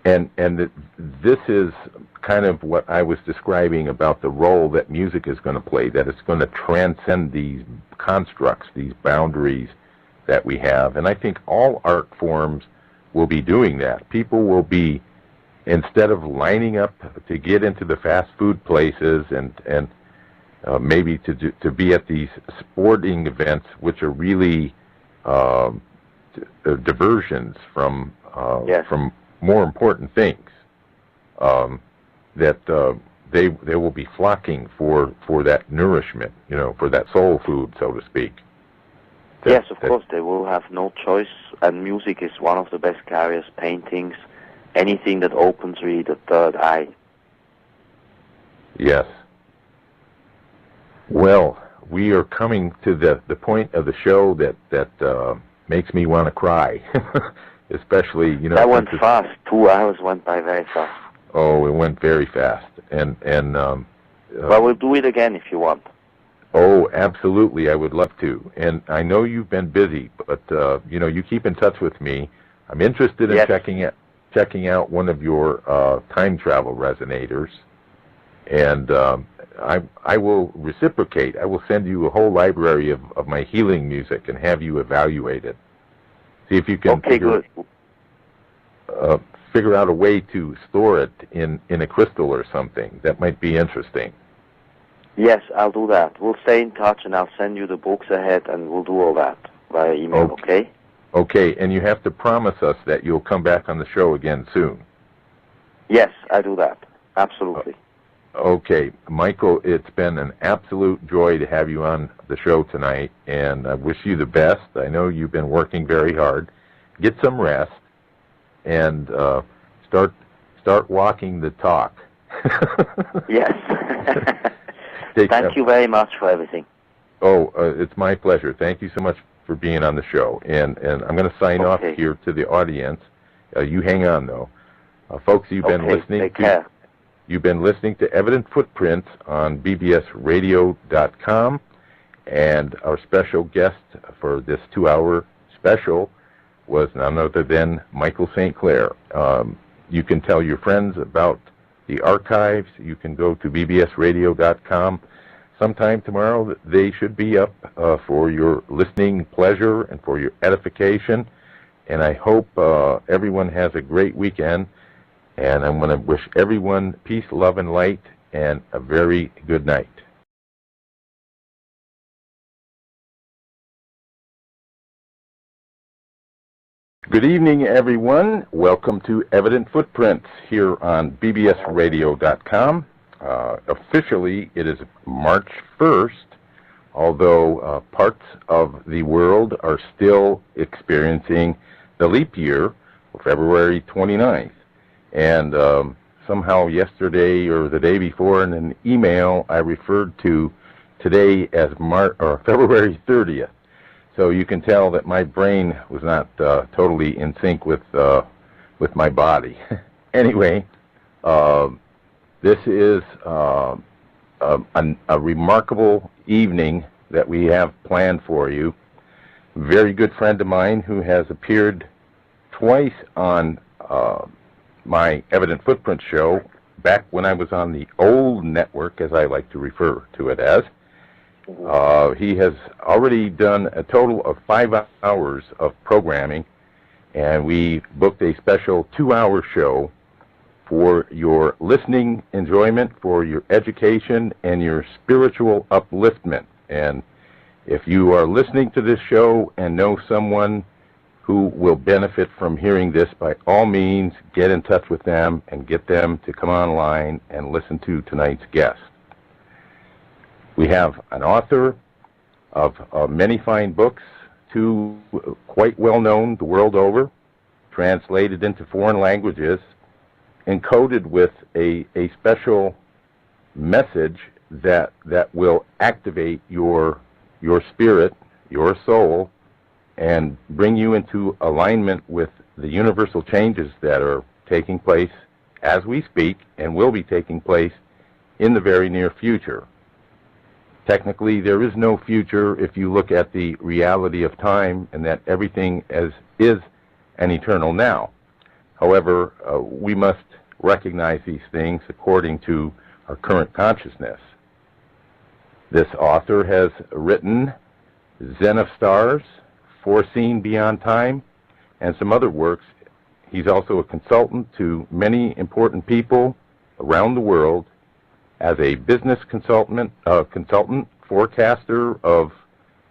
Speaker 1: and this is kind of what I was describing about the role that music is going to play. That it's going to transcend these constructs, these boundaries that we have, and I think all art forms will be doing that. People will be, instead of lining up to get into the fast food places and maybe to be at these sporting events, which are really diversions from
Speaker 2: Yes.
Speaker 1: from more important things, that they will be flocking for that nourishment, for that soul food, so to speak.
Speaker 2: Yes, of course, they will have no choice, and music is one of the best carriers. Paintings, anything that opens really the third eye.
Speaker 1: Yes. Well, we are coming to the point of the show that makes me want to cry, especially,
Speaker 2: That went fast. 2 hours went by very fast.
Speaker 1: Oh, it went very fast, and
Speaker 2: well, we'll do it again if you want.
Speaker 1: Oh, absolutely, I would love to. And I know you've been busy, but you keep in touch with me. I'm interested in
Speaker 2: Yes.
Speaker 1: checking out one of your time travel resonators, and I will reciprocate. I will send you a whole library of my healing music and have you evaluate it. See if you can figure out a way to store it in a crystal or something. That might be interesting.
Speaker 2: Yes, I'll do that. We'll stay in touch, and I'll send you the books ahead, and we'll do all that via email, okay?
Speaker 1: Okay, and you have to promise us that you'll come back on the show again soon.
Speaker 2: Yes, I do that. Absolutely.
Speaker 1: Okay, Michael, it's been an absolute joy to have you on the show tonight, and I wish you the best. I know you've been working very hard. Get some rest, and start walking the talk.
Speaker 2: Yes. Thank you very much for everything.
Speaker 1: Oh, it's my pleasure. Thank you so much for being on the show. And I'm going to sign off here to the audience. You hang on, though. Folks, you've been listening
Speaker 2: take care.
Speaker 1: You've been listening to Evident Footprints on bbsradio.com, and our special guest for this 2-hour special was none other than Michael St. Clair. You can tell your friends about the archives. You can go to bbsradio.com. Sometime tomorrow, they should be up for your listening pleasure and for your edification. And I hope everyone has a great weekend. And I'm going to wish everyone peace, love, and light, and a very good night. Good evening, everyone. Welcome to Evident Footprints here on bbsradio.com. Officially, it is March 1st, although parts of the world are still experiencing the leap year, February 29th. And somehow yesterday or the day before in an email, I referred to today as February 30th. So you can tell that my brain was not totally in sync with my body. Anyway, this is a remarkable evening that we have planned for you. A very good friend of mine who has appeared twice on my Evident Footprint show back when I was on the old network, as I like to refer to it as. He has already done a total of 5 hours of programming, and we booked a special 2-hour show for your listening enjoyment, for your education, and your spiritual upliftment. And if you are listening to this show and know someone who will benefit from hearing this, by all means, get in touch with them and get them to come online and listen to tonight's guest. We have an author of many fine books, 2 quite well known the world over, translated into foreign languages, encoded with a special message that will activate your spirit, your soul, and bring you into alignment with the universal changes that are taking place as we speak and will be taking place in the very near future. Technically, there is no future if you look at the reality of time and that everything is an eternal now. However, we must recognize these things according to our current consciousness. This author has written Zen of Stars, Foreseen Beyond Time, and some other works. He's also a consultant to many important people around the world as a business consultant, forecaster of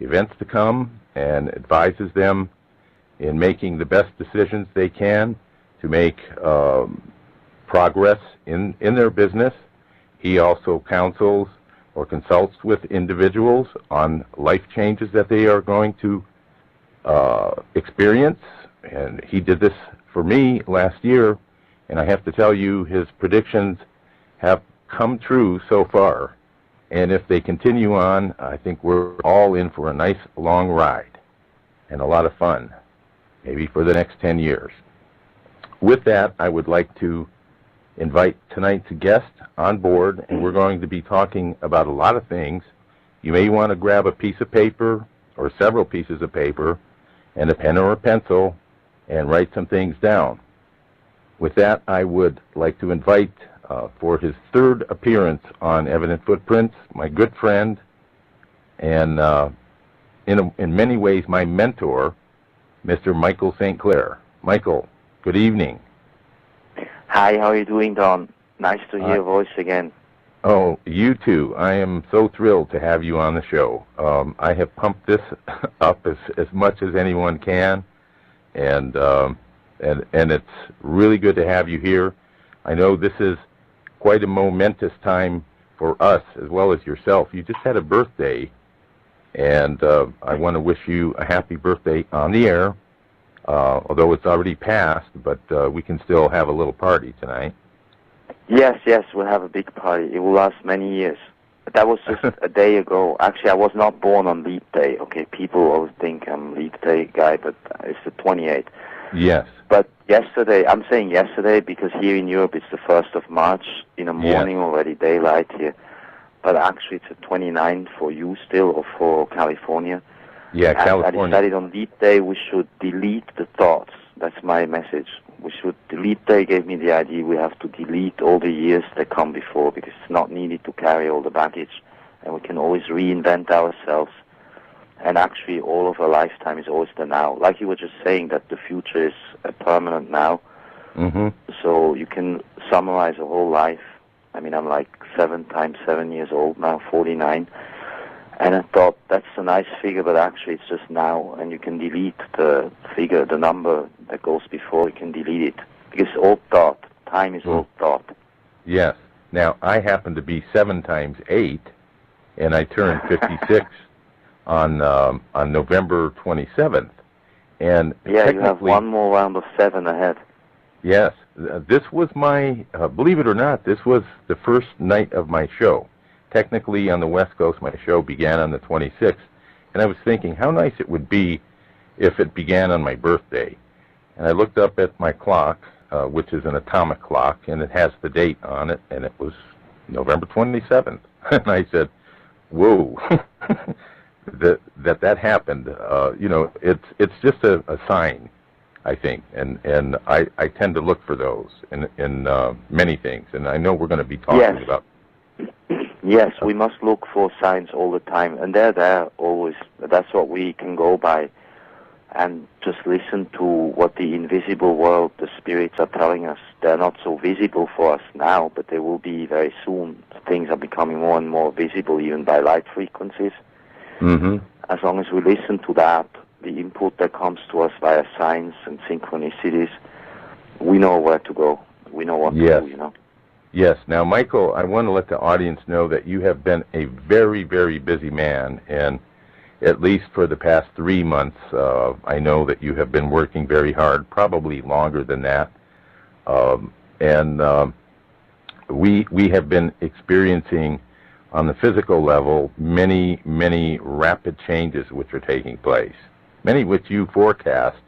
Speaker 1: events to come, and advises them in making the best decisions they can to make progress in their business. He also counsels or consults with individuals on life changes that they are going to experience. And he did this for me last year, and I have to tell you, his predictions have come true so far. And if they continue on, I think we're all in for a nice long ride and a lot of fun, maybe for the next 10 years. With that, I would like to invite tonight's guest on board, and we're going to be talking about a lot of things. You may want to grab a piece of paper or several pieces of paper and a pen or a pencil and write some things down. With that, I would like to invite, for his third appearance on Evident Footprints, my good friend and in many ways my mentor, Mr. Michael St. Clair. Michael, good evening.
Speaker 2: Hi, how are you doing, Don? Nice to hear your voice again.
Speaker 1: Oh, you too. I am so thrilled to have you on the show. I have pumped this up as much as anyone can, and it's really good to have you here. I know this is quite a momentous time for us as well as yourself. You just had a birthday, and I want to wish you a happy birthday on the air, although it's already passed, but we can still have a little party tonight.
Speaker 2: Yes, we'll have a big party. It will last many years. But that was just a day ago. Actually, I was not born on Leap Day. Okay, people always think I'm a Leap Day guy, but it's the 28th.
Speaker 1: Yes.
Speaker 2: But yesterday, I'm saying yesterday because here in Europe it's the 1st of March in the morning, already daylight here. But actually it's the 29th for you still, or for California.
Speaker 1: Yeah, California.
Speaker 2: I decided on Leap Day we should delete the thoughts. That's my message. We should delete. Day gave me the idea we have to delete all the years that come before, because it's not needed to carry all the baggage, and we can always reinvent ourselves. And actually, all of our lifetime is always the now. Like you were just saying, that the future is a permanent now.
Speaker 1: Mm-hmm.
Speaker 2: So you can summarize a whole life. I mean, I'm like 7 times 7 years old now, 49. And I thought, that's a nice figure, but actually it's just now. And you can delete the figure, the number that goes before, you can delete it. Because old thought, time is old thought.
Speaker 1: Yes. Now, I happen to be 7 times 8, and I turned 56 on November 27th. And
Speaker 2: yeah, you have one more round of 7 ahead.
Speaker 1: Yes. This was my, believe it or not, this was the first night of my show. Technically, on the West Coast, my show began on the 26th, and I was thinking how nice it would be if it began on my birthday. And I looked up at my clock, which is an atomic clock, and it has the date on it, and it was November 27th. And I said, whoa, that happened. You know, it's just a sign, I think, and I tend to look for those in many things, and I know we're going to be talking about.
Speaker 2: Yes, we must look for signs all the time, and they're there always. That's what we can go by, and just listen to what the invisible world, the spirits are telling us. They're not so visible for us now, but they will be very soon. Things are becoming more and more visible, even by light frequencies.
Speaker 1: Mm-hmm.
Speaker 2: As long as we listen to that, the input that comes to us via signs and synchronicities, we know where to go. We know what to do, you know.
Speaker 1: Yes. Now, Michael, I want to let the audience know that you have been a very, very busy man, and at least for the past 3 months, I know that you have been working very hard, probably longer than that. We have been experiencing, on the physical level, many, many rapid changes which are taking place, many which you forecast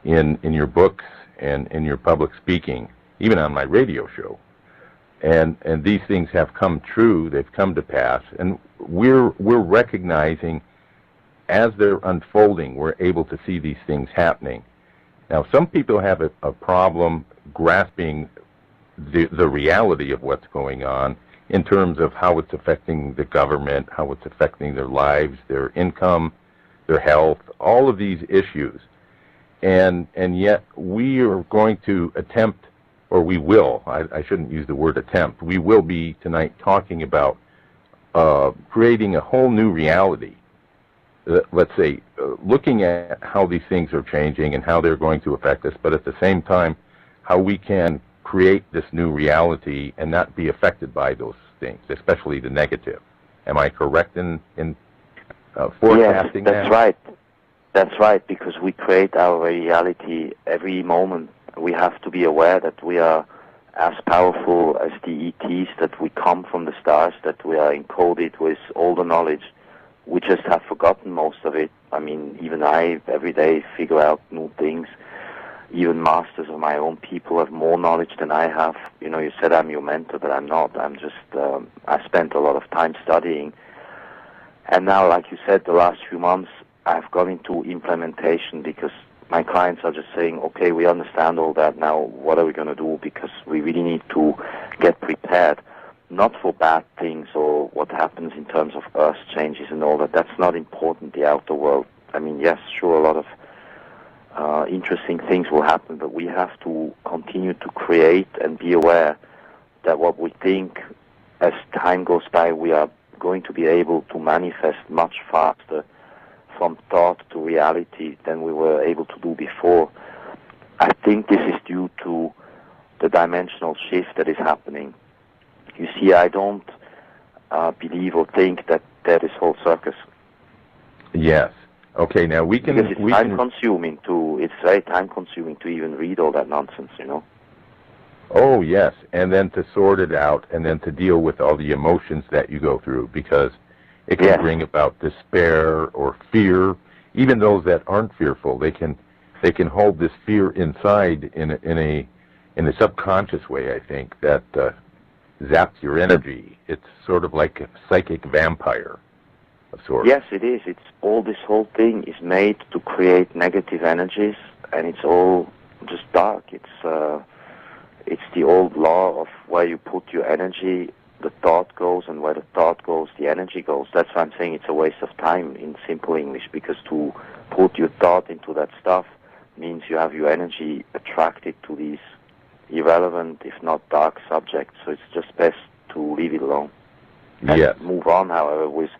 Speaker 1: in your books and in your public speaking, even on my radio show. And these things have come true, they've come to pass, and we're recognizing as they're unfolding, we're able to see these things happening. Now, some people have a problem grasping the reality of what's going on in terms of how it's affecting the government, how it's affecting their lives, their income, their health, all of these issues. And yet we are going to attempt, or we will, I shouldn't use the word attempt, we will be tonight talking about creating a whole new reality let's say, looking at how these things are changing and how they're going to affect us, but at the same time, how we can create this new reality and not be affected by those things, especially the negative. Am I correct in forecasting
Speaker 2: yes, that's
Speaker 1: that?
Speaker 2: right. That's right, because we create our reality every moment. We have to be aware that we are as powerful as the ETs, that we come from the stars, that we are encoded with all the knowledge. We just have forgotten most of it. I mean, even I, every day, figure out new things. Even masters of my own people have more knowledge than I have. You know, you said I'm your mentor, but I'm not. I'm just, I spent a lot of time studying. And now, like you said, the last few months, I've gone into implementation because my clients are just saying, okay, we understand all that now, what are we going to do? Because we really need to get prepared, not for bad things or what happens in terms of earth changes and all that. That's not important, the outer world. I mean, yes, sure, a lot of interesting things will happen, but we have to continue to create and be aware that what we think as time goes by, we are going to be able to manifest much faster from thought to reality than we were able to do before. I think this is due to the dimensional shift that is happening. You see, I don't believe or think that there is whole circus.
Speaker 1: Yes. Okay, now we can...
Speaker 2: Because it's time-consuming it's very time-consuming to even read all that nonsense, you know?
Speaker 1: Oh, yes, and then to sort it out and then to deal with all the emotions that you go through, because it can bring about despair or fear. Even those that aren't fearful, they can hold this fear inside in a subconscious way, I think, that zaps your energy. It's sort of like a psychic vampire of sorts.
Speaker 2: Yes, it is. This whole thing is made to create negative energies, and it's all just dark. It's the old law of where you put your energy, the thought goes, and where the thought goes, the energy goes. That's why I'm saying it's a waste of time in simple English, because to put your thought into that stuff means you have your energy attracted to these irrelevant, if not dark subjects. So it's just best to leave it alone. And move on, however, with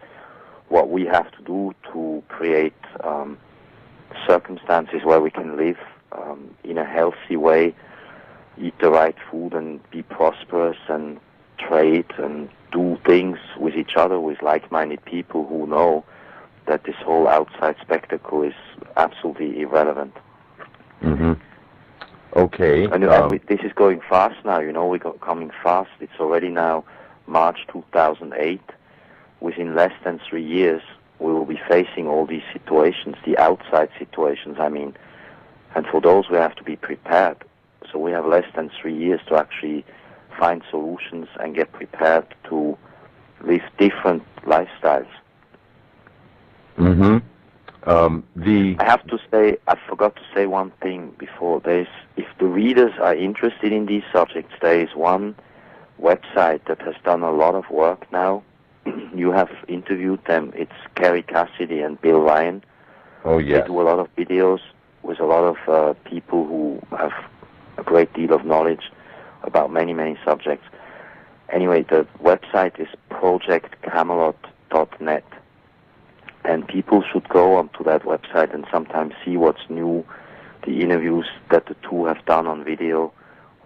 Speaker 2: what we have to do to create circumstances where we can live in a healthy way, eat the right food and be prosperous and trade and do things with each other, with like-minded people who know that this whole outside spectacle is absolutely irrelevant.
Speaker 1: Mm-hmm. Okay.
Speaker 2: And this is going fast now, you know, we're coming fast. It's already now March 2008. Within less than 3 years, we will be facing all these situations, the outside situations, I mean. And for those, we have to be prepared. So we have less than 3 years to actually find solutions and get prepared to live different lifestyles.
Speaker 1: Mm-hmm.
Speaker 2: I have to say, I forgot to say one thing before. If the readers are interested in these subjects, there is one website that has done a lot of work now. You have interviewed them. It's Kerry Cassidy and Bill Ryan.
Speaker 1: Oh, yes.
Speaker 2: They do a lot of videos with a lot of people who have a great deal of knowledge about many, many subjects. Anyway, the website is projectcamelot.net. And people should go onto that website and sometimes see what's new, the interviews that the two have done on video.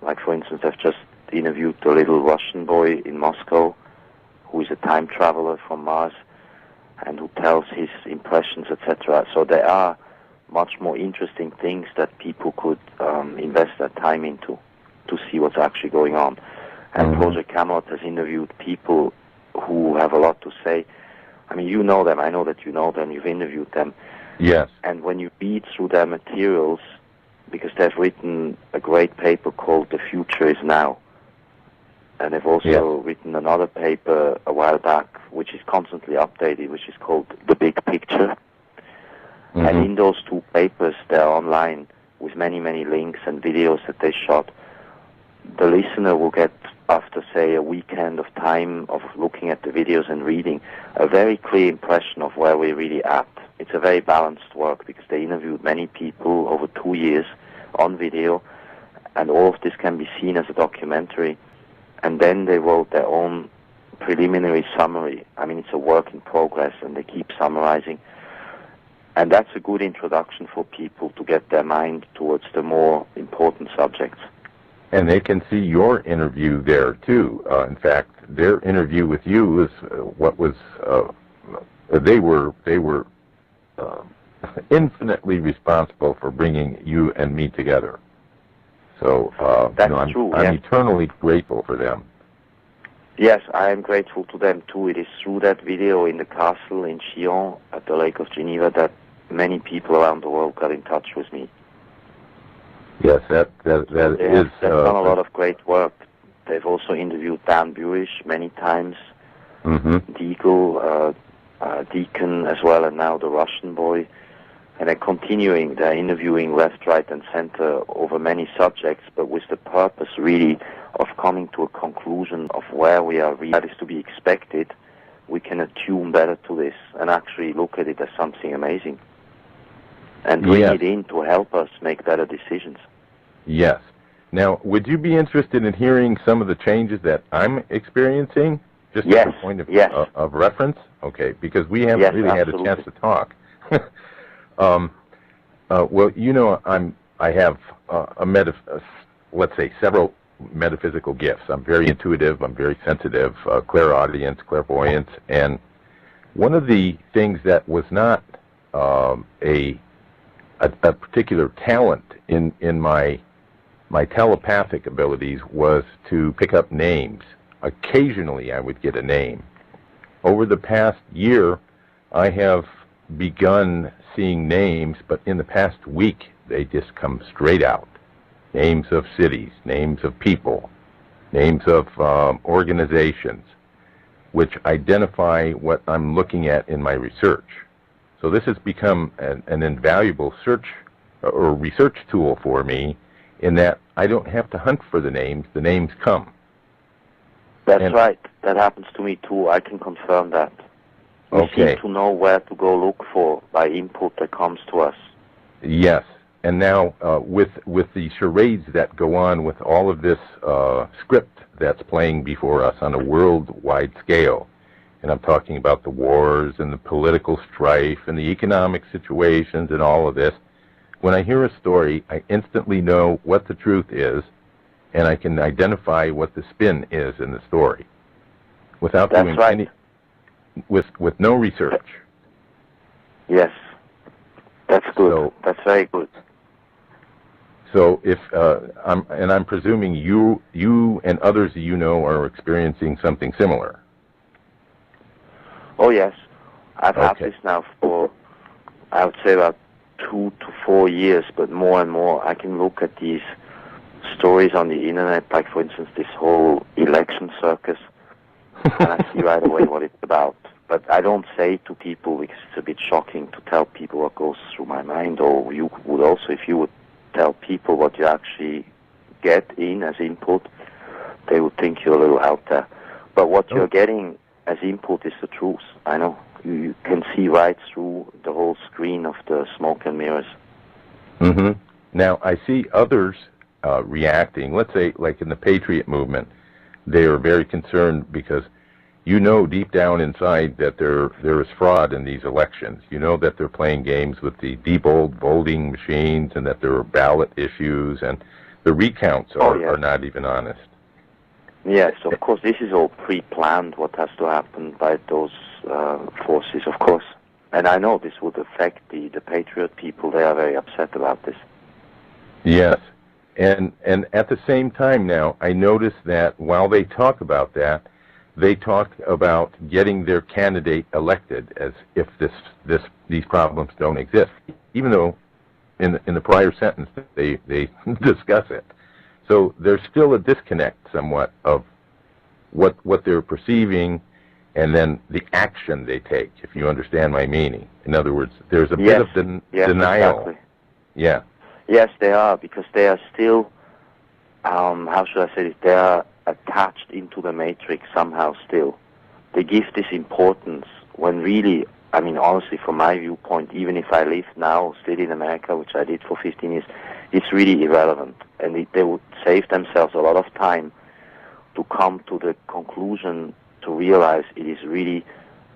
Speaker 2: Like, for instance, I've just interviewed the little Russian boy in Moscow who is a time traveler from Mars and who tells his impressions, etc. So there are much more interesting things that people could invest their time into to see what's actually going on. And Project Camelot has interviewed people who have a lot to say. I mean, you know them. I know that you know them. You've interviewed them.
Speaker 1: Yes.
Speaker 2: And when you read through their materials, because they've written a great paper called The Future is Now, and they've also written another paper a while back, which is constantly updated, which is called The Big Picture. Mm-hmm. And in those two papers, they're online with many, many links and videos that they shot. The listener will get, after, say, a weekend of time of looking at the videos and reading, a very clear impression of where we're really at. It's a very balanced work because they interviewed many people over 2 years on video, and all of this can be seen as a documentary. And then they wrote their own preliminary summary. I mean, it's a work in progress, and they keep summarizing. And that's a good introduction for people to get their mind towards the more important subjects.
Speaker 1: And they can see your interview there, too. In fact, their interview with you is what was... they were infinitely responsible for bringing you and me together. So
Speaker 2: that's true.
Speaker 1: I'm eternally grateful for them.
Speaker 2: Yes, I am grateful to them too. It is through that video in the castle in Chillon at the Lake of Geneva that many people around the world got in touch with me.
Speaker 1: Yes, that is.
Speaker 2: They've done a lot of great work. They've also interviewed Dan Burish many times, Deagle, Deacon as well, and now the Russian boy. And they're interviewing left, right, and center over many subjects, but with the purpose really of coming to a conclusion of where we are really, that is to be expected. We can attune better to this and actually look at it as something amazing and bring it in to help us make better decisions.
Speaker 1: Yes. Now, would you be interested in hearing some of the changes that I'm experiencing, just as a point of reference? Okay, because we haven't really had a chance to talk. Well, you know, I have let's say several metaphysical gifts. I'm very intuitive. I'm very sensitive, clairaudience, clairvoyance, and one of the things that was not a particular talent in my telepathic abilities was to pick up names. Occasionally, I would get a name. Over the past year, I have begun seeing names, but in the past week, they just come straight out. Names of cities, names of people, names of organizations, which identify what I'm looking at in my research. So this has become an invaluable search or research tool for me in that I don't have to hunt for the names come.
Speaker 2: That's right. That happens to me too. I can confirm that. We seem to know where to go look for by input that comes to us.
Speaker 1: Yes. And now with the charades that go on with all of this script that's playing before us on a worldwide scale, and I'm talking about the wars and the political strife and the economic situations and all of this, when I hear a story, I instantly know what the truth is, and I can identify what the spin is in the story without doing any, with no research.
Speaker 2: Yes, that's good. So, that's very good.
Speaker 1: So if I'm presuming you and others you know are experiencing something similar.
Speaker 2: Oh yes, I've had this now for, I would say, about 2 to 4 years, but more and more I can look at these stories on the internet, like for instance this whole election circus, and I see right away what it's about. But I don't say to people, because it's a bit shocking to tell people what goes through my mind, or you would also, if you would tell people what you actually get in as input, they would think you're a little out there. But what you're getting as input is the truth. I know. You can see right through the whole screen of the smoke and mirrors.
Speaker 1: Mm-hmm. Now, I see others reacting. Let's say, like in the Patriot movement, they are very concerned because you know deep down inside that there is fraud in these elections. You know that they're playing games with the debold voting machines and that there are ballot issues and the recounts are not even honest.
Speaker 2: Yes, of course, this is all pre-planned, what has to happen by those forces, of course. And I know this would affect the Patriot people. They are very upset about this.
Speaker 1: Yes. And at the same time now, I notice that while they talk about that, they talk about getting their candidate elected as if these problems don't exist, even though in the prior sentence they discuss it. So there's still a disconnect somewhat of what they're perceiving and then the action they take, if you understand my meaning. In other words, there's a bit of denial.
Speaker 2: Exactly.
Speaker 1: Yeah.
Speaker 2: Yes, they are, because they are still, how should I say it, they are attached into the matrix somehow still. They give this importance when really, I mean, honestly, from my viewpoint, even if I live now still in America, which I did for 15 years, it's really irrelevant. And they would save themselves a lot of time to come to the conclusion to realize it is really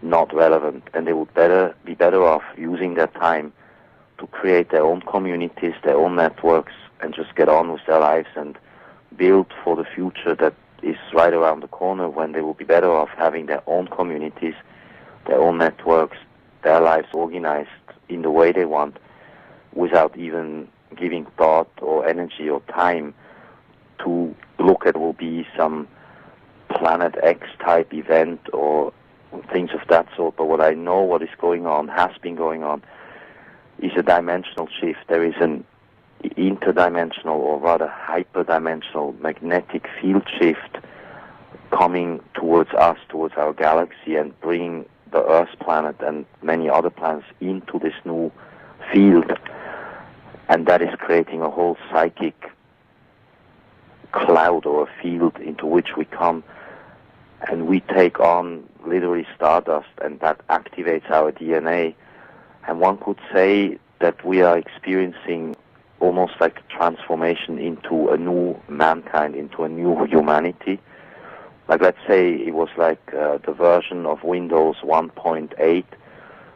Speaker 2: not relevant, and they would be better off using their time to create their own communities, their own networks, and just get on with their lives and build for the future that is right around the corner, when they will be better off having their own communities, their own networks, their lives organized in the way they want, without even giving thought or energy or time to look at will be some Planet X type event or things of that sort. But what I know what is going on, has been going on, is a dimensional shift. There is an interdimensional, or rather hyperdimensional magnetic field shift coming towards us, towards our galaxy, and bringing the Earth planet and many other planets into this new field. And that is creating a whole psychic cloud or a field into which we come, and we take on literally stardust, and that activates our DNA. And one could say that we are experiencing almost like a transformation into a new mankind, into a new humanity. Like, let's say it was like the version of Windows 1.8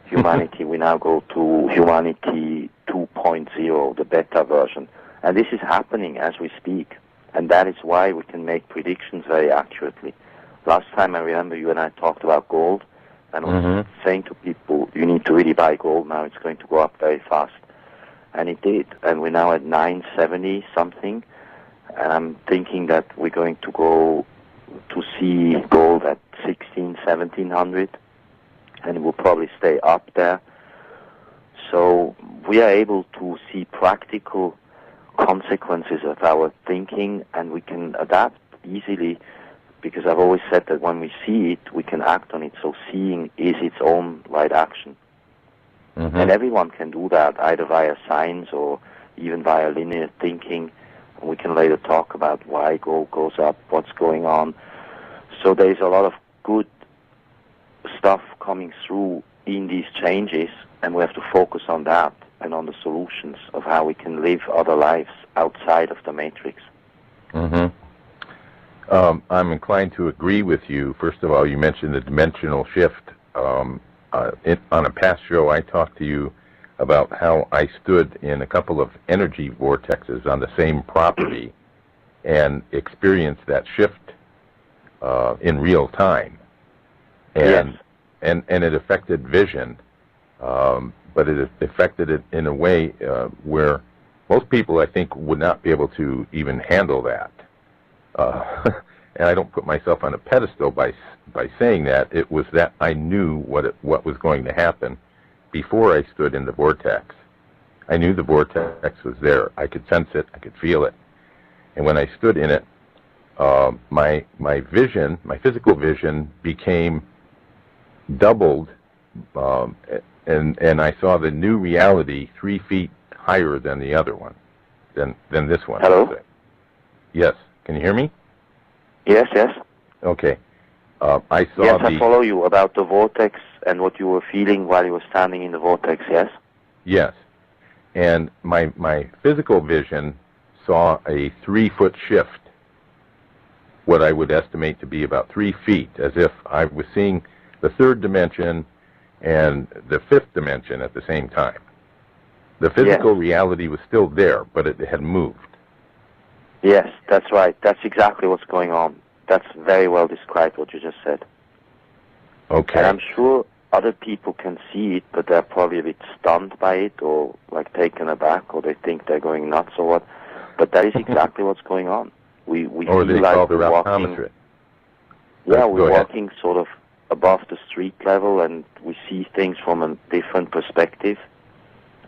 Speaker 2: humanity. We now go to humanity 2.0, the beta version. And this is happening as we speak. And that is why we can make predictions very accurately. Last time I remember you and I talked about gold, and I was saying to people, you need to really buy gold now, it's going to go up very fast. And it did. And we're now at 970 something. And I'm thinking that we're going to go to see gold at 1700, and it will probably stay up there. So we are able to see practical consequences of our thinking, and we can adapt easily, because I've always said that when we see it, we can act on it. So seeing is its own right action. And everyone can do that, either via science or even via linear thinking. And we can later talk about why gold goes up, what's going on. So there's a lot of good stuff coming through in these changes, and we have to focus on that and on the solutions of how we can live other lives outside of the matrix.
Speaker 1: I'm inclined to agree with you. First of all, you mentioned the dimensional shift. On a past show, I talked to you about how I stood in a couple of energy vortexes on the same property and experienced that shift in real time. And it affected vision, but it affected it in a way where most people, I think, would not be able to even handle that. And I don't put myself on a pedestal by saying that. It was that I knew what was going to happen before I stood in the vortex. I knew the vortex was there. I could sense it. I could feel it. And when I stood in it, my vision, my physical vision, became doubled, and I saw the new reality 3 feet higher than the other one, than this one.
Speaker 2: Hello?
Speaker 1: Yes. Can you hear me?
Speaker 2: Yes, yes.
Speaker 1: Okay. I saw
Speaker 2: Yes, I follow you about the vortex and what you were feeling while you were standing in the vortex, yes?
Speaker 1: Yes. And my physical vision saw a 3-foot shift, what I would estimate to be about 3 feet, as if I was seeing the third dimension and the fifth dimension at the same time. The physical reality was still there, but it had moved.
Speaker 2: Yes, that's right. That's exactly what's going on. That's very well described, what you just said.
Speaker 1: Okay.
Speaker 2: And I'm sure other people can see it, but they're probably a bit stunned by it, or like taken aback, or they think they're going nuts or what. But that is exactly what's going on. We
Speaker 1: or
Speaker 2: feel
Speaker 1: they
Speaker 2: like
Speaker 1: call the
Speaker 2: we're
Speaker 1: optometrist.
Speaker 2: we're walking sort of above the street level, and we see things from a different perspective,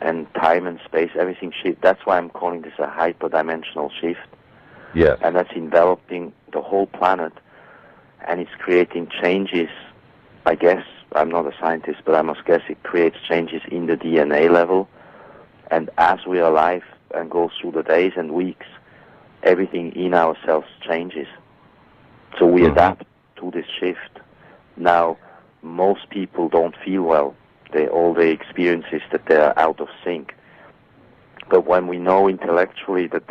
Speaker 2: and time and space, everything shift. That's why I'm calling this a hyperdimensional shift.
Speaker 1: Yes.
Speaker 2: And that's enveloping the whole planet, and it's creating changes. I guess, I'm not a scientist, but I must guess it creates changes in the DNA level. And as we are alive and go through the days and weeks, everything in ourselves changes. So we adapt to this shift. Now, most people don't feel well. All they experience is that they are out of sync. But when we know intellectually that